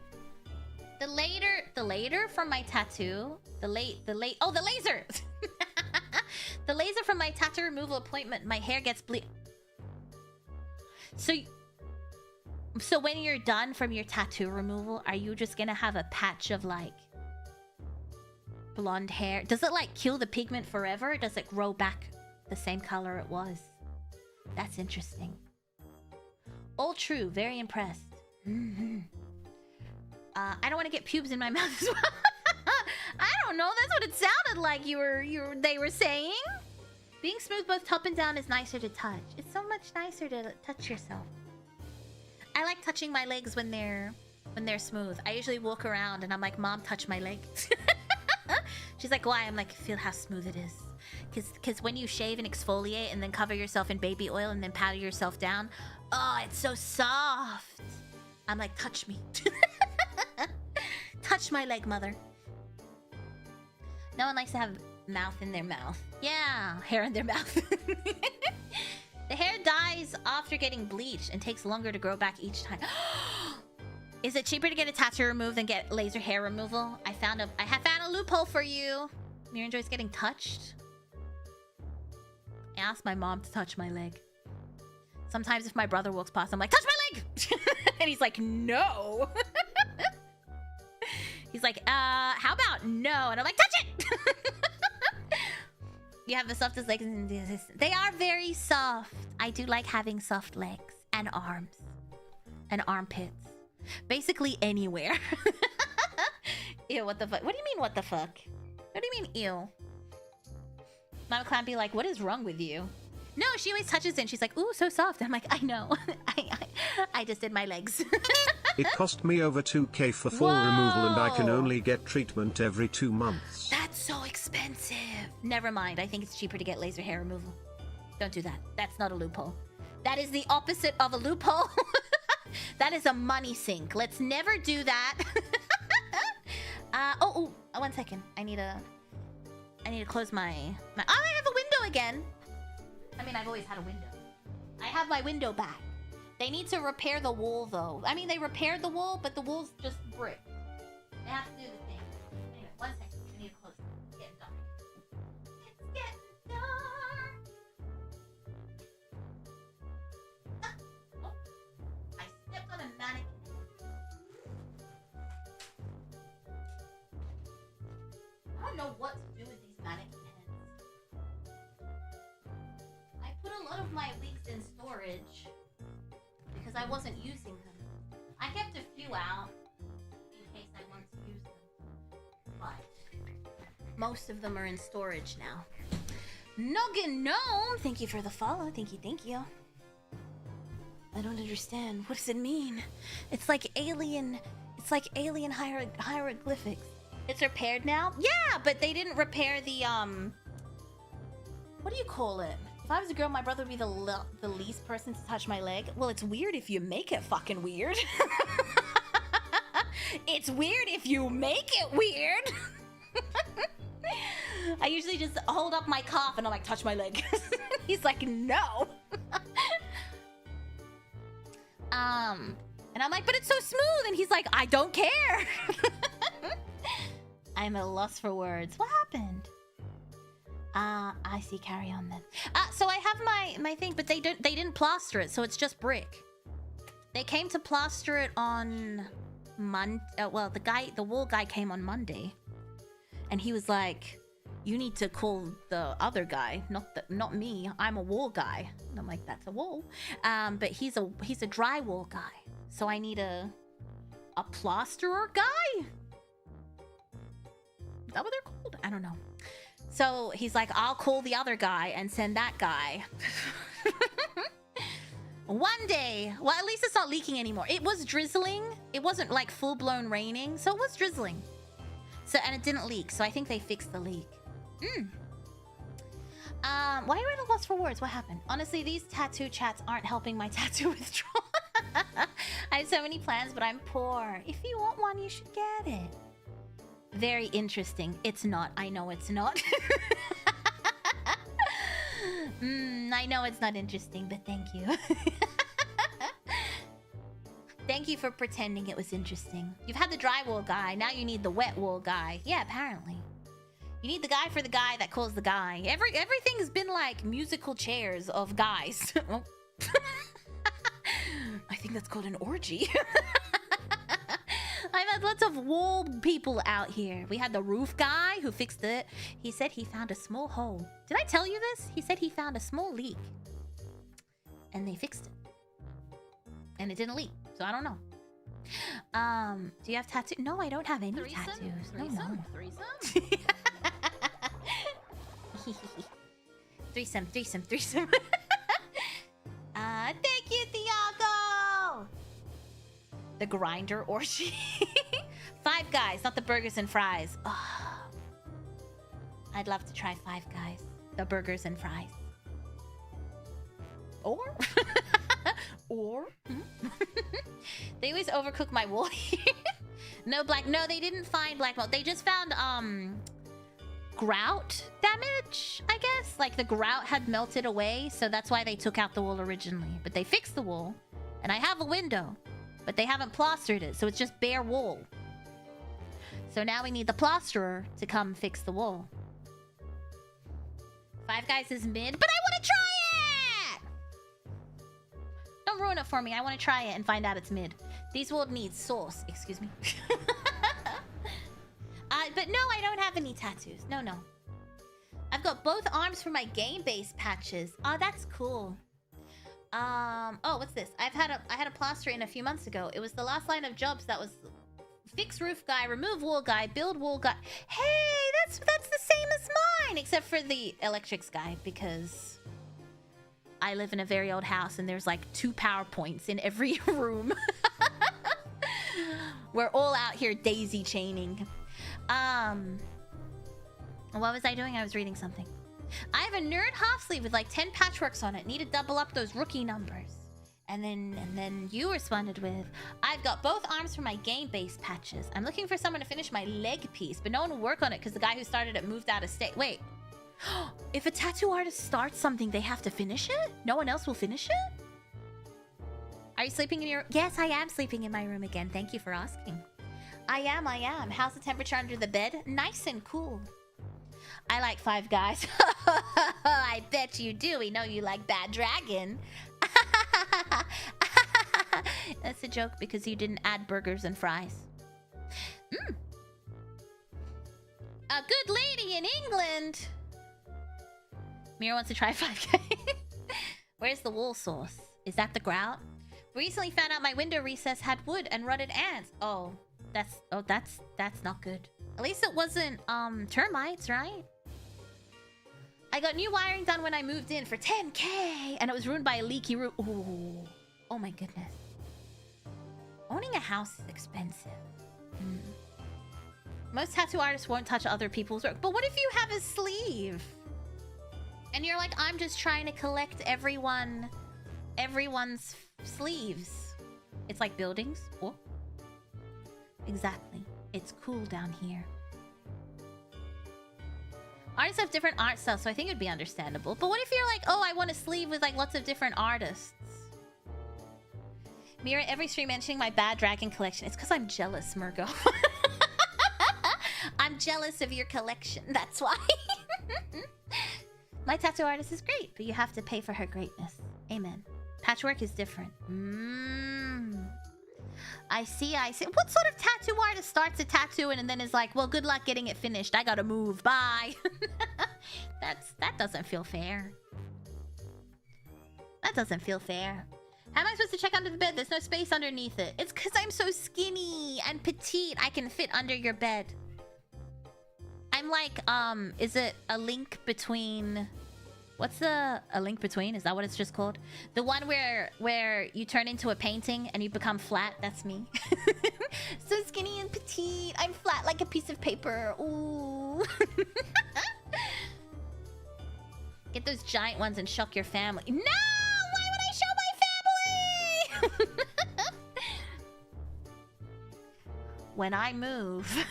The later from my tattoo, the laser! The laser from my tattoo removal appointment, my hair gets So when you're done from your tattoo removal, are you just gonna have a patch of like blonde hair? Does it like kill the pigment forever? Or does it grow back the same color it was? That's interesting. All true. Very impressed. I don't want to get pubes in my mouth as well. I don't know. That's what it sounded like they were saying. Being smooth both top and down is nicer to touch. It's so much nicer to touch yourself. I like touching my legs when they're smooth. I usually walk around and I'm like, Mom, touch my leg. She's like, why? I'm like, feel how smooth it is. Because when you shave and exfoliate and then cover yourself in baby oil and then powder yourself down, oh, it's so soft. I'm like, touch me. Touch my leg, mother. No one likes to have mouth in their mouth. Yeah, hair in their mouth. The hair dies after getting bleached and takes longer to grow back each time. Is it cheaper to get a tattoo removed than get laser hair removal? I have found a loophole for you. Mira enjoys getting touched. I asked my mom to touch my leg. Sometimes if my brother walks past, I'm like, touch my leg! And he's like, no. He's like, how about no? And I'm like, touch it! You have the softest legs. They are very soft. I do like having soft legs and arms and armpits. Basically anywhere. Ew, what the fuck? What do you mean, what the fuck? What do you mean, ew? Mama Clown be like, what is wrong with you? No, she always touches it and she's like, ooh, so soft. I'm like, I know. I just did my legs. It cost me over 2K for full removal and I can only get treatment every 2 months. That's so expensive. Never mind. I think it's cheaper to get laser hair removal. Don't do that. That's not a loophole. That is the opposite of a loophole. That is a money sink. Let's never do that. Oh, 1 second. I need to close my... Oh, I have a window again. I mean, I've always had a window. I have my window back. They need to repair the wall, though. I mean, they repaired the wall, but the wall's just brick. They have to do the thing. Anyway, 1 second. I need to close it. It's getting dark. It's getting dark. Oh, I stepped on a mannequin. I don't know what to do with these mannequins. I put a lot of my wigs in storage because I wasn't using them. I kept a few out in case I wanted to use them, but most of them are in storage now. Noggin Gnome, thank you for the follow. Thank you. I don't understand. What does it mean? It's like alien hieroglyphics. It's repaired now? Yeah, but they didn't repair the what do you call it? If I was a girl, my brother would be the least person to touch my leg. Well, it's weird if you make it fucking weird. It's weird if you make it weird. I usually just hold up my cough and I'm like, touch my leg. He's like, no. And I'm like, but it's so smooth. And he's like, I don't care. I'm at a loss for words. What happened? I see. Carry on then. So I have my thing, but they didn't plaster it, so it's just brick. They came to plaster it on well, the wall guy came on Monday, and he was like, "You need to call the other guy, not me. I'm a wall guy." And I'm like, "That's a wall," but he's a drywall guy, so I need a plasterer guy. Is that what they're called? I don't know. So he's like, I'll call the other guy and send that guy. One day. Well, at least it's not leaking anymore. It was drizzling. It wasn't like full-blown raining, so it was drizzling. So, and it didn't leak, so I think they fixed the leak. Why are you at a loss for words? What happened? Honestly, these tattoo chats aren't helping my tattoo withdrawal. I have so many plans, but I'm poor. If you want one, you should get it. Very interesting. It's not. I know it's not. I know it's not interesting, but thank you. Thank you for pretending it was interesting. You've had the drywall guy. Now you need the wet wool guy. Yeah, apparently. You need the guy for the guy that calls the guy. Everything's been like musical chairs of guys. Oh. I think that's called an orgy. I've had lots of wall people out here. We had the roof guy who fixed it. He said he found a small hole. Did I tell you this? He said he found a small leak. and they fixed it. And it didn't leak, so I don't know. Do you have tattoos? No, I don't have any tattoos. No. Threesome. Threesome. Thank you, Thiago! The grinder orgy. Five Guys, not the burgers and fries. Oh, I'd love to try Five Guys. The burgers and fries. Or? They always overcook my wool here. No, they didn't find black mold. They just found, grout damage, I guess. Like, the grout had melted away, so that's why they took out the wool originally. But they fixed the wool, and I have a window, but they haven't plastered it, so it's just bare wool. So now we need the plasterer to come fix the wool. Five Guys is mid, but I want to try it! Don't ruin it for me. I want to try it and find out it's mid. These wool need sauce. Excuse me. But no, I don't have any tattoos. No. I've got both arms for my game-based patches. Oh, that's cool. Oh, what's this? I had a plaster in a few months ago. It was the last line of jobs that was fix roof guy, remove wool guy, build wool guy. Hey, that's the same as mine, except for the electrics guy, because I live in a very old house and there's like 2 power points in every room. We're all out here daisy chaining. What was I doing? I was reading something. I have a nerd half sleeve with like 10 patchworks on it. Need to double up those rookie numbers. And then you responded with, I've got both arms for my game-based patches. I'm looking for someone to finish my leg piece, but no one will work on it because the guy who started it moved out of state. Wait. If a tattoo artist starts something, they have to finish it? No one else will finish it? Are you sleeping in your... Yes, I am sleeping in my room again. Thank you for asking. I am. How's the temperature under the bed? Nice and cool. I like Five Guys. I bet you do. We know you like Bad Dragon. That's a joke because you didn't add burgers and fries. A good lady in England. Mira wants to try 5K. Where's the wool sauce? Is that the grout? Recently found out my window recess had wood and rutted ants. That's not good. At least it wasn't termites, right? I got new wiring done when I moved in for 10K, and it was ruined by a leaky roof. Ooh. Oh my goodness. Owning a house is expensive. Most tattoo artists won't touch other people's work. But what if you have a sleeve? And you're like, I'm just trying to collect everyone's sleeves. It's like buildings. Oh. Exactly. It's cool down here. Artists have different art styles, so I think it'd be understandable. But what if you're like, oh, I want a sleeve with like lots of different artists? Mira, every stream mentioning my Bad Dragon collection. It's because I'm jealous, Murgo. I'm jealous of your collection. That's why. My tattoo artist is great, but you have to pay for her greatness. Amen. Patchwork is different. I see. What sort of tattoo artist starts a tattoo and then is like, well, good luck getting it finished. I gotta move. Bye. That doesn't feel fair. That doesn't feel fair. How am I supposed to check under the bed? There's no space underneath it. It's because I'm so skinny and petite. I can fit under your bed. I'm like, is it a link between... What's a link between? Is that what it's just called? The one where you turn into a painting and you become flat? That's me. So skinny and petite. I'm flat like a piece of paper. Ooh. Get those giant ones and shock your family. No! Why would I show my family? When I move...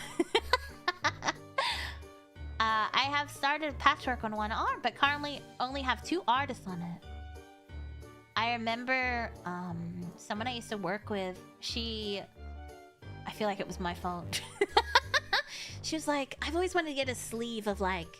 I have started patchwork on one arm, but currently only have 2 artists on it. I remember someone I used to work with, I feel like it was my fault. She was like, I've always wanted to get a sleeve of like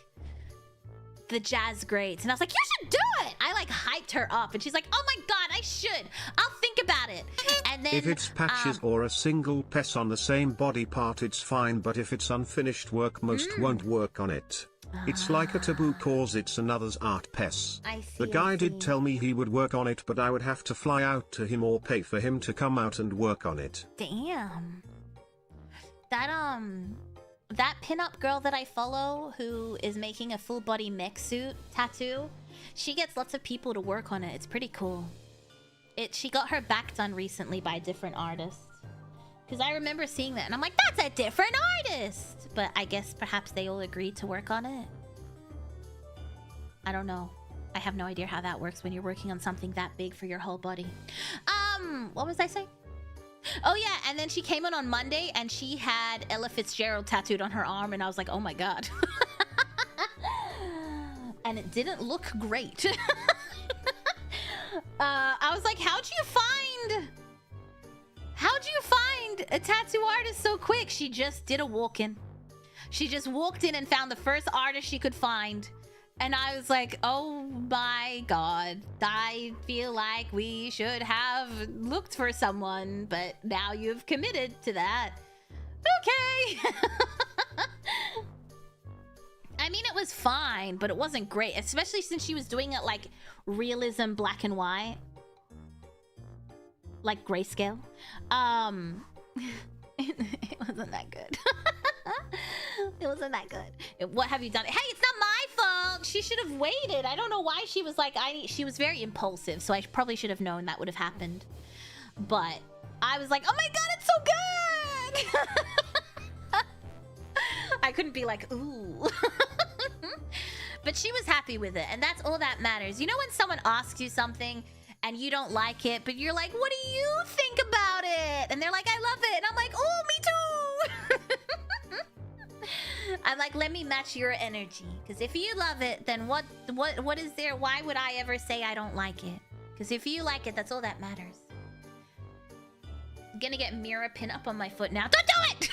the jazz greats. And I was like, you should do it! I like hyped her up and she's like, oh my god, I should! I'll think about it. And then If it's patches or a single piece on the same body part, it's fine, but if it's unfinished work, most won't work on it. It's like a taboo cause it's another's art piece. I see, The guy I did see. tell me he would work on it, but I would have to fly out to him or pay for him to come out and work on it. Damn. That pinup girl that I follow who is making a full body mech suit tattoo, she gets lots of people to work on it. It's pretty cool. She got her back done recently by a different artist. Because I remember seeing that and I'm like, that's a different artist! But I guess perhaps they all agreed to work on it. I don't know. I have no idea how that works when you're working on something that big for your whole body. What was I saying? Oh yeah, and then she came in on Monday and she had Ella Fitzgerald tattooed on her arm and I was like, oh my god. And it didn't look great. I was like, how'd you find a tattoo artist so quick? She just did a walk-in. She just walked in and found the first artist she could find. And I was like, oh my god, I feel like we should have looked for someone, but now you've committed to that. Okay. I mean, it was fine, but it wasn't great, especially since she was doing it like realism black and white. Like grayscale. It wasn't that good. It wasn't that good. What have you done? Hey, it's not my fault. She should have waited. I don't know why she was like, she was very impulsive, so I probably should have known that would have happened. But I was like, oh my god, it's so good. I couldn't be like, ooh. But she was happy with it, and that's all that matters. You know when someone asks you something and you don't like it, but you're like, what do you think about it? And they're like, I love it. And I'm like, oh, me too. I'm like, let me match your energy. Because if you love it, then what is there? Why would I ever say I don't like it? Because if you like it, that's all that matters. I'm gonna get Mira pin up on my foot now. Don't do it!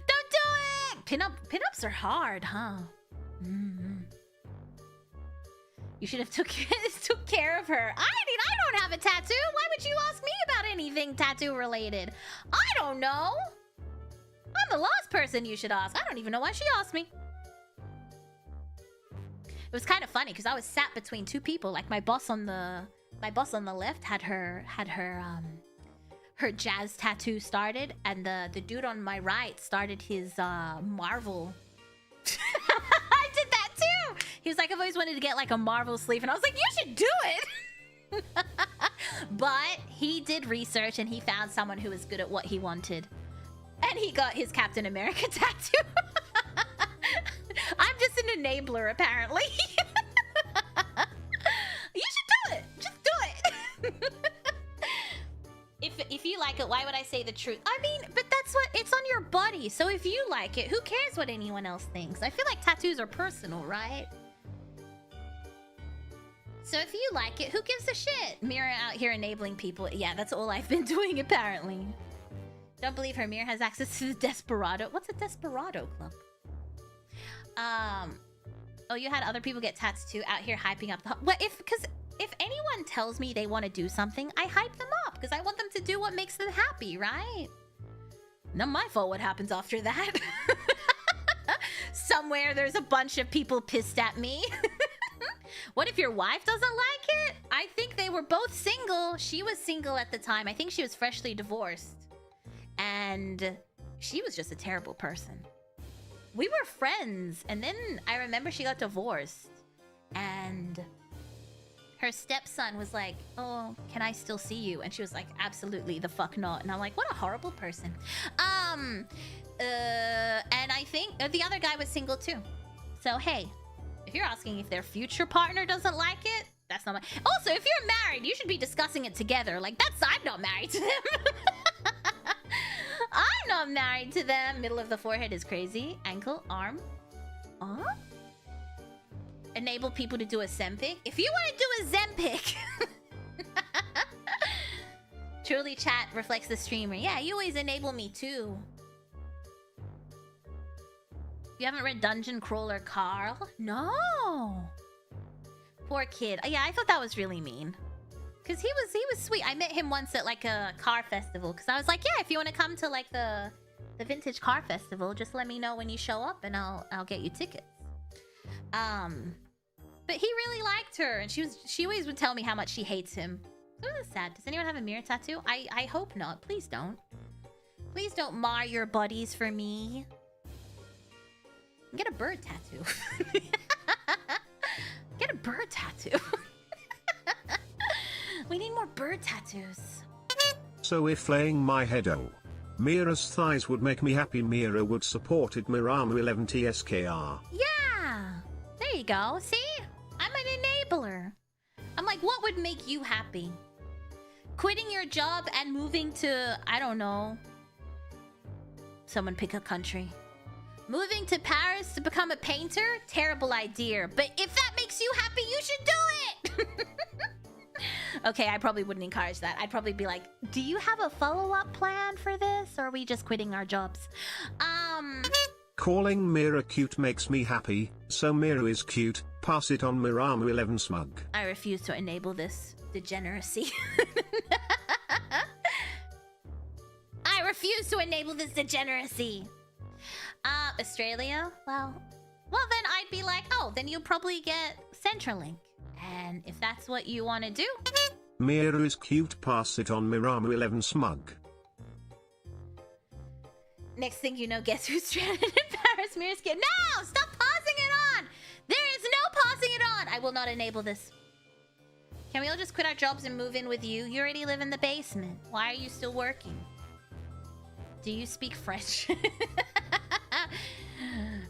Don't do it! Pinups are hard, huh? You should have took care of her. I mean, I don't have a tattoo. Why would you ask me about anything tattoo related? I don't know. I'm the last person you should ask. I don't even know why she asked me. It was kind of funny because I was sat between two people. Like my boss on the left had her jazz tattoo started, and the dude on my right started his Marvel. I did that too. He was like, I've always wanted to get like a Marvel sleeve, and I was like, you should do it. But he did research and he found someone who was good at what he wanted. And he got his Captain America tattoo. I'm just an enabler, apparently. You should do it. Just do it. If you like it, why would I say the truth? I mean, but that's what, it's on your body. So if you like it, who cares what anyone else thinks? I feel like tattoos are personal, right? So if you like it, who gives a shit? Mira out here enabling people. Yeah, that's all I've been doing, apparently. Don't believe her. Mira has access to the Desperado. What's a Desperado club? Oh, you had other people get tats too out here hyping up the... Well, because if anyone tells me they want to do something, I hype them up because I want them to do what makes them happy, right? Not my fault what happens after that. Somewhere there's a bunch of people pissed at me. What if your wife doesn't like it? I think they were both single. She was single at the time. I think she was freshly divorced. And she was just a terrible person. We were friends, and then I remember she got divorced. And her stepson was like, oh, can I still see you? And she was like, absolutely the fuck not. And I'm like, what a horrible person. And I think the other guy was single too. So, hey, if you're asking if their future partner doesn't like it, that's not my... Also, if you're married, you should be discussing it together. Like, I'm not married to them. I'm not married to them. Middle of the forehead is crazy. Ankle, arm. Enable people to do a Zempic. If you want to do a Zempic. Truly chat reflects the streamer. Yeah, you always enable me too. You haven't read Dungeon Crawler Carl? No. Poor kid. Yeah, I thought that was really mean. Cause he was sweet. I met him once at like a car festival. Cause I was like, yeah, if you want to come to like the vintage car festival, just let me know when you show up, and I'll get you tickets. But he really liked her, and she always would tell me how much she hates him. So it was sad. Does anyone have a mirror tattoo? I hope not. Please don't. Please don't mar your bodies for me. Get a bird tattoo. Get a bird tattoo. We need more bird tattoos. So if laying my head Mira's thighs would make me happy, Mira would support it. Miramu 11 TSKR. Yeah. There you go. See? I'm an enabler. I'm like, what would make you happy? Quitting your job and moving to, I don't know. Someone pick a country. Moving to Paris to become a painter? Terrible idea. But if that makes you happy, you should do it! Okay, I probably wouldn't encourage that. I'd probably be like, do you have a follow-up plan for this? Or are we just quitting our jobs? Calling Mira cute makes me happy, so Mira is cute. Pass it on, Miramu 11 smug. I refuse to enable this degeneracy. I refuse to enable this degeneracy. Australia? Well, then I'd be like, oh, then you'll probably get Centrelink. And if that's what you want to do... Mira is cute, pass it on, Miramu 11 smug. Next thing you know, guess who's stranded in Paris? Mira's kid. No! Stop pausing it on! There is no pausing it on! I will not enable this. Can we all just quit our jobs and move in with you? You already live in the basement. Why are you still working? Do you speak French?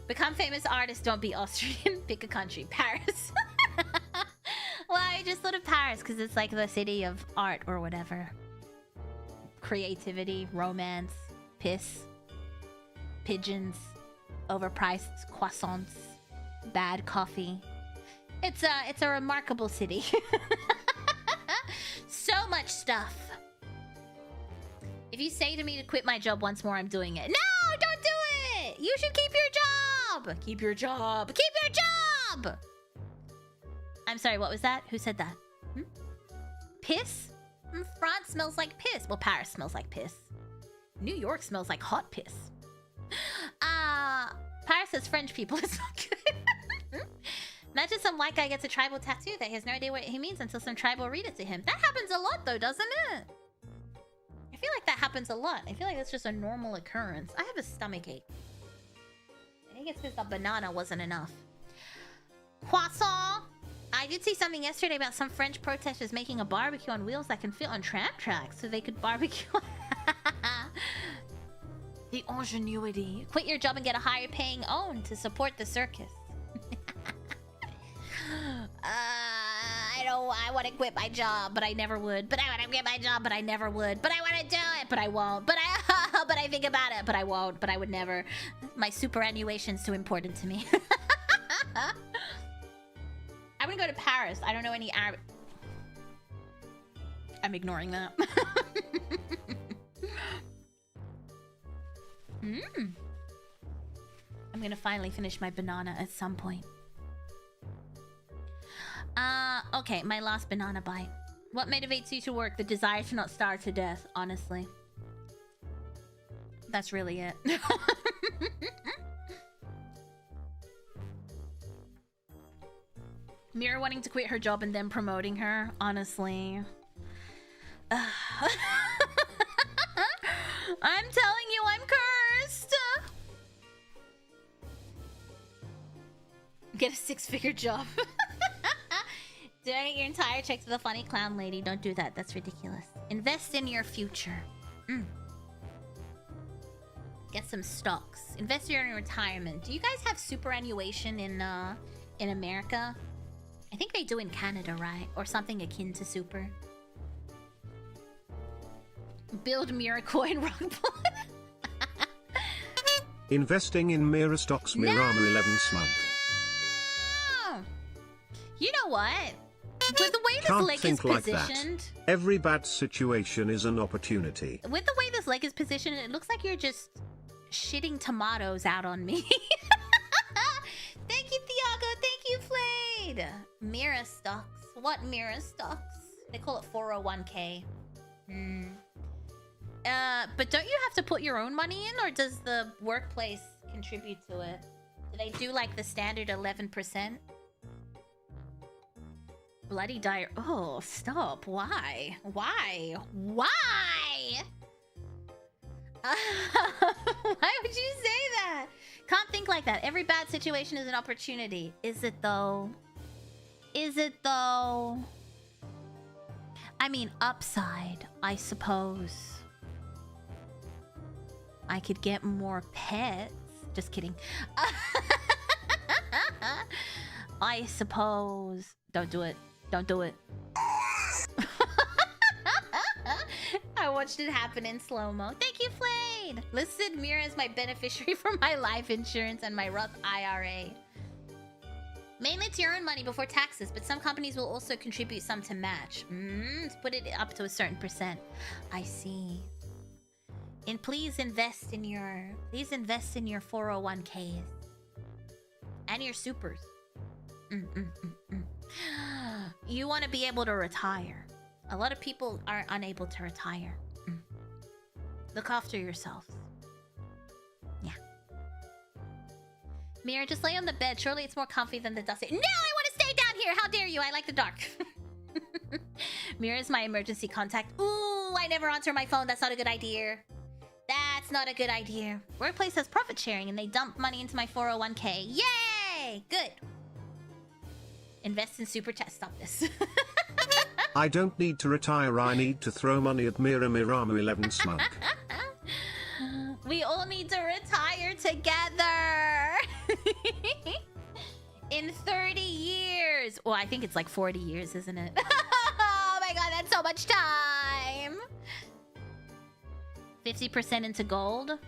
Become famous artist, don't be Austrian. Pick a country. Paris. Well, I just thought of Paris because it's like the city of art or whatever. Creativity, romance, piss, pigeons, overpriced croissants, bad coffee. It's a remarkable city. So much stuff. If you say to me to quit my job once more, I'm doing it. No, don't do it! You should keep your job! Keep your job! Keep your job! I'm sorry, what was that? Who said that? Piss? France smells like piss. Well, Paris smells like piss. New York smells like hot piss. Paris has French people. It's not good. Imagine some white guy gets a tribal tattoo that he has no idea what he means until some tribe will read it to him. That happens a lot, though, doesn't it? I feel like that happens a lot. I feel like that's just a normal occurrence. I have a stomach ache. I think it's because the banana wasn't enough. Croissant! I did see something yesterday about some French protesters making a barbecue on wheels that can fit on tram tracks so they could barbecue. The ingenuity. Quit your job and get a higher paying own to support the circus. I want to quit my job, but I never would. But I want to quit my job, but I never would. But I want to do it, but I won't. But I think about it, but I won't. But I would never. My superannuation's too important to me. I want to go to Paris. I don't know any Arab. I'm ignoring that. I'm gonna finally finish my banana at some point. Okay, my last banana bite. What motivates you to work? The desire to not starve to death, honestly. That's really it. Mira wanting to quit her job and then promoting her, honestly. I'm telling you, I'm cursed. Get a 6-figure job. Donate your entire check to the funny clown lady. Don't do that. That's ridiculous. Invest in your future. Get some stocks. Invest in your retirement. Do you guys have superannuation in America? I think they do in Canada, right? Or something akin to super. Build Miracoin rock blood. Investing in Mira stocks, Miramu 11 smug. You know what? With the way this Can't leg think is like positioned... that. Every bad situation is an opportunity. With the way this leg is positioned, it looks like you're just shitting tomatoes out on me. Thank you, Thiago. Thank you, Flayed. Mira stocks. What Mira stocks? They call it 401k. But don't you have to put your own money in, or does the workplace contribute to it? Do they do like the standard 11%? Bloody diary. Oh, stop. Why? Why? Why? Why would you say that? Can't think like that. Every bad situation is an opportunity. Is it though? Is it though? I mean, upside, I suppose. I could get more pets. Just kidding. I suppose. Don't do it. Don't do it. I watched it happen in slow-mo. Thank you, Flayed! Listed Mira as my beneficiary for my life insurance and my Roth IRA. Mainly it's your own money before taxes, but some companies will also contribute some to match. To put it up to a certain percent. I see. And please invest in your 401ks. And your supers. You want to be able to retire. A lot of people are unable to retire. Look after yourselves. Yeah. Mira, just lay on the bed. Surely it's more comfy than the dusty. No, I want to stay down here. How dare you? I like the dark. Mira is my emergency contact. Ooh, I never answer my phone. That's not a good idea. That's not a good idea. Workplace has profit sharing and they dump money into my 401k. Yay! Good. Invest in super chat. Stop this. I don't need to retire. I need to throw money at Mira Mayheme 11 smug. We all need to retire together. In 30 years. Well, I think it's like 40 years, isn't it? Oh my god, that's so much time. 50% into gold?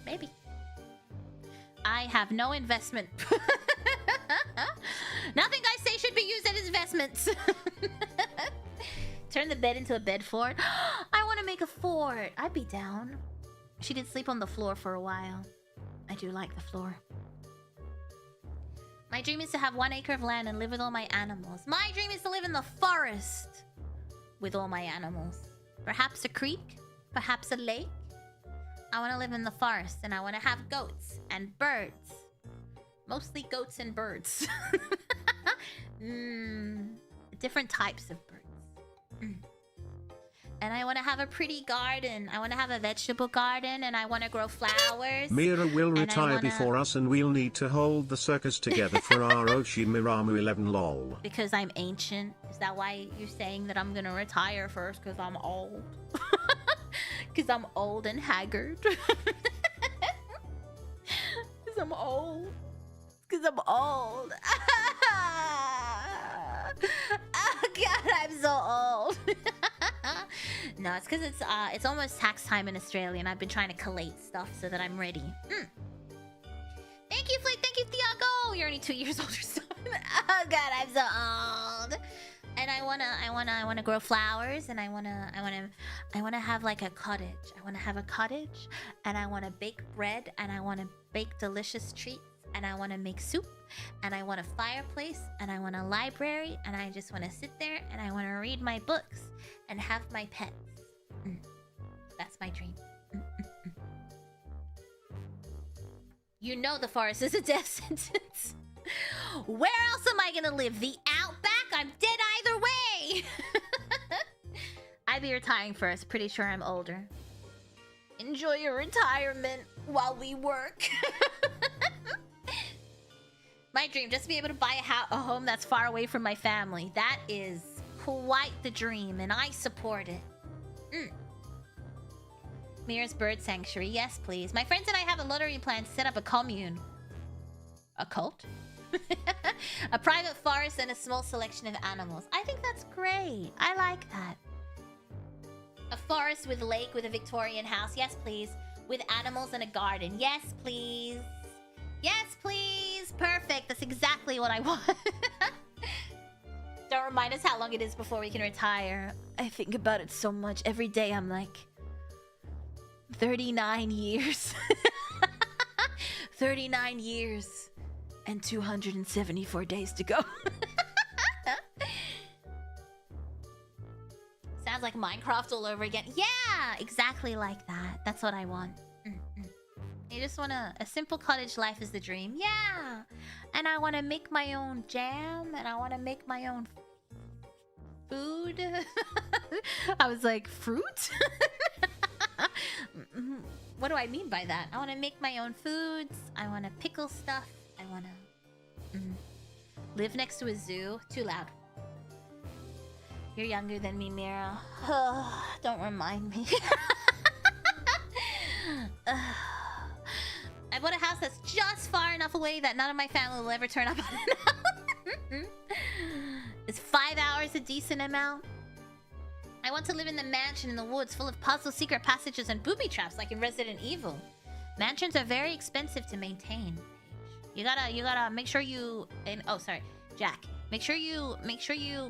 Maybe. I have no investment. Nothing I say should be used as investments. Turn the bed into a bed fort. I want to make a fort. I'd be down. She did sleep on the floor for a while. I do like the floor. My dream is to have 1 acre of land and live with all my animals. My dream is to live in the forest with all my animals. Perhaps a creek, perhaps a lake. I want to live in the forest and I want to have goats and birds. Mostly goats and birds. Different types of birds. And I want to have a pretty garden. I want to have a vegetable garden and I want to grow flowers. Mira will retire before us and we'll need to hold the circus together for our Oshi Miramu 11 lol. Because I'm ancient? Is that why you're saying that I'm going to retire first? Because I'm old? Because I'm old and haggard? Because I'm old? Because I'm old. Oh god, I'm so old. No, it's because it's almost tax time in Australia and I've been trying to collate stuff so that I'm ready. Thank you, Flake. Thank you, Thiago. You're only 2 years older. Oh god, I'm so old. And I wanna grow flowers and I wanna have like a cottage. I wanna have a cottage and I wanna bake bread and I wanna bake delicious treats and I wanna make soup and I want a fireplace and I want a library and I just wanna sit there and I wanna read my books and have my pets. That's my dream. You know the forest is a death sentence. Where else am I gonna live? The outback? I'm dead either way. I'd be retiring first. Pretty sure I'm older. Enjoy your retirement while we work. My dream, just to be able to buy a home that's far away from my family. That is quite the dream, and I support it. Mira's Bird Sanctuary. Yes, please. My friends and I have a lottery plan to set up a commune. A cult? A private forest and a small selection of animals. I think that's great. I like that. A forest with a lake with a Victorian house. Yes, please. With animals and a garden. Yes, please. Yes, please. Perfect. That's exactly what I want. Don't remind us how long it is before we can retire. I think about it so much. Every day I'm like... 39 years. 39 years. And 274 days to go. like Minecraft all over again. Yeah, exactly like that. That's what I want. You just want a simple cottage life is the dream. Yeah. And I want to make my own jam. And I want to make my own food. I was like, fruit? What do I mean by that? I want to make my own foods. I want to pickle stuff. I want to live next to a zoo. Too loud. You're younger than me, Mira. Don't remind me. I bought a house that's just far enough away that none of my family will ever turn up on it. Is 5 hours a decent amount? I want to live in the mansion in the woods full of puzzle secret passages and booby traps like in Resident Evil. Mansions are very expensive to maintain. You gotta make sure you oh sorry, Jack. Make sure you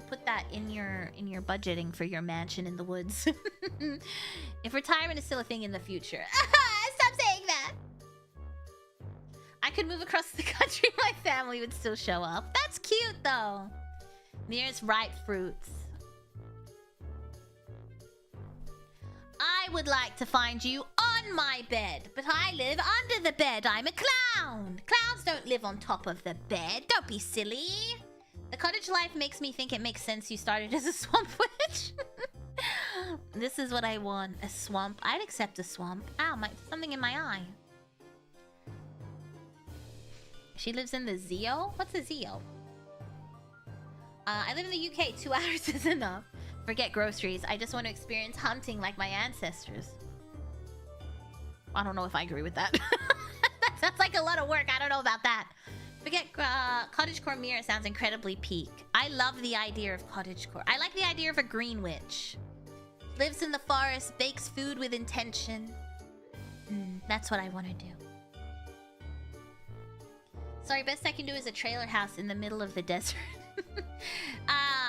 put that in your budgeting for your mansion in the woods. If retirement is still a thing in the future. Stop saying that. I could move across the country, my family would still show up. That's cute though. Mira's ripe fruits. I would like to find you on my bed, but I live under the bed. I'm a clown. Clowns don't live on top of the bed. Don't be silly. The cottage life makes me think it makes sense you started as a swamp witch. This is what I want. A swamp. I'd accept a swamp. Ow, something in my eye. She lives in the Zeo? What's a Zeo? I live in the UK. 2 hours is enough. Forget groceries. I just want to experience hunting like my ancestors. I don't know if I agree with that. That sounds like a lot of work. I don't know about that. Forget cottagecore Mira sounds incredibly peak. I love the idea of cottagecore. I like the idea of a green witch. Lives in the forest, bakes food with intention. That's what I want to do. Sorry, best I can do is a trailer house in the middle of the desert.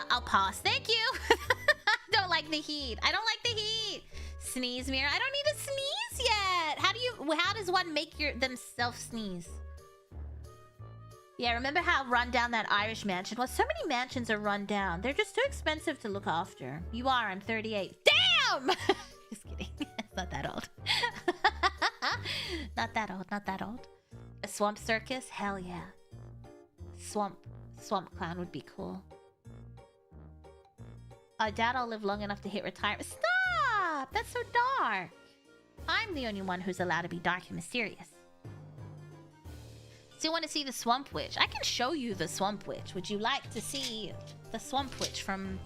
I'll pass. Thank you. Don't like the heat. I don't like the heat. Sneeze, Mira. I don't need to sneeze yet. How does one make themselves sneeze? Yeah, remember how run down that Irish mansion was? So many mansions are run down. They're just too expensive to look after. You are. I'm 38. Damn! Just kidding. It's not that old. Not that old. Not that old. A swamp circus? Hell yeah. Swamp clown would be cool. I doubt I'll live long enough to hit retirement. Stop! That's so dark. I'm the only one who's allowed to be dark and mysterious. Still want to see the Swamp Witch? I can show you the Swamp Witch. Would you like to see the Swamp Witch from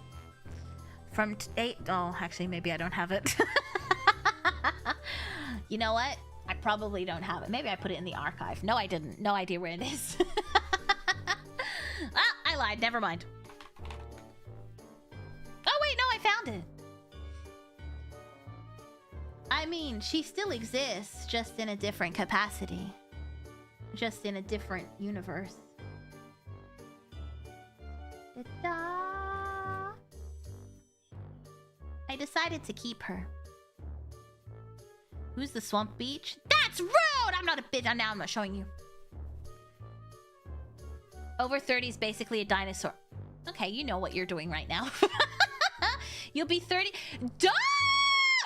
8? Oh, actually, maybe I don't have it. You know what? I probably don't have it. Maybe I put it in the archive. No, I didn't. No idea where it is. Ah, I lied. Never mind. Oh, wait. No, I found it. I mean, she still exists, just in a different capacity. Just in a different universe. Ta-da! I decided to keep her. Who's the Swamp Beach? That's rude! I'm not a bitch. Now I'm not showing you. Over 30 is basically a dinosaur. Okay, you know what you're doing right now. You'll be 30. Duh!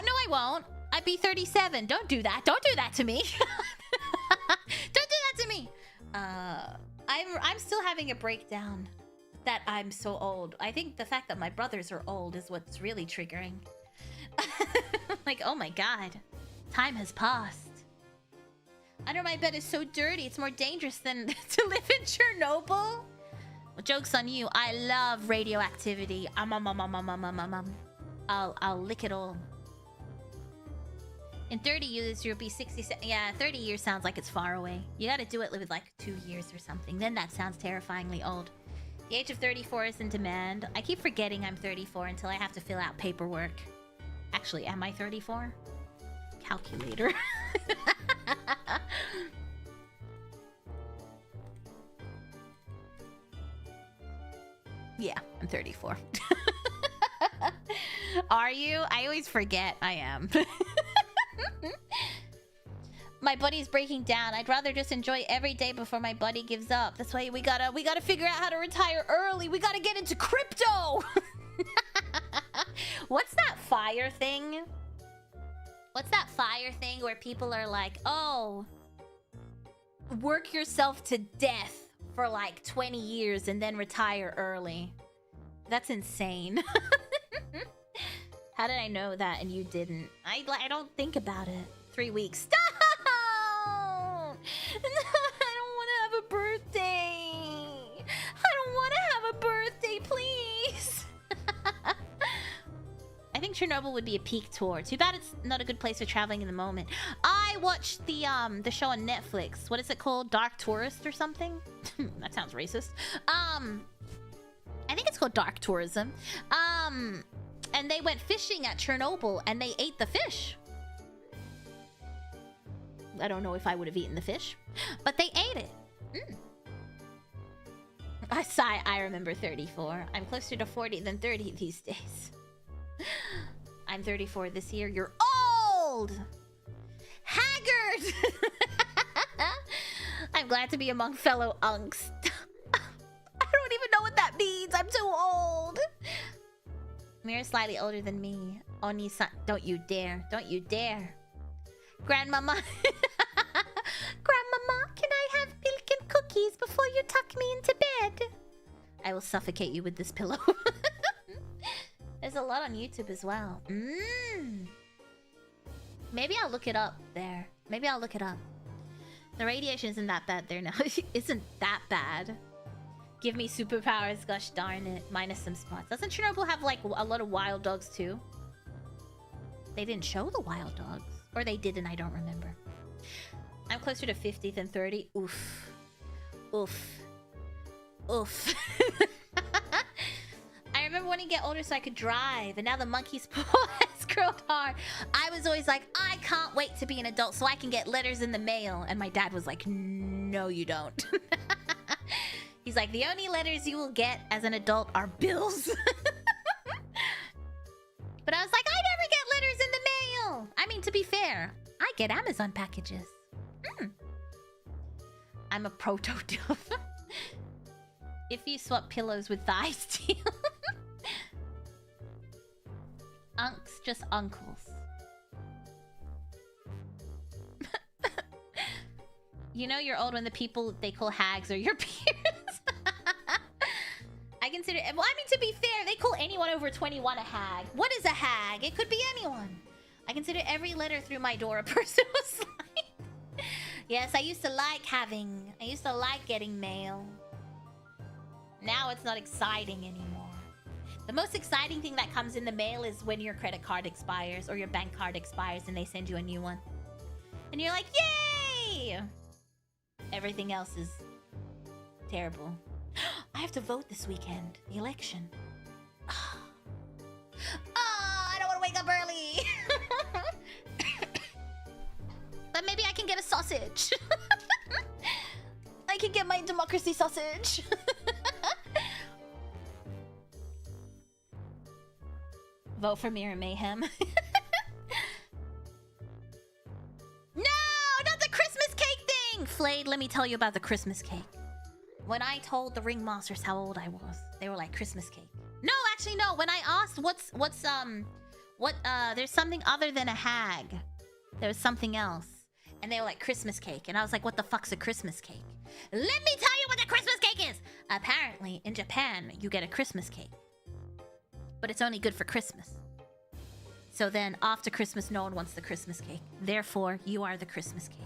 No, I won't. I'd be 37. Don't do that. Don't do that to me. Don't do that to me. I'm still having a breakdown that I'm so old. I think the fact that my brothers are old is what's really triggering. Like, oh my god. Time has passed. Under my bed is so dirty. It's more dangerous than to live in Chernobyl. Well, joke's on you. I love radioactivity. I'll lick it all. In 30 years, you'll be 67. Yeah, 30 years sounds like it's far away. You gotta do it with like 2 years or something. Then that sounds terrifyingly old. The age of 34 is in demand. I keep forgetting I'm 34 until I have to fill out paperwork. Actually, am I 34? Calculator. Yeah, I'm 34. Are you? I always forget I am. My buddy's breaking down. I'd rather just enjoy every day before my buddy gives up. That's why we gotta figure out how to retire early. We gotta get into crypto. What's that fire thing? What's that fire thing where people are like, oh, work yourself to death for like 20 years and then retire early? That's insane. How did I know that and you didn't? I don't think about it. 3 weeks. Stop! I don't want to have a birthday. I don't want to have a birthday, please. I think Chernobyl would be a peak tour. Too bad it's not a good place for traveling in the moment. I watched the show on Netflix. What is it called? Dark Tourist or something? That sounds racist. I think it's called Dark Tourism. And they went fishing at Chernobyl and they ate the fish. I don't know if I would have eaten the fish, but they ate it. I sigh, I remember 34. I'm closer to 40 than 30 these days. I'm 34 this year. You're old! Haggard! I'm glad to be among fellow unks. I don't even know what that means. I'm too old. Mira's slightly older than me. Oni-san, don't you dare. Don't you dare. Grandmama. Grandmama, can I have milk and cookies before you tuck me into bed? I will suffocate you with this pillow. There's a lot on YouTube as well. Maybe I'll look it up there. Maybe I'll look it up. The radiation isn't that bad there now. Isn't that bad. Give me superpowers, gosh darn it. Minus some spots. Doesn't Chernobyl have like a lot of wild dogs too? They didn't show the wild dogs. Or they did and I don't remember. I'm closer to 50 than 30. Oof. Oof. Oof. I remember wanting to get older so I could drive, and now the monkey's paw has grown hard. I was always like, I can't wait to be an adult so I can get letters in the mail. And my dad was like, no, you don't. He's like, the only letters you will get as an adult are bills. But I was like, I never get letters in the mail. I mean, to be fair, I get Amazon packages. I'm a proto-dilf. If you swap pillows with thigh steel. Unks, just uncles. You know you're old when the people they call hags are your peers. I consider... Well, I mean, to be fair, they call anyone over 21 a hag. What is a hag? It could be anyone. I consider every letter through my door a personal slight. Yes, I used to like getting mail. Now it's not exciting anymore. The most exciting thing that comes in the mail is when your credit card expires or your bank card expires and they send you a new one. And you're like, yay! Everything else is terrible. I have to vote this weekend. The election. I don't want to wake up early. But maybe I can get a sausage. I can get my democracy sausage. Vote for Mira Mayheme. No, not the Christmas cake thing! Flayed, let me tell you about the Christmas cake. When I told the ringmasters how old I was, they were like, Christmas cake. No, actually, no. When I asked there's something other than a hag. There's something else. And they were like, Christmas cake. And I was like, what the fuck's a Christmas cake? Let me tell you what the Christmas cake is! Apparently, in Japan, you get a Christmas cake. But it's only good for Christmas. So then, after Christmas, no one wants the Christmas cake. Therefore, you are the Christmas cake.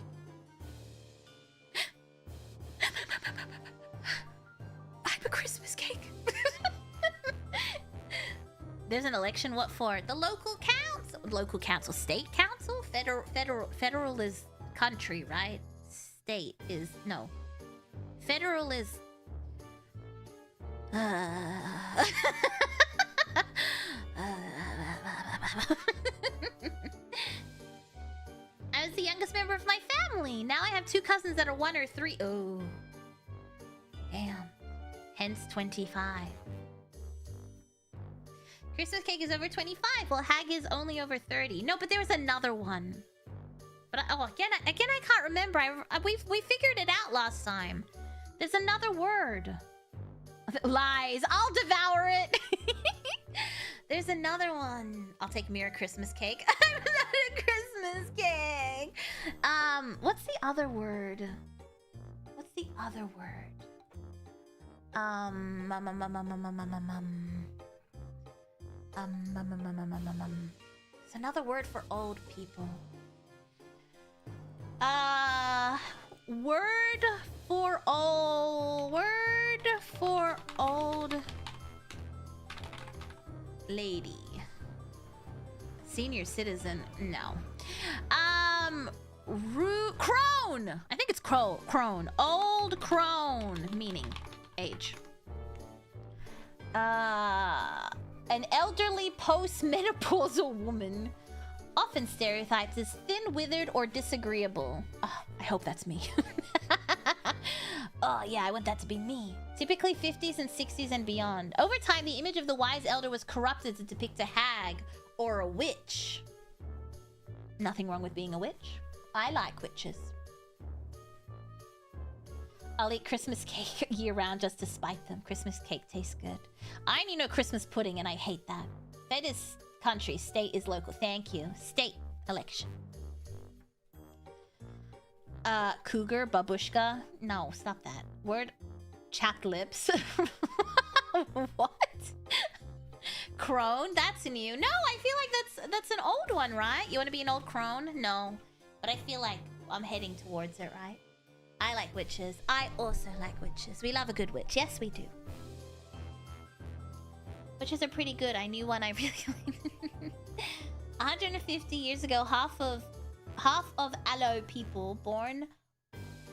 I'm a Christmas cake. There's an election, what for? The local council. Local council. State council? Federal is country, right? State is... No. Federal is... I was the youngest member of my family. Now I have 2 cousins that are 1 or 3. Oh. Damn. Hence 25. Christmas cake is over 25. Well, hag is only over 30. No, but there was another one. But again, I can't remember. We figured it out last time. There's another word. Lies. I'll devour it. There's another one. I'll take Mira Christmas cake. I'm not a Christmas cake. What's the other word? What's the other word? It's another word for old people. Word for old lady. Senior citizen, no. Crone! I think it's crone. Old crone, meaning age. An elderly post-menopausal woman, often stereotyped as thin, withered, or disagreeable. Oh, I hope that's me. Oh yeah, I want that to be me. Typically 50s and 60s and beyond. Over time, the image of the wise elder was corrupted to depict a hag or a witch. Nothing wrong with being a witch. I like witches. I'll eat Christmas cake year-round just to spite them. Christmas cake tastes good. I only know Christmas pudding and I hate that. That is country. State is local. Thank you. State election. Cougar, babushka. No, stop that. Word. Chapped lips. What? Crone? That's new. No, I feel like that's an old one, right? You want to be an old crone? No. But I feel like I'm heading towards it, right? I like witches. I also like witches. We love a good witch. Yes, we do. Witches are pretty good. I knew one I really liked. 150 years ago, half of Allo people born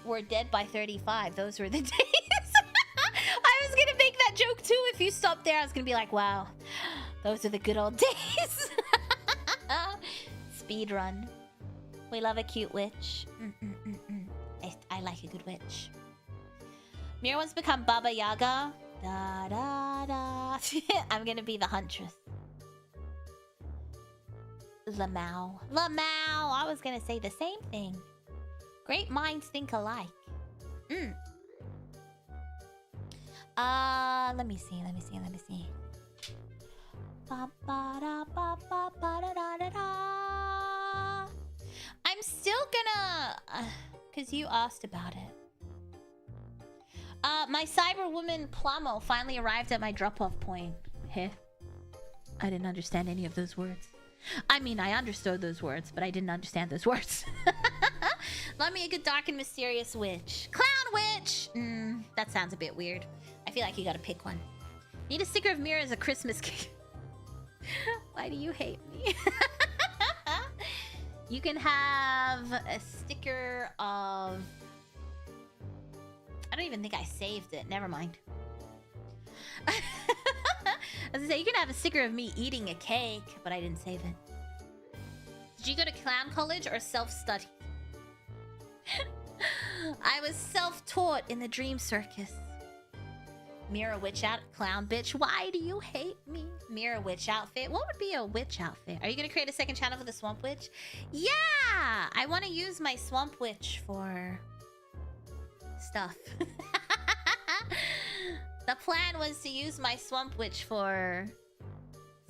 were dead by 35. Those were the days. I was gonna make that joke too if you stopped there. I was gonna be like, wow, those are the good old days. Speed run. We love a cute witch. I like a good witch. Mira wants to become Baba Yaga. Da da da. I'm gonna be the huntress. Lamau. I was gonna say the same thing. Great minds think alike. Let me see. I'm still gonna... Because you asked about it. My cyberwoman Plamo finally arrived at my drop-off point. Heh. I didn't understand any of those words. I mean, I understood those words, but I didn't understand those words. Love me a good dark and mysterious witch. Clown witch! That sounds a bit weird. I feel like you gotta pick one. Need a sticker of Mira as a Christmas cake. Why do you hate me? You can have a sticker of... I don't even think I saved it. Never mind. As I say, you can have a sticker of me eating a cake, but I didn't save it. Did you go to clown college or self-study? I was self-taught in the dream circus. Mira witch out, clown bitch. Why do you hate me? Mira witch outfit. What would be a witch outfit? Are you gonna create a second channel for the swamp witch? Yeah! I want to use my swamp witch for stuff. The plan was to use my swamp witch for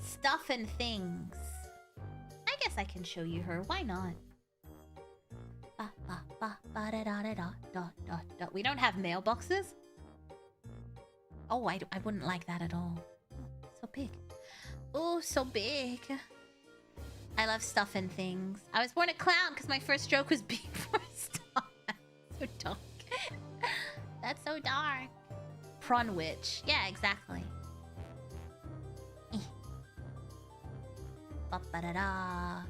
stuff and things. I guess I can show you her. Why not? We don't have mailboxes? Oh, I wouldn't like that at all. So big. Oh, so big. I love stuff and things. I was born a clown because my first joke was being forced on. So dark. That's so dark. Prawn witch. Yeah, exactly. Ba-ba-da-da.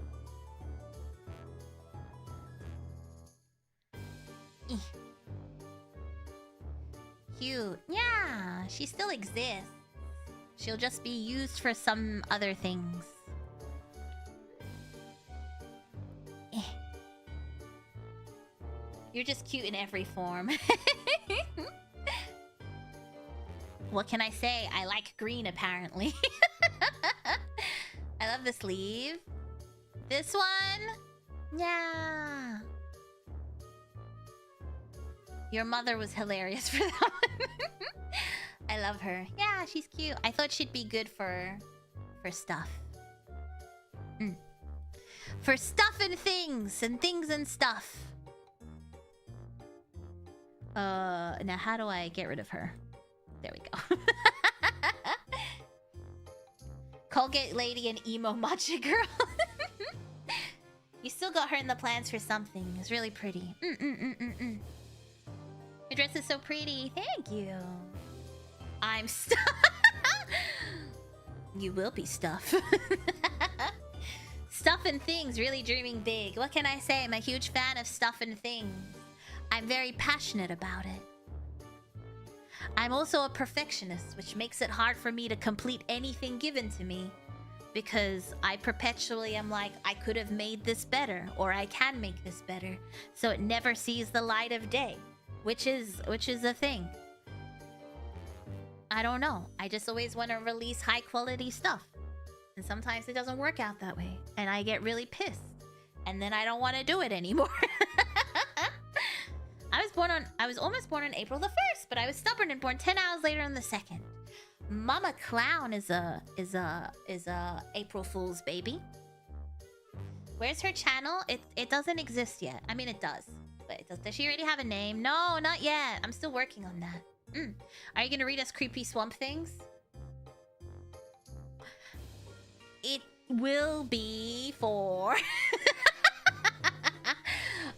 Cute. Yeah, she still exists. She'll just be used for some other things. You're just cute in every form. What can I say? I like green, apparently. I love the sleeve. This one? Yeah. Your mother was hilarious for that one. I love her. Yeah, she's cute. I thought she'd be good for For stuff. For stuff and things and stuff. Now how do I get rid of her? There we go. Colgate lady and emo matcha girl. You still got her in the plans for something. It's really pretty. Your dress is so pretty. Thank you. I'm stuff. You will be stuff. Stuff and things, really dreaming big. What can I say? I'm a huge fan of stuff and things. I'm very passionate about it. I'm also a perfectionist, which makes it hard for me to complete anything given to me. Because I perpetually am like, I could have made this better, or I can make this better. So it never sees the light of day. Which is a thing. I don't know. I just always want to release high quality stuff. And sometimes it doesn't work out that way. And I get really pissed. And then I don't want to do it anymore. I was almost born on April the 1st, but I was stubborn and born 10 hours later on the 2nd. Mama Clown is a April Fool's baby. Where's her channel? It doesn't exist yet. I mean, it does. But it does. Does she already have a name? No, not yet. I'm still working on that. Are you gonna read us creepy swamp things? It will be for...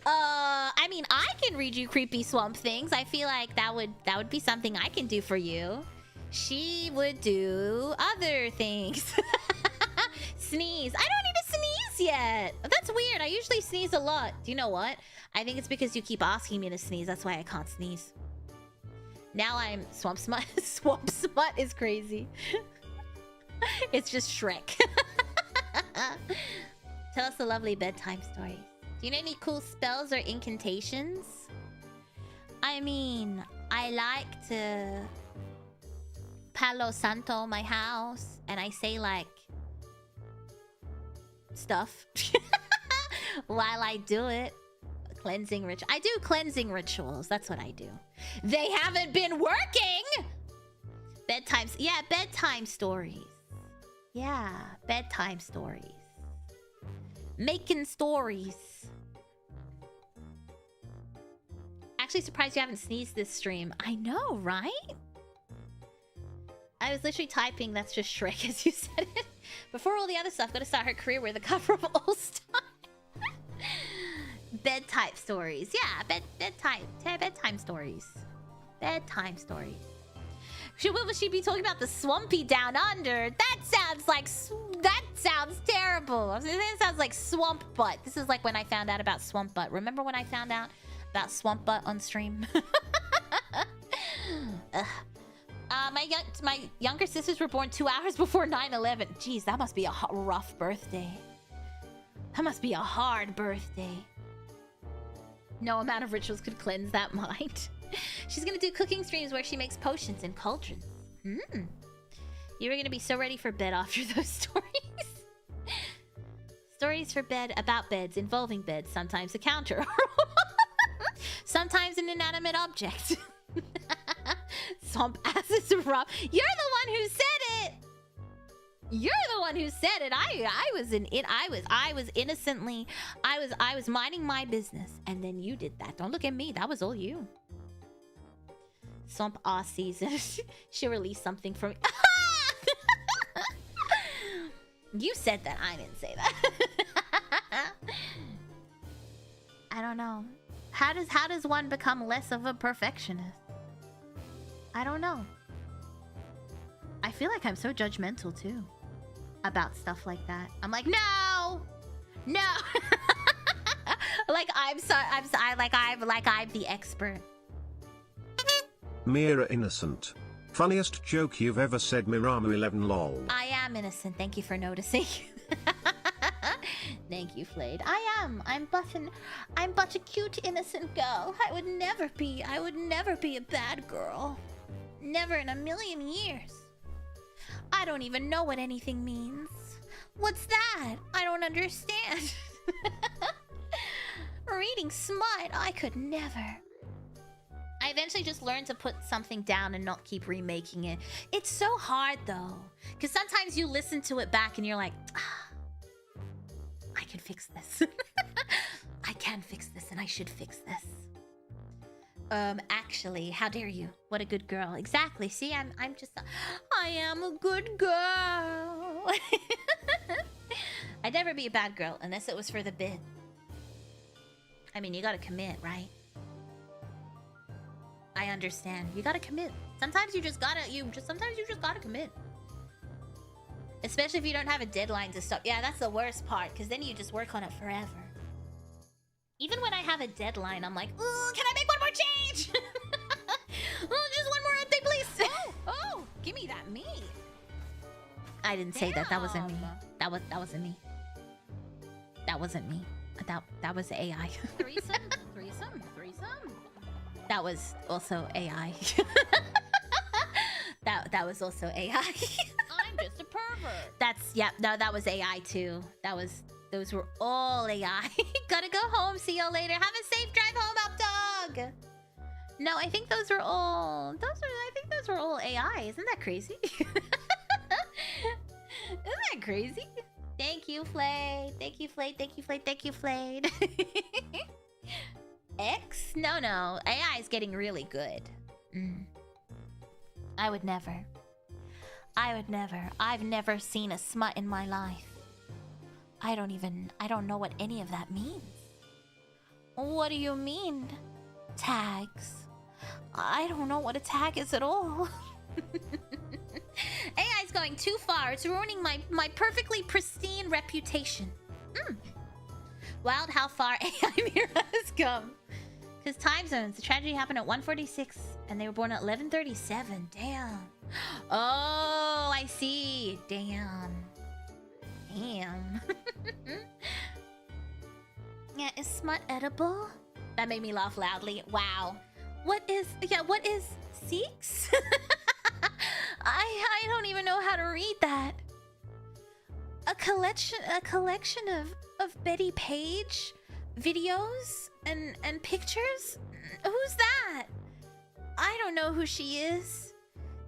I mean, I can read you creepy swamp things. I feel like that would be something I can do for you. She would do other things. Sneeze. I don't need to sneeze yet. That's weird. I usually sneeze a lot. Do you know what? I think it's because you keep asking me to sneeze. That's why I can't sneeze. Now I'm Swamp Smut. Swamp Smut is crazy. It's just Shrek. Tell us a lovely bedtime story. Do you know any cool spells or incantations? I mean, I like to Palo Santo my house, and I say like stuff while I do it. Cleansing ritual. I do cleansing rituals. That's what I do. They haven't been working. Bedtime. Yeah, bedtime stories. Yeah, bedtime stories. Making stories. Actually surprised you haven't sneezed this stream. I know, right? I was literally typing that's just Shrek as you said it. Before all the other stuff, gonna start her career with a cover of All Star. Bedtime stories. Yeah, bedtime stories. Bedtime stories. Will she be talking about the swampy down under? That sounds terrible. That sounds like swamp butt. This is like when I found out about swamp butt. Remember when I found out about swamp butt on stream? My younger sisters were born 2 hours before 9/11. Jeez, that must be a rough birthday. That must be a hard birthday. No amount of rituals could cleanse that mind. She's gonna do cooking streams where she makes potions and cauldrons. You were gonna be so ready for bed after those stories. Stories for bed, about beds, involving beds, sometimes a counter. Sometimes an inanimate object. Swamp asses rough. You're the one who said it! You're the one who said it. I was minding my business, and then you did that. Don't look at me. That was all you. Swamp ass season. She'll release something for me. You said that. I didn't say that. I don't know. How does one become less of a perfectionist? I don't know. I feel like I'm so judgmental too about stuff like that. I'm like, no. Like I'm the expert. Mira innocent. Funniest joke you've ever said, Mirama 11 lol. I am innocent. Thank you for noticing. Thank you, Flayed. I am. I'm but a cute innocent girl. I would never be a bad girl. Never in a million years. I don't even know what anything means. What's that? I don't understand. Reading smut, I could never. I eventually just learned to put something down and not keep remaking it. It's so hard though, because sometimes you listen to it back and you're like, I can fix this. I can fix this and I should fix this. Actually, how dare you? What a good girl. Exactly. See, I am a good girl. I'd never be a bad girl unless it was for the bit. I mean, you gotta commit, right? I understand. You gotta commit. Sometimes you just gotta commit. Especially if you don't have a deadline to stop. Yeah, that's the worst part, because then you just work on it forever. Even when I have a deadline, I'm like, ooh, can I make one more change? Oh, just one more update, please. Oh, give me that meat. I didn't say that. That wasn't me. That wasn't me. That wasn't me. That was AI. Threesome. That was also AI. that was also AI. I'm just a pervert. That was AI too. Those were all AI. Gotta go home. See y'all later. Have a safe drive home, up dog. No, I think those were all AI. Isn't that crazy? Isn't that crazy? Thank you, Flay. Thank you, Flay. Thank you, Flay. Thank you, Flay. X? No. AI is getting really good. I would never. I've never seen a smut in my life. I don't know what any of that means. What do you mean, tags? I don't know what a tag is at all. AI's going too far. It's ruining my perfectly pristine reputation. Wild how far AI Mira has come. Because time zones, the tragedy happened at 1:46 and they were born at 11:37. Damn. Oh, I see. Damn. Yeah, is smut edible? That made me laugh loudly. Wow. What is Seeks? I don't even know how to read that. A collection of Betty Page videos and pictures? Who's that? I don't know who she is.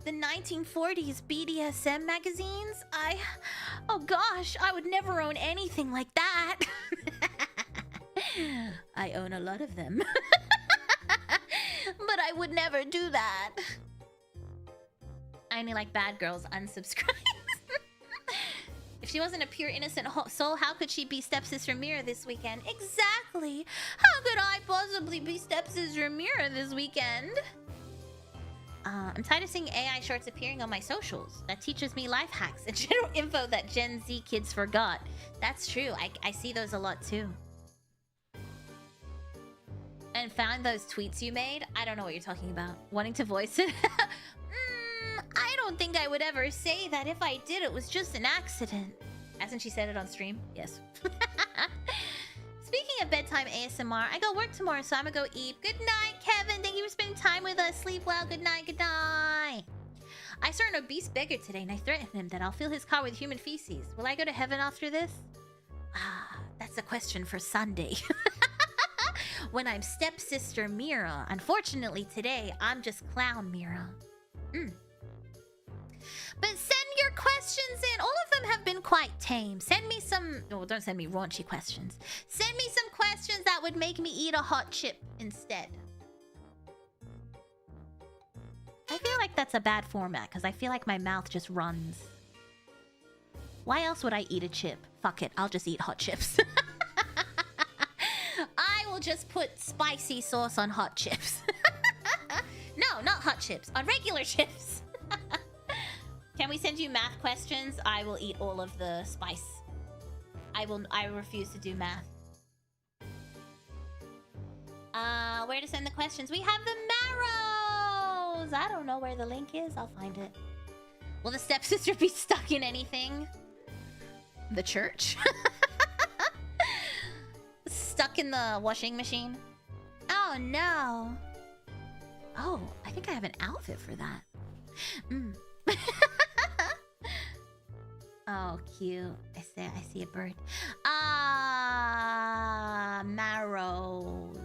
The 1940s BDSM magazines? Oh gosh, I would never own anything like that. I own a lot of them. But I would never do that. I only like bad girls, unsubscribe. If she wasn't a pure innocent soul, how could she be stepsister Mira this weekend? Exactly. How could I possibly be stepsister Mira this weekend? I'm tired of seeing AI shorts appearing on my socials. That teaches me life hacks and general info that Gen Z kids forgot. That's true. I see those a lot too. And found those tweets you made? I don't know what you're talking about. Wanting to voice it? I don't think I would ever say that. If I did, it was just an accident. Hasn't she said it on stream? Yes. Speaking of bedtime ASMR, I go work tomorrow, so I'm gonna go eat. Good night, Kevin. Thank you for spending time with us. Sleep well. Good night. Good night. I saw an obese beggar today, and I threatened him that I'll fill his car with human feces. Will I go to heaven after this? That's a question for Sunday. When I'm stepsister Mira. Unfortunately, today, I'm just clown Mira. But send your questions in. All of them have been quite tame. Send me some... Oh, don't send me raunchy questions. Send me some questions that would make me eat a hot chip instead. I feel like that's a bad format, because I feel like my mouth just runs. Why else would I eat a chip? Fuck it, I'll just eat hot chips. I will just put spicy sauce on hot chips. No, not hot chips. On regular chips. Can we send you math questions? I will eat all of the spice. I refuse to do math. Where to send the questions? We have the marrows! I don't know where the link is. I'll find it. Will the stepsister be stuck in anything? The church? Stuck in the washing machine? Oh, no. Oh, I think I have an outfit for that. Oh, cute. I see a bird. Marrows.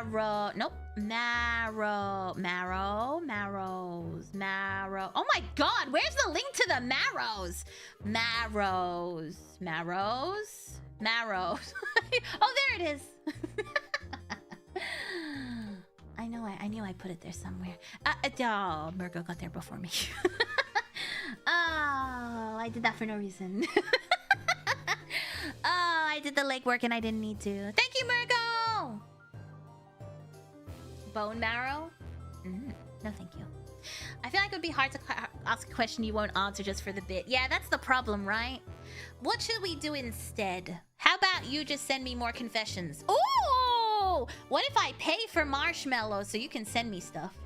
marrow. Nope. Marrows. Oh my god, where's the link to the marrows? Marrows. Oh, there it is. I knew I put it there somewhere. Oh, Murgo got there before me. Oh, I did that for no reason. Oh, I did the legwork and I didn't need to. Thank you, Murgo! Bone marrow? No, thank you. I feel like it would be hard to ask a question you won't answer just for the bit. Yeah, that's the problem, right? What should we do instead? How about you just send me more confessions? Ooh! What if I pay for marshmallows so you can send me stuff?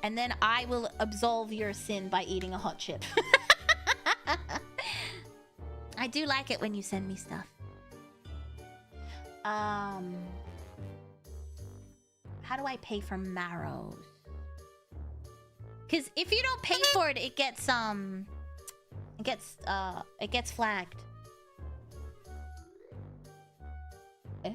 And then I will absolve your sin by eating a hot chip. I do like it when you send me stuff. How do I pay for marrows? Because if you don't pay for it, it gets flagged. Eh?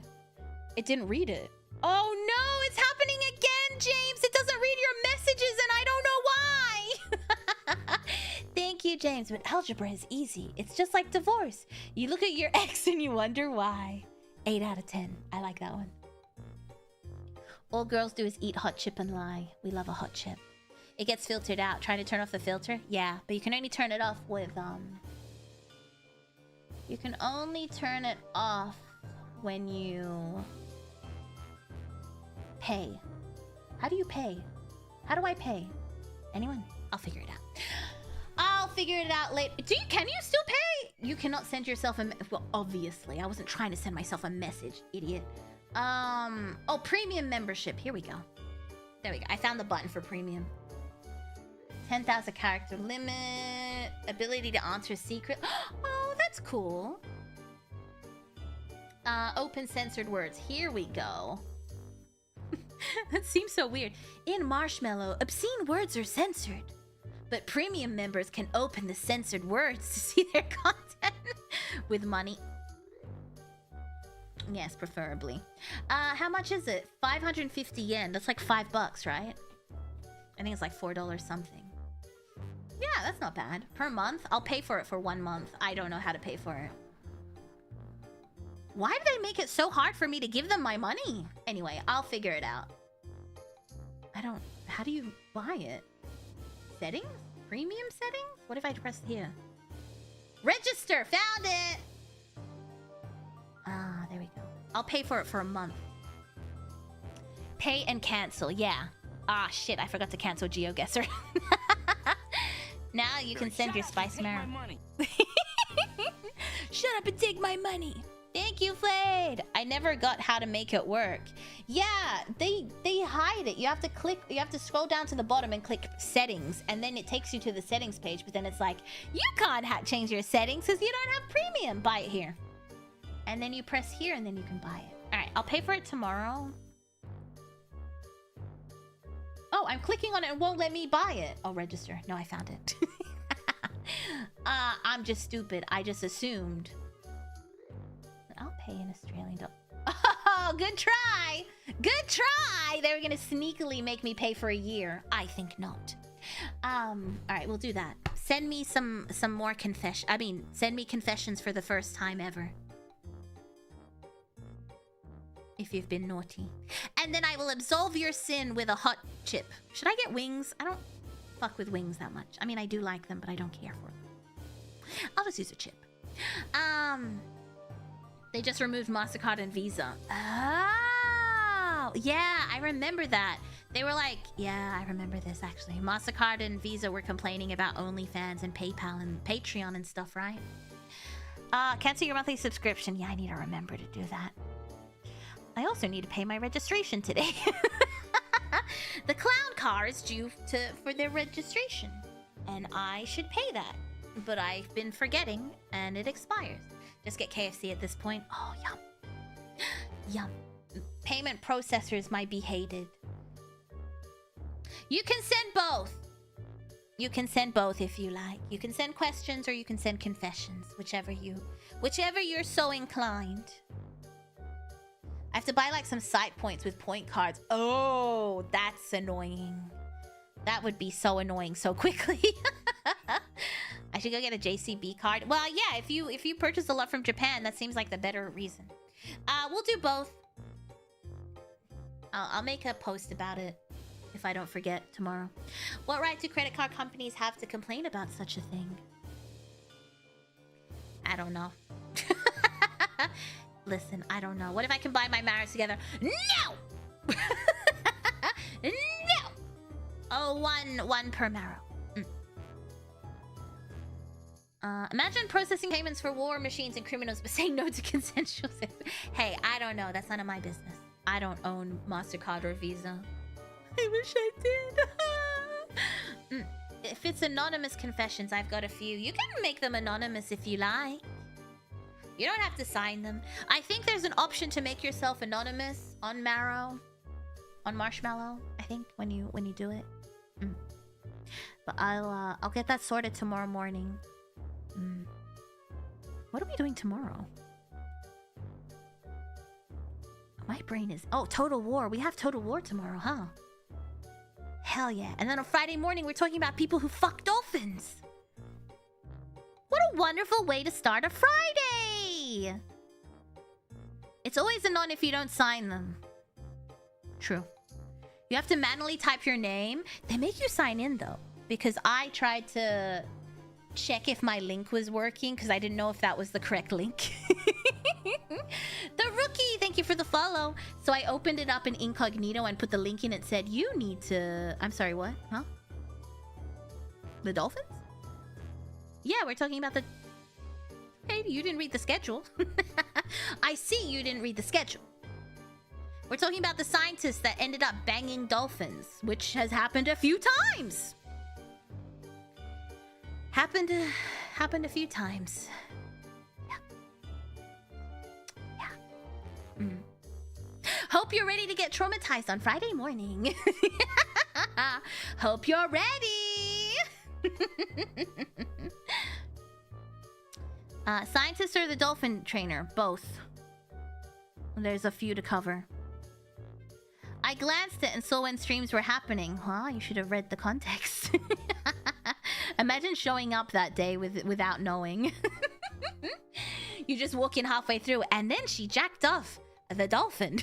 It didn't read it. Oh no, it's happening again, James. It doesn't read your messages and I don't know why. Thank you, James, but algebra is easy. It's just like divorce. You look at your ex and you wonder why. 8 out of 10. I like that one. All girls do is eat hot chip and lie. We love a hot chip. It gets filtered out. Trying to turn off the filter? Yeah, but you can only turn it off with, You can only turn it off when you pay. How do you pay? How do I pay? Anyone? I'll figure it out. I'll figure it out later. Can you still pay? You cannot send yourself a well, obviously. I wasn't trying to send myself a message, idiot. Oh, premium membership. Here we go. There we go. I found the button for premium. 10,000 character limit. Ability to answer secret. Oh, that's cool. Open censored words. Here we go. That seems so weird. In Marshmallow, obscene words are censored. But premium members can open the censored words to see their content with money. Yes, preferably. How much is it? 550 yen. That's like $5, right? I think it's like $4 something. Yeah, that's not bad. Per month? I'll pay for it for 1 month. I don't know how to pay for it. Why do they make it so hard for me to give them my money? Anyway, I'll figure it out. How do you buy it? Settings? Premium settings? What if I press here? Register! Found it! Ah, there we go. I'll pay for it for a month. Pay and cancel, yeah. Ah, shit, I forgot to cancel GeoGuessr. Now you can send your spice marrow. Shut up and take my money. Thank you, Flayed. I never got how to make it work. Yeah, they hide it. You have to scroll down to the bottom and click settings, and then it takes you to the settings page, but then it's like, you can't change your settings because you don't have premium. Buy it here. And then you press here and then you can buy it. All right, I'll pay for it tomorrow. Oh, I'm clicking on it and won't let me buy it. Oh, register. No, I found it. I'm just stupid. I just assumed. I'll pay in Australian dollars. Oh, good try. Good try. They were going to sneakily make me pay for a year. I think not. All right, we'll do that. Send me some more send me confessions for the first time ever. If you've been naughty. And then I will absolve your sin with a hot chip. Should I get wings? I don't fuck with wings that much. I mean, I do like them, but I don't care for them. I'll just use a chip. They just removed MasterCard and Visa. Oh, yeah, I remember that. They were like, yeah, I remember this actually. MasterCard and Visa were complaining about OnlyFans and PayPal and Patreon and stuff, right? Cancel your monthly subscription. Yeah, I need to remember to do that. I also need to pay my registration today. The clown car is due for their registration, and I should pay that. But I've been forgetting, and it expires. Just get KFC at this point. Oh, yum. Yum. Payment processors might be hated. You can send both. You can send both if you like. You can send questions or you can send confessions, whichever you're so inclined. I have to buy like some side points with point cards. Oh, that's annoying. That would be so annoying so quickly. I should go get a JCB card. Well, yeah, if you purchase a lot from Japan, that seems like the better reason. We'll do both. I'll make a post about it if I don't forget tomorrow. What right do credit card companies have to complain about such a thing? I don't know. Listen, I don't know. What if I combine my marrows together? No! No! Oh, one per marrow. Imagine processing payments for war machines and criminals, but saying no to consensual sex. Hey, I don't know. That's none of my business. I don't own MasterCard or Visa. I wish I did. If it's anonymous confessions, I've got a few. You can make them anonymous if you like. You don't have to sign them. I think there's an option to make yourself anonymous on Marrow, on Marshmallow. I think when you do it. But I'll get that sorted tomorrow morning. What are we doing tomorrow? My brain is... Oh, Total War. We have Total War tomorrow, huh? Hell yeah. And then on Friday morning, we're talking about people who fuck dolphins. What a wonderful way to start a Friday! It's always anon if you don't sign them. True. You have to manually type your name. They make you sign in, though. Because I tried to check if my link was working, because I didn't know if that was the correct link. The Rookie, thank you for the follow. So I opened it up in incognito and put the link in. It said, you need to... I'm sorry, what? Huh? The dolphins? Yeah, we're talking about the... Hey, you didn't read the schedule. I see you didn't read the schedule. We're talking about the scientists that ended up banging dolphins, which has happened a few times. Happened a few times. Yeah. Hope you're ready to get traumatized on Friday morning. Hope you're ready. Scientist or the dolphin trainer? Both. There's a few to cover. I glanced at and saw when streams were happening. Huh? You should have read the context. Imagine showing up that day without knowing. You just walk in halfway through and then she jacked off the dolphin.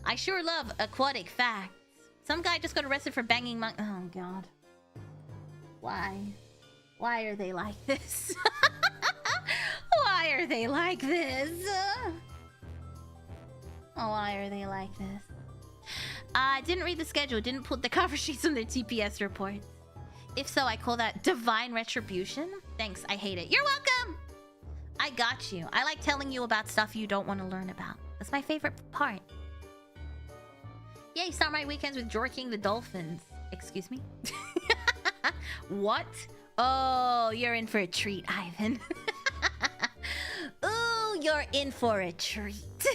I sure love aquatic facts. Some guy just got arrested for banging oh god. Why? Why are they like this? Why are they like this? Oh, why are they like this? I didn't read the schedule, didn't put the cover sheets on their TPS reports. If so, I call that divine retribution. Thanks, I hate it. You're welcome! I got you. I like telling you about stuff you don't want to learn about. That's my favorite part. Yay, start my weekends with jorking the dolphins. Excuse me? What? Oh, you're in for a treat, Ivan. Ooh, you're in for a treat.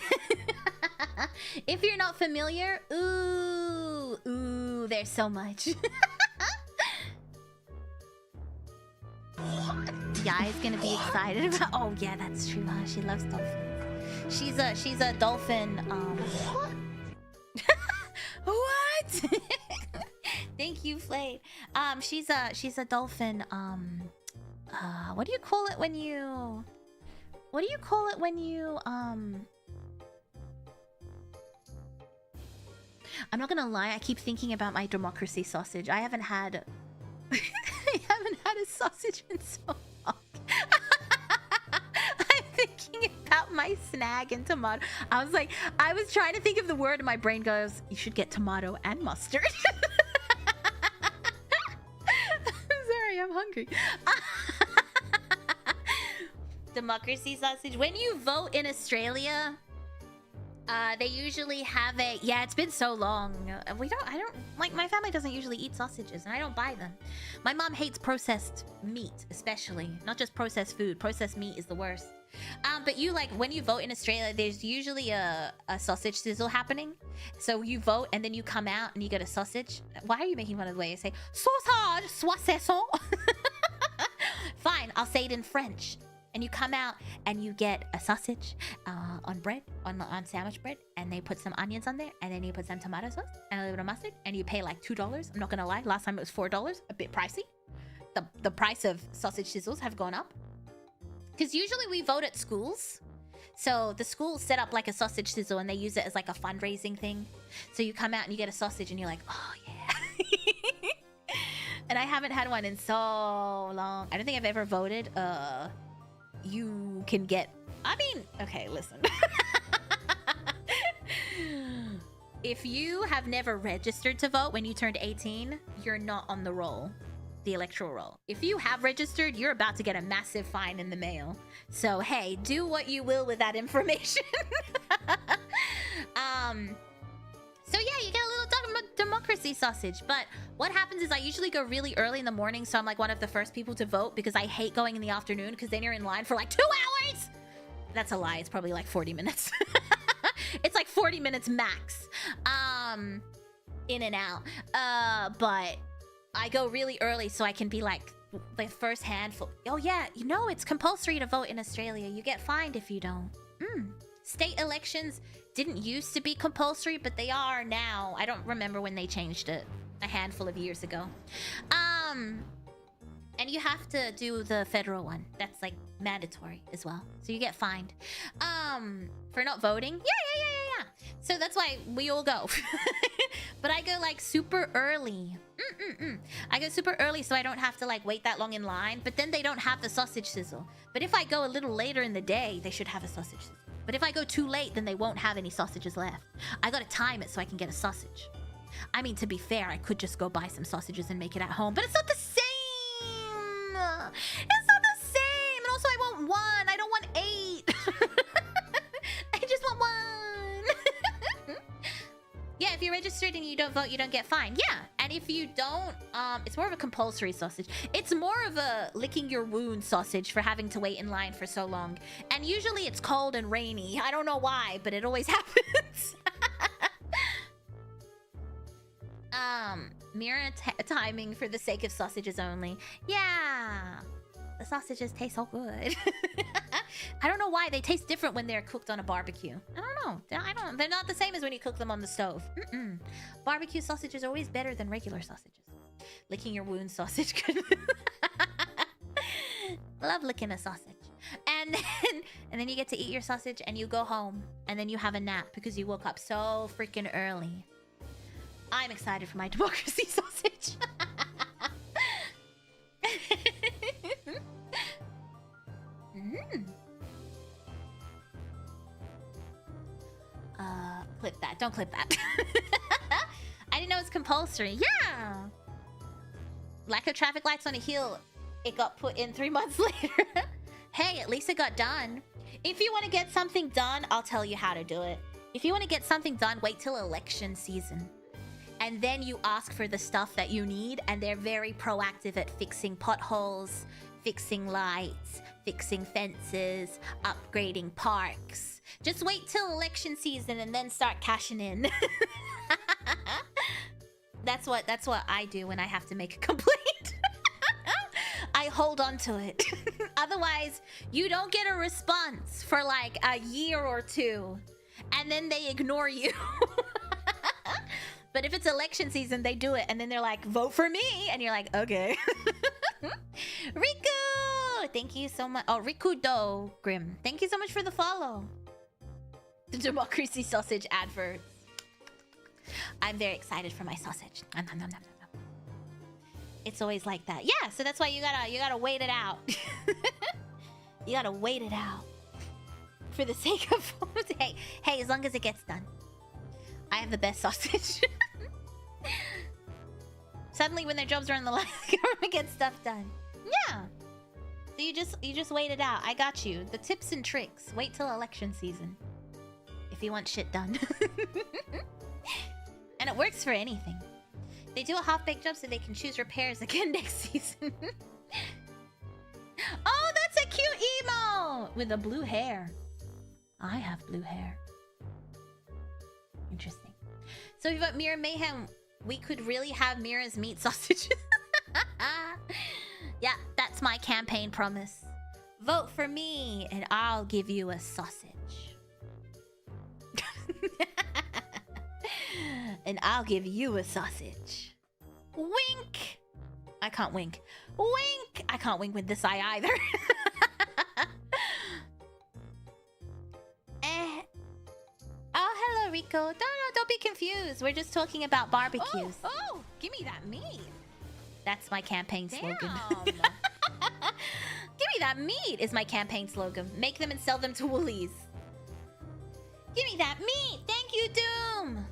If you're not familiar, ooh, there's so much. Ya's gonna be excited about. Oh yeah, that's true, huh? She loves dolphins. She's a dolphin. What? Thank you, Flade. She's a dolphin. What do you call it when you? What do you call it when you? I'm not gonna lie. I keep thinking about my democracy sausage. I haven't had. I haven't had a sausage in so long. I'm thinking about my snag and tomato. I was trying to think of the word and my brain goes, you should get tomato and mustard. I'm sorry, I'm hungry. Democracy sausage. When you vote in Australia, they usually have a... Yeah, it's been so long. My family doesn't usually eat sausages, and I don't buy them. My mom hates processed meat, especially. Not just processed food. Processed meat is the worst. But when you vote in Australia, there's usually a sausage sizzle happening. So you vote, and then you come out, and you get a sausage. Why are you making fun of the way I say, sausage, saucisson? Fine, I'll say it in French. And you come out and you get a sausage on bread, on sandwich bread, and they put some onions on there, and then you put some tomato sauce and a little bit of mustard, and you pay like $2. I'm not gonna lie, last time it was $4, a bit pricey. The price of sausage sizzles have gone up. Because usually we vote at schools. So the school set up like a sausage sizzle and they use it as like a fundraising thing. So you come out and you get a sausage and you're like, oh yeah. And I haven't had one in so long. I don't think I've ever voted. You can get, I mean, okay, listen. If you have never registered to vote when you turned 18, you're not on the roll, the electoral roll. If you have registered, you're about to get a massive fine in the mail. So hey, do what you will with that information. So yeah, you get a little democracy sausage. But what happens is I usually go really early in the morning, so I'm like one of the first people to vote because I hate going in the afternoon because then you're in line for like 2 hours. That's a lie. It's probably like 40 minutes. It's like 40 minutes max. In and out. But I go really early so I can be like the first handful. Oh yeah, you know it's compulsory to vote in Australia. You get fined if you don't. State elections didn't used to be compulsory, but they are now. I don't remember when they changed it. A handful of years ago. And you have to do the federal one. That's like mandatory as well. So you get fined. For not voting. Yeah. So that's why we all go. But I go like super early. I go super early so I don't have to like wait that long in line. But then they don't have the sausage sizzle. But if I go a little later in the day, they should have a sausage sizzle. But if I go too late, then they won't have any sausages left. I gotta time it so I can get a sausage. I mean, to be fair, I could just go buy some sausages and make it at home, but it's not the same. It's not the same. And also, I want one. I don't want 8. I just want one. Yeah, if you're registered and you don't vote, you don't get fined. Yeah, and if you don't, it's more of a compulsory sausage. It's more of a licking your wound sausage for having to wait in line for so long. And usually it's cold and rainy. I don't know why, but it always happens. Mira timing for the sake of sausages only. Yeah, the sausages taste so good. I don't know why they taste different when they're cooked on a barbecue. I don't know. They're not the same as when you cook them on the stove. Barbecue sausages are always better than regular sausages. Licking your wound sausage. Love licking a sausage. And then you get to eat your sausage and you go home and then you have a nap because you woke up so freaking early. I'm excited for my democracy sausage. Clip that. Don't clip that. I didn't know it's compulsory. Yeah. Lack of traffic lights on a hill. It got put in 3 months later. Hey, at least it got done. If you want to get something done, I'll tell you how to do it. If you want to get something done, wait till election season. And then you ask for the stuff that you need, and they're very proactive at fixing potholes, fixing lights, fixing fences, upgrading parks. Just wait till election season and then start cashing in. That's what I do when I have to make a complaint. I hold on to it. Otherwise, you don't get a response for like a year or 2, and then they ignore you. But if it's election season, they do it, and then they're like, vote for me, and you're like, okay. Riku! Thank you so much. Oh, Rikudo Grim. Thank you so much for the follow. The democracy sausage adverts. I'm very excited for my sausage. Nom, nom, nom, nom, nom. It's always like that. Yeah, so that's why you gotta wait it out. You gotta wait it out. For the sake of food. Hey, as long as it gets done. I have the best sausage. Suddenly when their jobs are on the line, the government gets stuff done. Yeah. So you just wait it out. I got you. The tips and tricks. Wait till election season. If you want shit done. And it works for anything. They do a half-baked job so they can choose repairs again next season. Oh, that's a cute emo! With the blue hair. I have blue hair. Interesting. So if you want Mira Mayhem, we could really have Mira's meat sausages. Yeah, that's my campaign promise. Vote for me, and I'll give you a sausage. And I'll give you a sausage. Wink! I can't wink. Wink! I can't wink with this eye either. Oh, hello, Rico. Don't be confused. We're just talking about barbecues. Oh, give me that meat. That's my campaign slogan. Damn. Give me that meat is my campaign slogan. Make them and sell them to Woolies. Give me that meat. Thank you, Doom.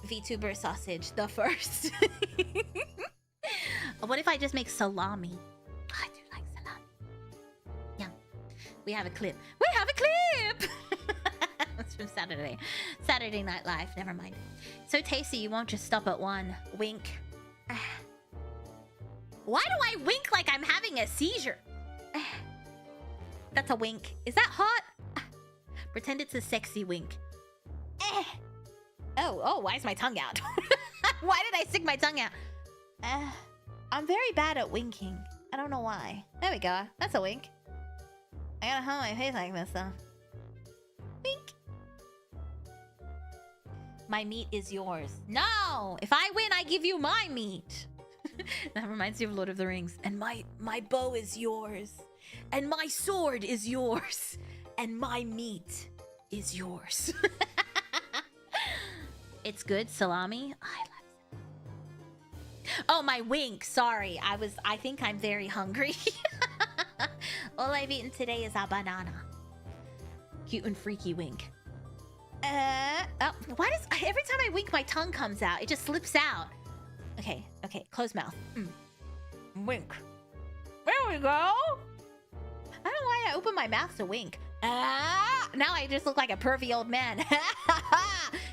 VTuber sausage, the first. What if I just make salami? I do like salami. Yeah. We have a clip. We have a clip. That's from Saturday Night Live. Never mind. So tasty, you won't just stop at one. Wink. Why do I wink like I'm having a seizure? That's a wink. Is that hot? Pretend it's a sexy wink. Oh, why is my tongue out? Why did I stick my tongue out? I'm very bad at winking. I don't know why. There we go. That's a wink. I gotta hold my face like this though. Wink. My meat is yours. No! If I win, I give you my meat. That reminds me of Lord of the Rings. And my bow is yours. And my sword is yours. And my meat is yours. It's good, salami. I love salami. Oh, my wink. Sorry. I think I'm very hungry. All I've eaten today is a banana. Cute and freaky wink. Oh, why does every time I wink my tongue comes out? It just slips out. Okay, close mouth. Wink. There we go. I don't know why I open my mouth to wink. Now I just look like a pervy old man.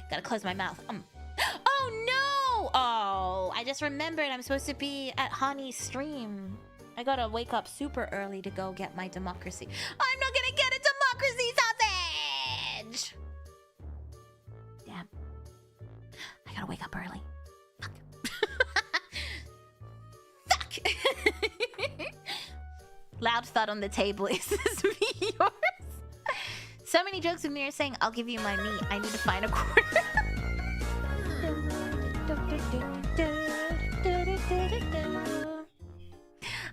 Gotta close my mouth. Oh no! Oh, I just remembered I'm supposed to be at Hani's stream. I gotta wake up super early to go get my democracy. I'm not gonna get a democracy sausage! Damn. I gotta wake up early. Fuck. Fuck! Loud thud on the table. Is this me yours? So many jokes with Mira saying, I'll give you my meat. I need to find a quarter.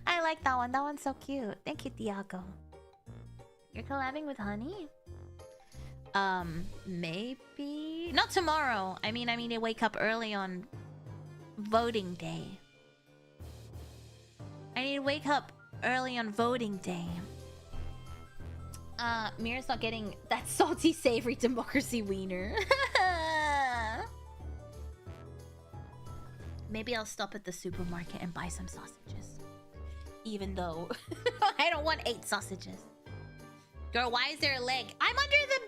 I like that one. That one's so cute. Thank you, Tiago. You're collabing with Honey? Maybe? Not tomorrow. I mean to wake up early on voting day. I need to wake up early on voting day. Mira's not getting that salty, savory democracy wiener. Maybe I'll stop at the supermarket and buy some sausages. Even though I don't want 8 sausages. Girl, why is there a leg? I'm under the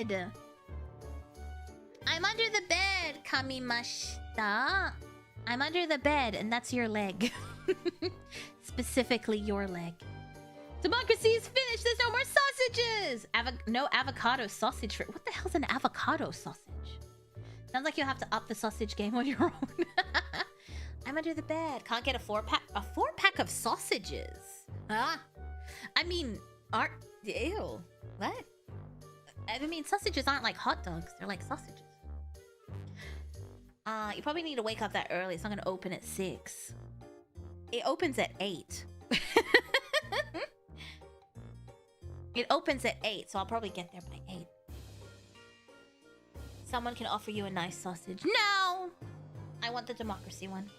bed! I'm under the bed, Kamimashita. I'm under the bed, and that's your leg. Specifically your leg. Democracy is finished. There's no more sausages. No avocado sausage. What the hell's an avocado sausage? Sounds like you'll have to up the sausage game on your own. I'm under the bed. Can't get a 4-pack. A 4-pack of sausages. Huh? I mean, ew. What? I mean, sausages aren't like hot dogs. They're like sausages. You probably need to wake up that early. It's not gonna open at 6. It opens at 8. It opens at 8, so I'll probably get there by 8. Someone can offer you a nice sausage. No! I want the democracy one.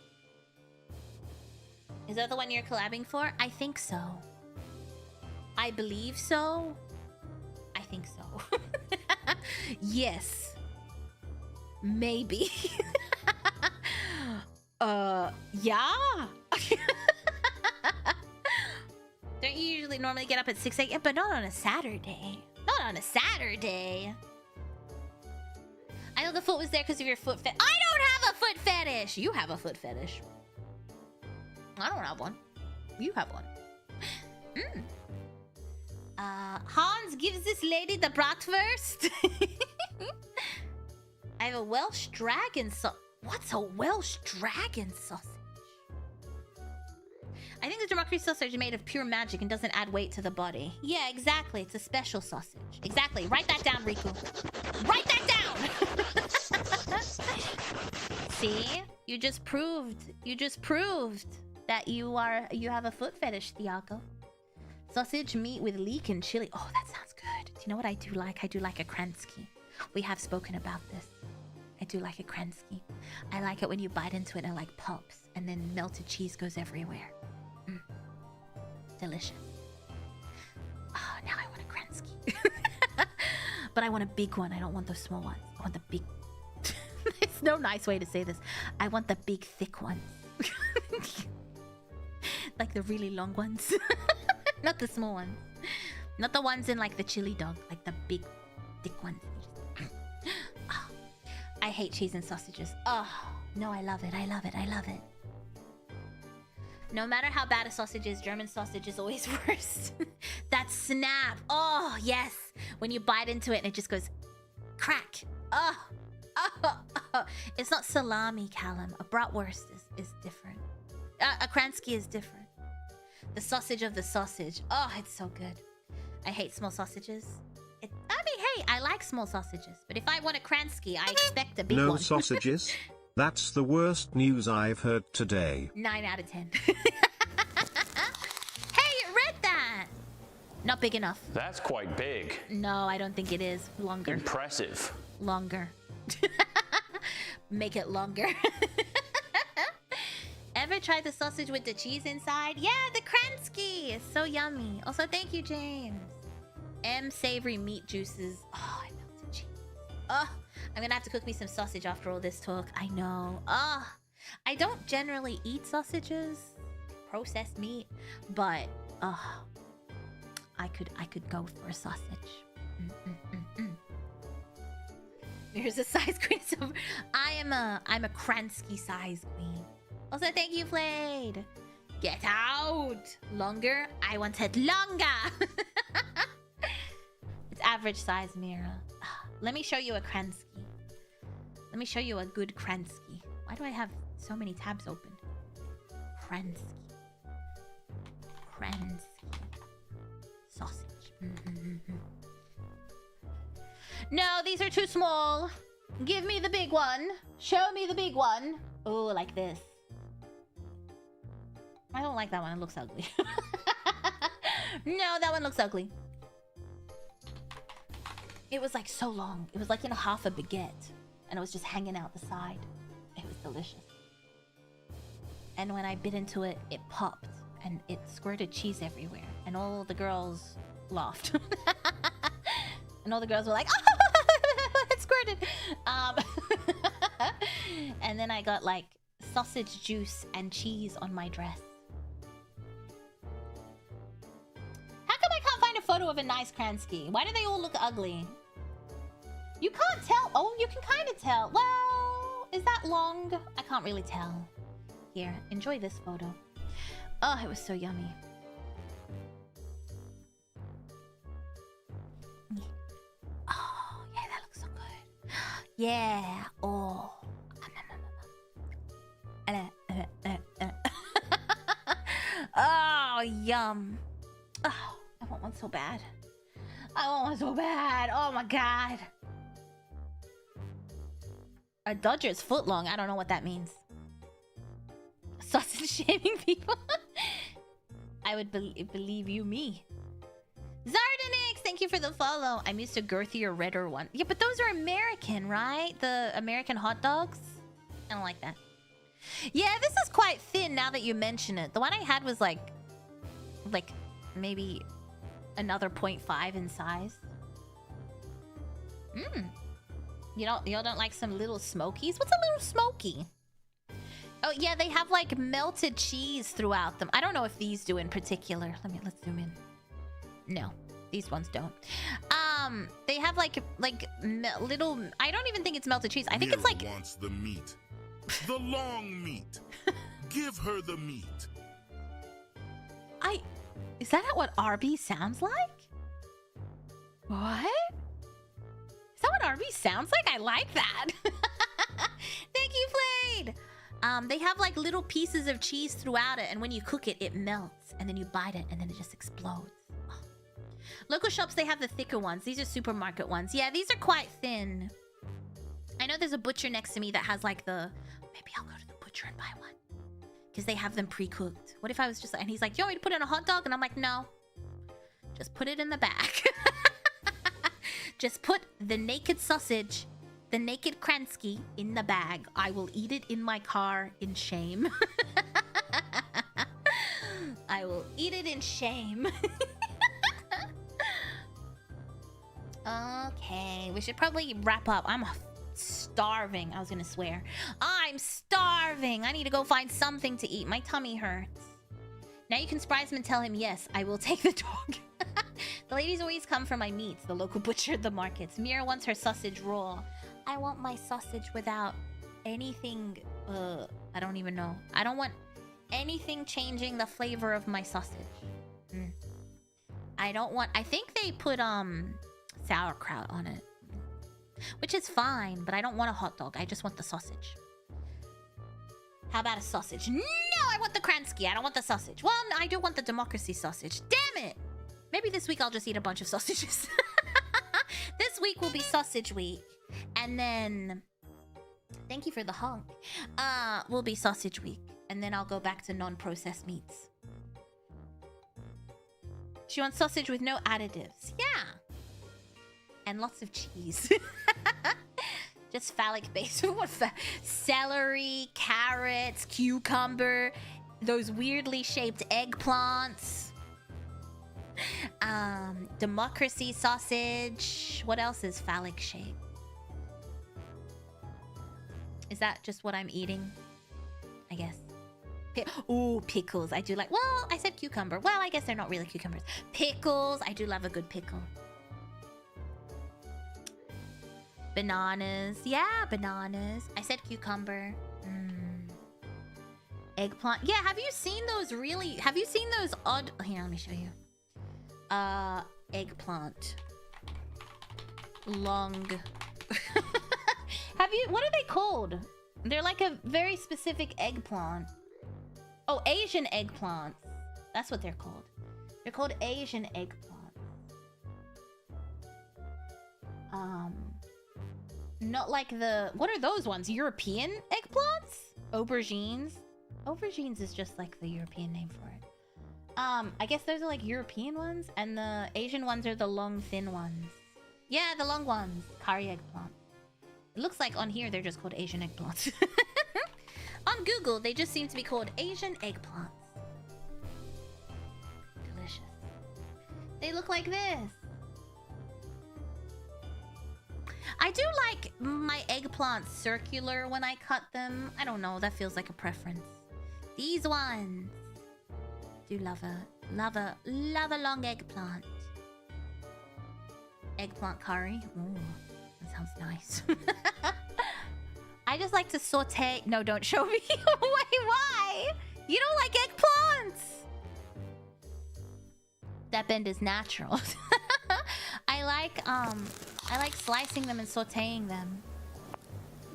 Is that the one you're collabing for? I think so. I believe so. I think so. Yes. Maybe. Yeah. Don't you usually normally get up at 6 a.m.? But not on a Saturday. Not on a Saturday. I know the foot was there because of your foot fetish. I don't have a foot fetish. You have a foot fetish. I don't have one. You have one. Hans gives this lady the bratwurst. I have a Welsh dragon sausage. What's a Welsh dragon sausage? I think the democracy sausage is made of pure magic and doesn't add weight to the body. Yeah, exactly. It's a special sausage. Exactly. Write that down, Riku. Write that down! See? You just proved that you have a foot fetish, Thiago. Sausage meat with leek and chili. Oh, that sounds good. Do you know what I do like? I do like a kransky. We have spoken about this. I do like a kransky. I like it when you bite into it and it like pops and then melted cheese goes everywhere. Delicious. Oh, now I want a kransky. But I want a big one. I don't want those small ones. I want the big... There's no nice way to say this. I want the big, thick ones. Like the really long ones. Not the small ones. Not the ones in like the chili dog. Like the big, thick ones. Oh, I hate cheese and sausages. Oh, no, I love it. I love it. I love it. No matter how bad a sausage is, German sausage is always worse. That snap. Oh, yes. When you bite into it and it just goes crack. Oh. Oh. It's not salami, Callum. A bratwurst is different. A kransky is different. The sausage of the sausage. Oh, it's so good. I hate small sausages. I mean, hey, I like small sausages. But if I want a kransky, I expect a big one. No sausages? That's the worst news I've heard today. 9 out of 10. Hey, it read that! Not big enough. That's quite big. No, I don't think it is. Longer. Impressive. Longer. Make it longer. Ever tried the sausage with the cheese inside? Yeah, the kransky! It's so yummy. Also, thank you, James. M savory meat juices. Oh, I melted cheese. Oh, I'm gonna have to cook me some sausage after all this talk. I know. Oh, I don't generally eat sausages, processed meat, but I could go for a sausage. Here's a size queen. So I'm a kransky size queen. Also, thank you, Flayed. Get out. Longer. I want it longer. It's average size, Mira. Let me show you a kransky. Let me show you a good kransky. Why do I have so many tabs open? Kransky. Sausage. No, these are too small. Give me the big one. Show me the big one. Oh, like this. I don't like that one. It looks ugly. No, that one looks ugly. It was like so long. It was like in half a baguette. And it was just hanging out the side. It was delicious. And when I bit into it, it popped. And it squirted cheese everywhere. And all the girls laughed. And all the girls were like, oh, it squirted. And then I got like sausage juice and cheese on my dress. How come I can't find a photo of a nice kransky? Why do they all look ugly? You can't tell. Oh, you can kind of tell. Well, is that long? I can't really tell. Here, enjoy this photo. Oh, it was so yummy. Oh, yeah, that looks so good. Yeah. Oh. Oh, yum. Oh, I want one so bad. I want one so bad. Oh my god. A Dodger's foot long. I don't know what that means. Sausage shaming people. I would believe you me. Zardanix, thank you for the follow. I'm used to girthier, redder one. Yeah, but those are American, right? The American hot dogs? I don't like that. Yeah, this is quite thin now that you mention it. The one I had was like maybe another 0.5 in size. Y'all don't like some little smokies? What's a little smoky? Oh yeah, they have like melted cheese throughout them. I don't know if these do in particular. Let's zoom in. No, these ones don't. They have like little. I don't even think it's melted cheese. I think it's like. Wants the meat, the long meat. Give her the meat. Is that what Arby's sounds like? What? Is that what Arby's sounds like? I like that. Thank you, Flayed. They have like little pieces of cheese throughout it, and when you cook it, it melts, and then you bite it, and then it just explodes. Oh. Local shops, they have the thicker ones. These are supermarket ones. Yeah, these are quite thin. I know there's a butcher next to me that has like the... Maybe I'll go to the butcher and buy one. Because they have them pre-cooked. What if I was just... And he's like, do you want me to put it in a hot dog? And I'm like, no. Just put it in the bag. Just put the naked sausage, the naked Kransky in the bag. I will eat it in my car in shame. I will eat it in shame. Okay, we should probably wrap up. I'm starving. I was gonna swear. I'm starving. I need to go find something to eat. My tummy hurts. Now you can surprise him and tell him, yes, I will take the dog. The ladies always come for my meats. The local butcher at the markets. Mira wants her sausage raw. I want my sausage without anything... I don't even know. I don't want anything changing the flavor of my sausage. I don't want... I think they put, sauerkraut on it. Which is fine, but I don't want a hot dog. I just want the sausage. How about a sausage? No, I want the Kransky. I don't want the sausage. Well, I do want the democracy sausage. Damn it! Maybe this week I'll just eat a bunch of sausages. This week will be sausage week. And then... Thank you for the honk. Will be sausage week. And then I'll go back to non-processed meats. She wants sausage with no additives. Yeah! And lots of cheese. Just phallic base. What celery, carrots, cucumber, those weirdly shaped eggplants. Democracy sausage. What else is phallic shaped? Is that just what I'm eating? I guess. Ooh, pickles. I do like... Well, I said cucumber. Well, I guess they're not really cucumbers. Pickles. I do love a good pickle. Bananas. Yeah, bananas. I said cucumber. Eggplant. Yeah, have you seen those really... Have you seen those odd... Here, let me show you. Eggplant. Long. Have you... What are they called? They're like a very specific eggplant. Oh, Asian eggplants. That's what they're called. They're called Asian eggplants. Not like the... What are those ones? European eggplants? Aubergines? Aubergines is just like the European name for it. I guess those are like European ones, and the Asian ones are the long, thin ones. Yeah, the long ones. Curry eggplant. It looks like on here they're just called Asian eggplants. On Google, they just seem to be called Asian eggplants. Delicious. They look like this. I do like my eggplants circular when I cut them. I don't know, that feels like a preference. These ones. Do love a long eggplant. Eggplant curry. Ooh, that sounds nice. I just like to saute. No, don't show me. Wait, why? You don't like eggplants? That bend is natural. I like slicing them and sauteing them.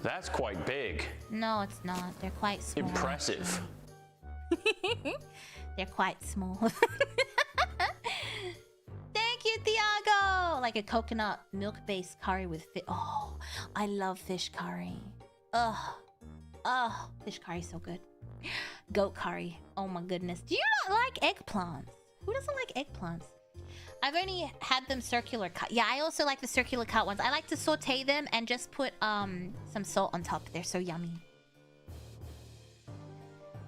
That's quite big. No, it's not. They're quite small. Impressive. They're quite small. Thank you, Thiago! Like a coconut milk-based curry with fish. Oh, I love fish curry. Ugh. Oh, fish curry is so good. Goat curry. Oh my goodness. Do you not like eggplants? Who doesn't like eggplants? I've only had them circular cut. Yeah, I also like the circular cut ones. I like to saute them and just put some salt on top. They're so yummy.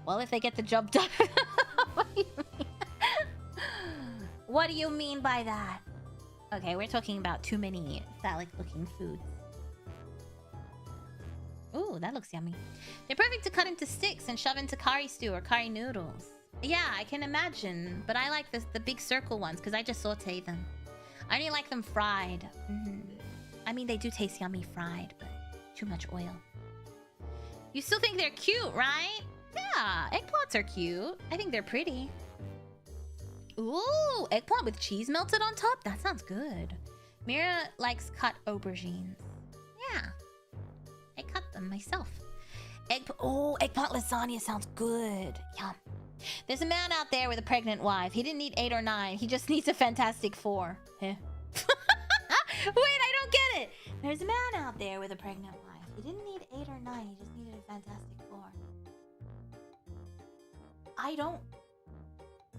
Well, if they get the job done. What do you mean? What do you mean by that? Okay, we're talking about too many phallic-looking foods. Ooh, that looks yummy. They're perfect to cut into sticks and shove into curry stew or curry noodles. Yeah, I can imagine. But I like the big circle ones because I just saute them. I only like them fried. I mean, they do taste yummy fried, but too much oil. You still think they're cute, right? Yeah, eggplants are cute. I think they're pretty. Ooh, eggplant with cheese melted on top? That sounds good. Mira likes cut aubergines. Yeah. I cut them myself. Eggplant lasagna sounds good. Yum. There's a man out there with a pregnant wife. He didn't need 8 or 9. He just needs a Fantastic 4. Huh? Wait, I don't get it. There's a man out there with a pregnant wife. He didn't need 8 or 9. He just needed a Fantastic 4.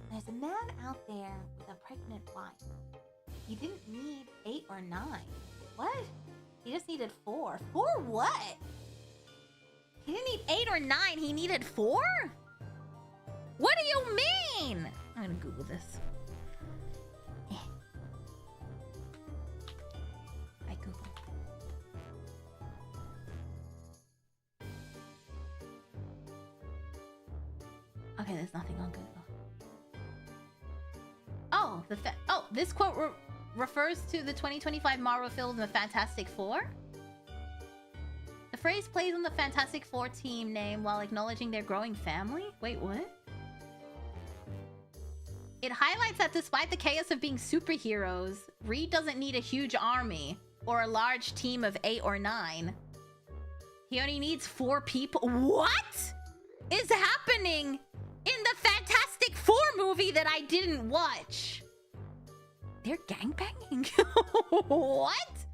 There's a man out there with a pregnant wife. He didn't need 8 or 9. What? He just needed 4. 4 what? He didn't need 8 or 9. He needed 4? What do you mean? I'm gonna Google this. I Google. Okay, there's nothing on Google. Oh, this quote refers to the 2025 Marvel film The Fantastic Four. The phrase plays on the Fantastic Four team name while acknowledging their growing family. Wait, what? It highlights that despite the chaos of being superheroes, Reed doesn't need a huge army or a large team of 8 or 9. He only needs 4 people. What is happening in the Fantastic Four movie that I didn't watch? They're gangbanging? What?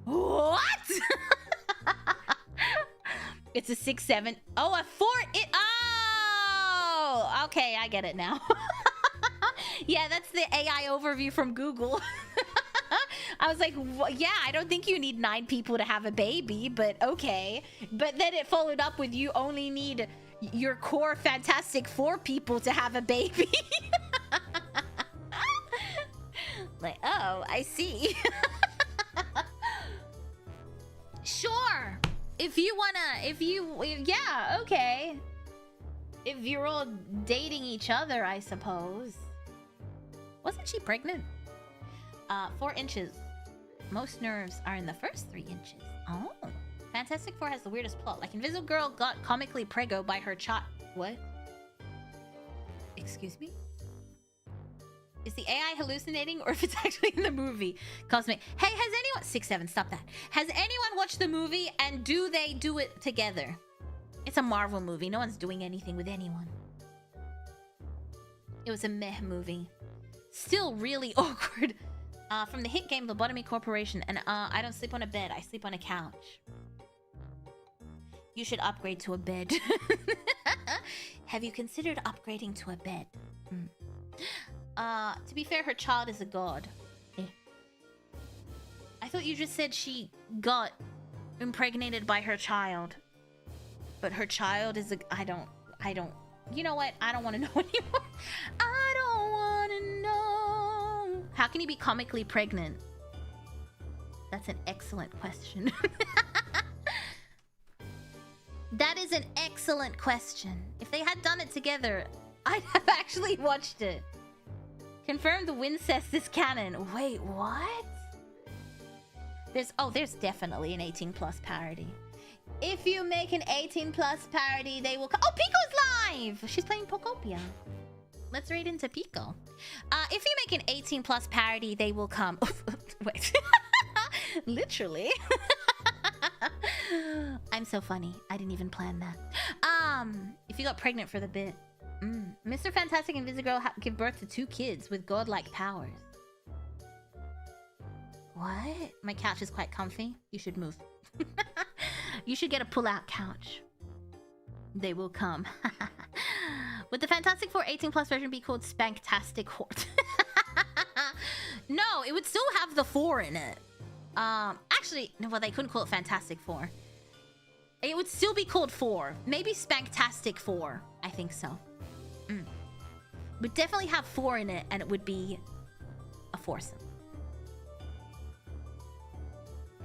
What? It's a 6-7. Oh, a 4. Oh, okay, I get it now. Yeah, that's the AI overview from Google. I was like, yeah, I don't think you need 9 people to have a baby, but okay. But then it followed up with you only need your core Fantastic Four people to have a baby. Like, oh, I see. Sure. Yeah, okay. If you're all dating each other, I suppose. Wasn't she pregnant? 4 inches. Most nerves are in the first 3 inches. Oh. Fantastic Four has the weirdest plot. Like Invisible Girl got comically preggo by her child. What? Excuse me? Is the AI hallucinating or if it's actually in the movie? Cosmic. Hey, has anyone... 6-7, stop that. Has anyone watched the movie and do they do it together? It's a Marvel movie. No one's doing anything with anyone. It was a meh movie. Still really awkward. From the hit game Lobotomy Corporation. And I don't sleep on a bed. I sleep on a couch. You should upgrade to a bed. Have you considered upgrading to a bed? To be fair, her child is a god. I thought you just said she got impregnated by her child. But her child is a... I don't... You know what? I don't want to know anymore. I don't want to know. How can you be comically pregnant? That's an excellent question. That is an excellent question. If they had done it together, I'd have actually watched it. Confirm the Wincest is canon. Wait, what? There's definitely an 18+ parody. If you make an 18+ parody, they will... Oh, Pico's live! She's playing Pokopia. Let's raid into Pico. If you make an 18+ parody, they will come... Wait. Literally. I'm so funny. I didn't even plan that. If you got pregnant for the bit... Mr. Fantastic and Invisible give birth to 2 kids with godlike powers. What? My couch is quite comfy. You should move. You should get a pull-out couch. They will come. Would the Fantastic Four 18+ version be called Spanktastic Hort? No, it would still have the 4 in it. Actually, no, well, they couldn't call it Fantastic Four. It would still be called 4. Maybe Spanktastic 4. I think so. Would definitely have 4 in it, and it would be a foursome.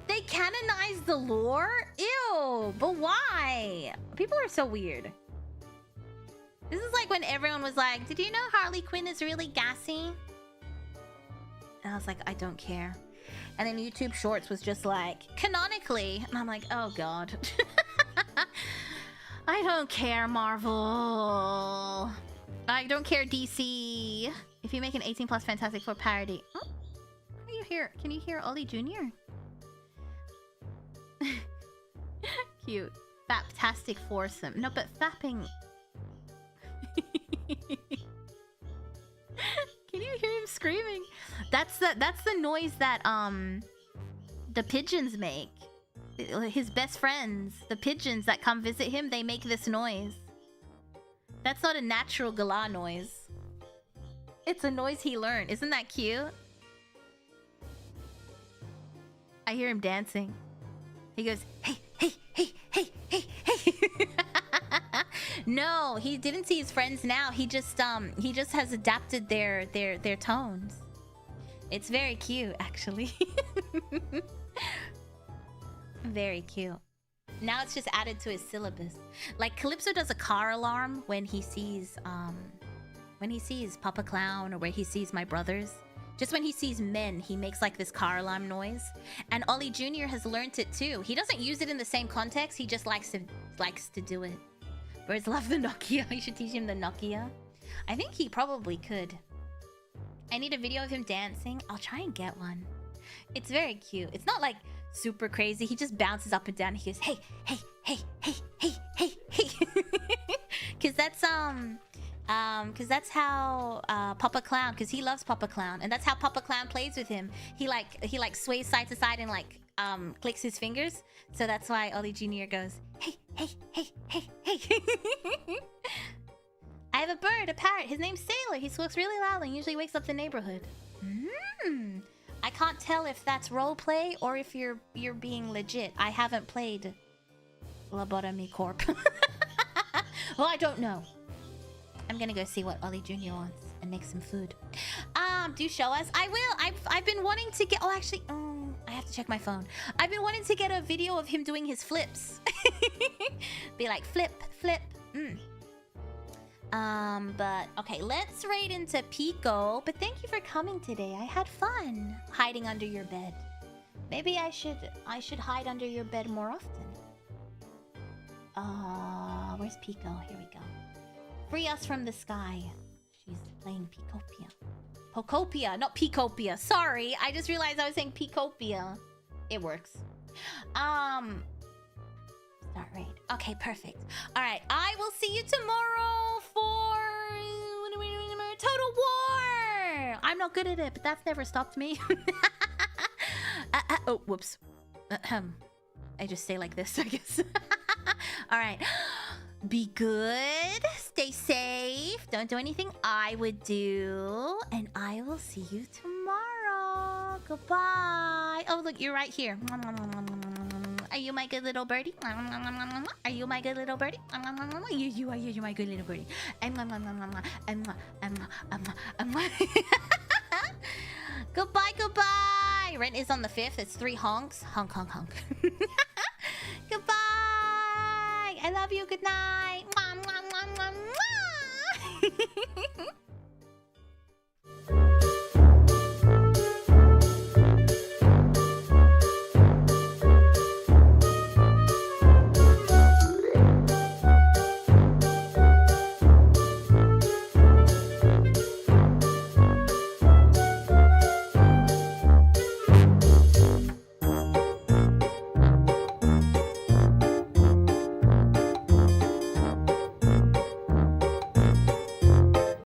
They canonized the lore? Ew, but why? People are so weird. This is like when everyone was like, did you know Harley Quinn is really gassy? And I was like, I don't care. And then YouTube Shorts was just like, canonically. And I'm like, oh god. I don't care, Marvel. I don't care, DC. If you make an 18+ Fantastic Four parody. Oh, are you here? Can you hear Ollie Jr.? Cute. Faptastic foursome. No, but fapping. Can you hear him screaming? That's the noise that the pigeons make. His best friends, the pigeons that come visit him, they make this noise. That's not a natural galah noise. It's a noise he learned. Isn't that cute? I hear him dancing. He goes, hey, hey, hey, hey, hey, hey. No, he didn't see his friends now. He just has adapted their tones. It's very cute, actually. Very cute. Now it's just added to his syllabus. Like Calypso does a car alarm when he sees Papa Clown or where he sees my brothers. Just when he sees men, he makes like this car alarm noise. And Ollie Jr. has learnt it too. He doesn't use it in the same context. He just likes to do it. Birds love the Nokia. You should teach him the Nokia. I think he probably could. I need a video of him dancing. I'll try and get one. It's very cute. It's not like super crazy. He just bounces up and down. He goes, hey, hey, hey, hey, hey, hey, hey. Cause that's how Papa Clown, cause he loves Papa Clown, and that's how Papa Clown plays with him. He like sways side to side and like clicks his fingers. So that's why Ollie Jr. goes, hey, hey, hey, hey, hey. I have a bird, a parrot. His name's Sailor. He squawks really loudly and usually wakes up the neighborhood. I can't tell if that's roleplay or if you're being legit. I haven't played Lobotomy Corp. Well, I don't know. I'm gonna go see what Ollie Jr. wants and make some food. Do show us. I will. I've been wanting to get. Oh, actually, I have to check my phone. I've been wanting to get a video of him doing his flips. Be like flip, flip. But okay, let's raid into Pico. But thank you for coming today. I had fun hiding under your bed. Maybe I should hide under your bed more often. Where's Pico? Here we go. Free us from the sky. She's playing Picopia. Pocopia, not Picopia. Sorry, I just realized I was saying Picopia. It works. Start raid. Okay, perfect. All right, I will see you tomorrow for Total War. I'm not good at it, but that's never stopped me. Oh, whoops. I just say like this, I guess. All right. Be good. Stay safe. Don't do anything I would do. And I will see you tomorrow. Goodbye. Oh, look, you're right here. Are you my good little birdie? Are you my good little birdie? You are my good little birdie. Goodbye, goodbye. Rent is on the 5th. It's 3 honks. Honk, honk, honk. Goodbye. I love you. Good night.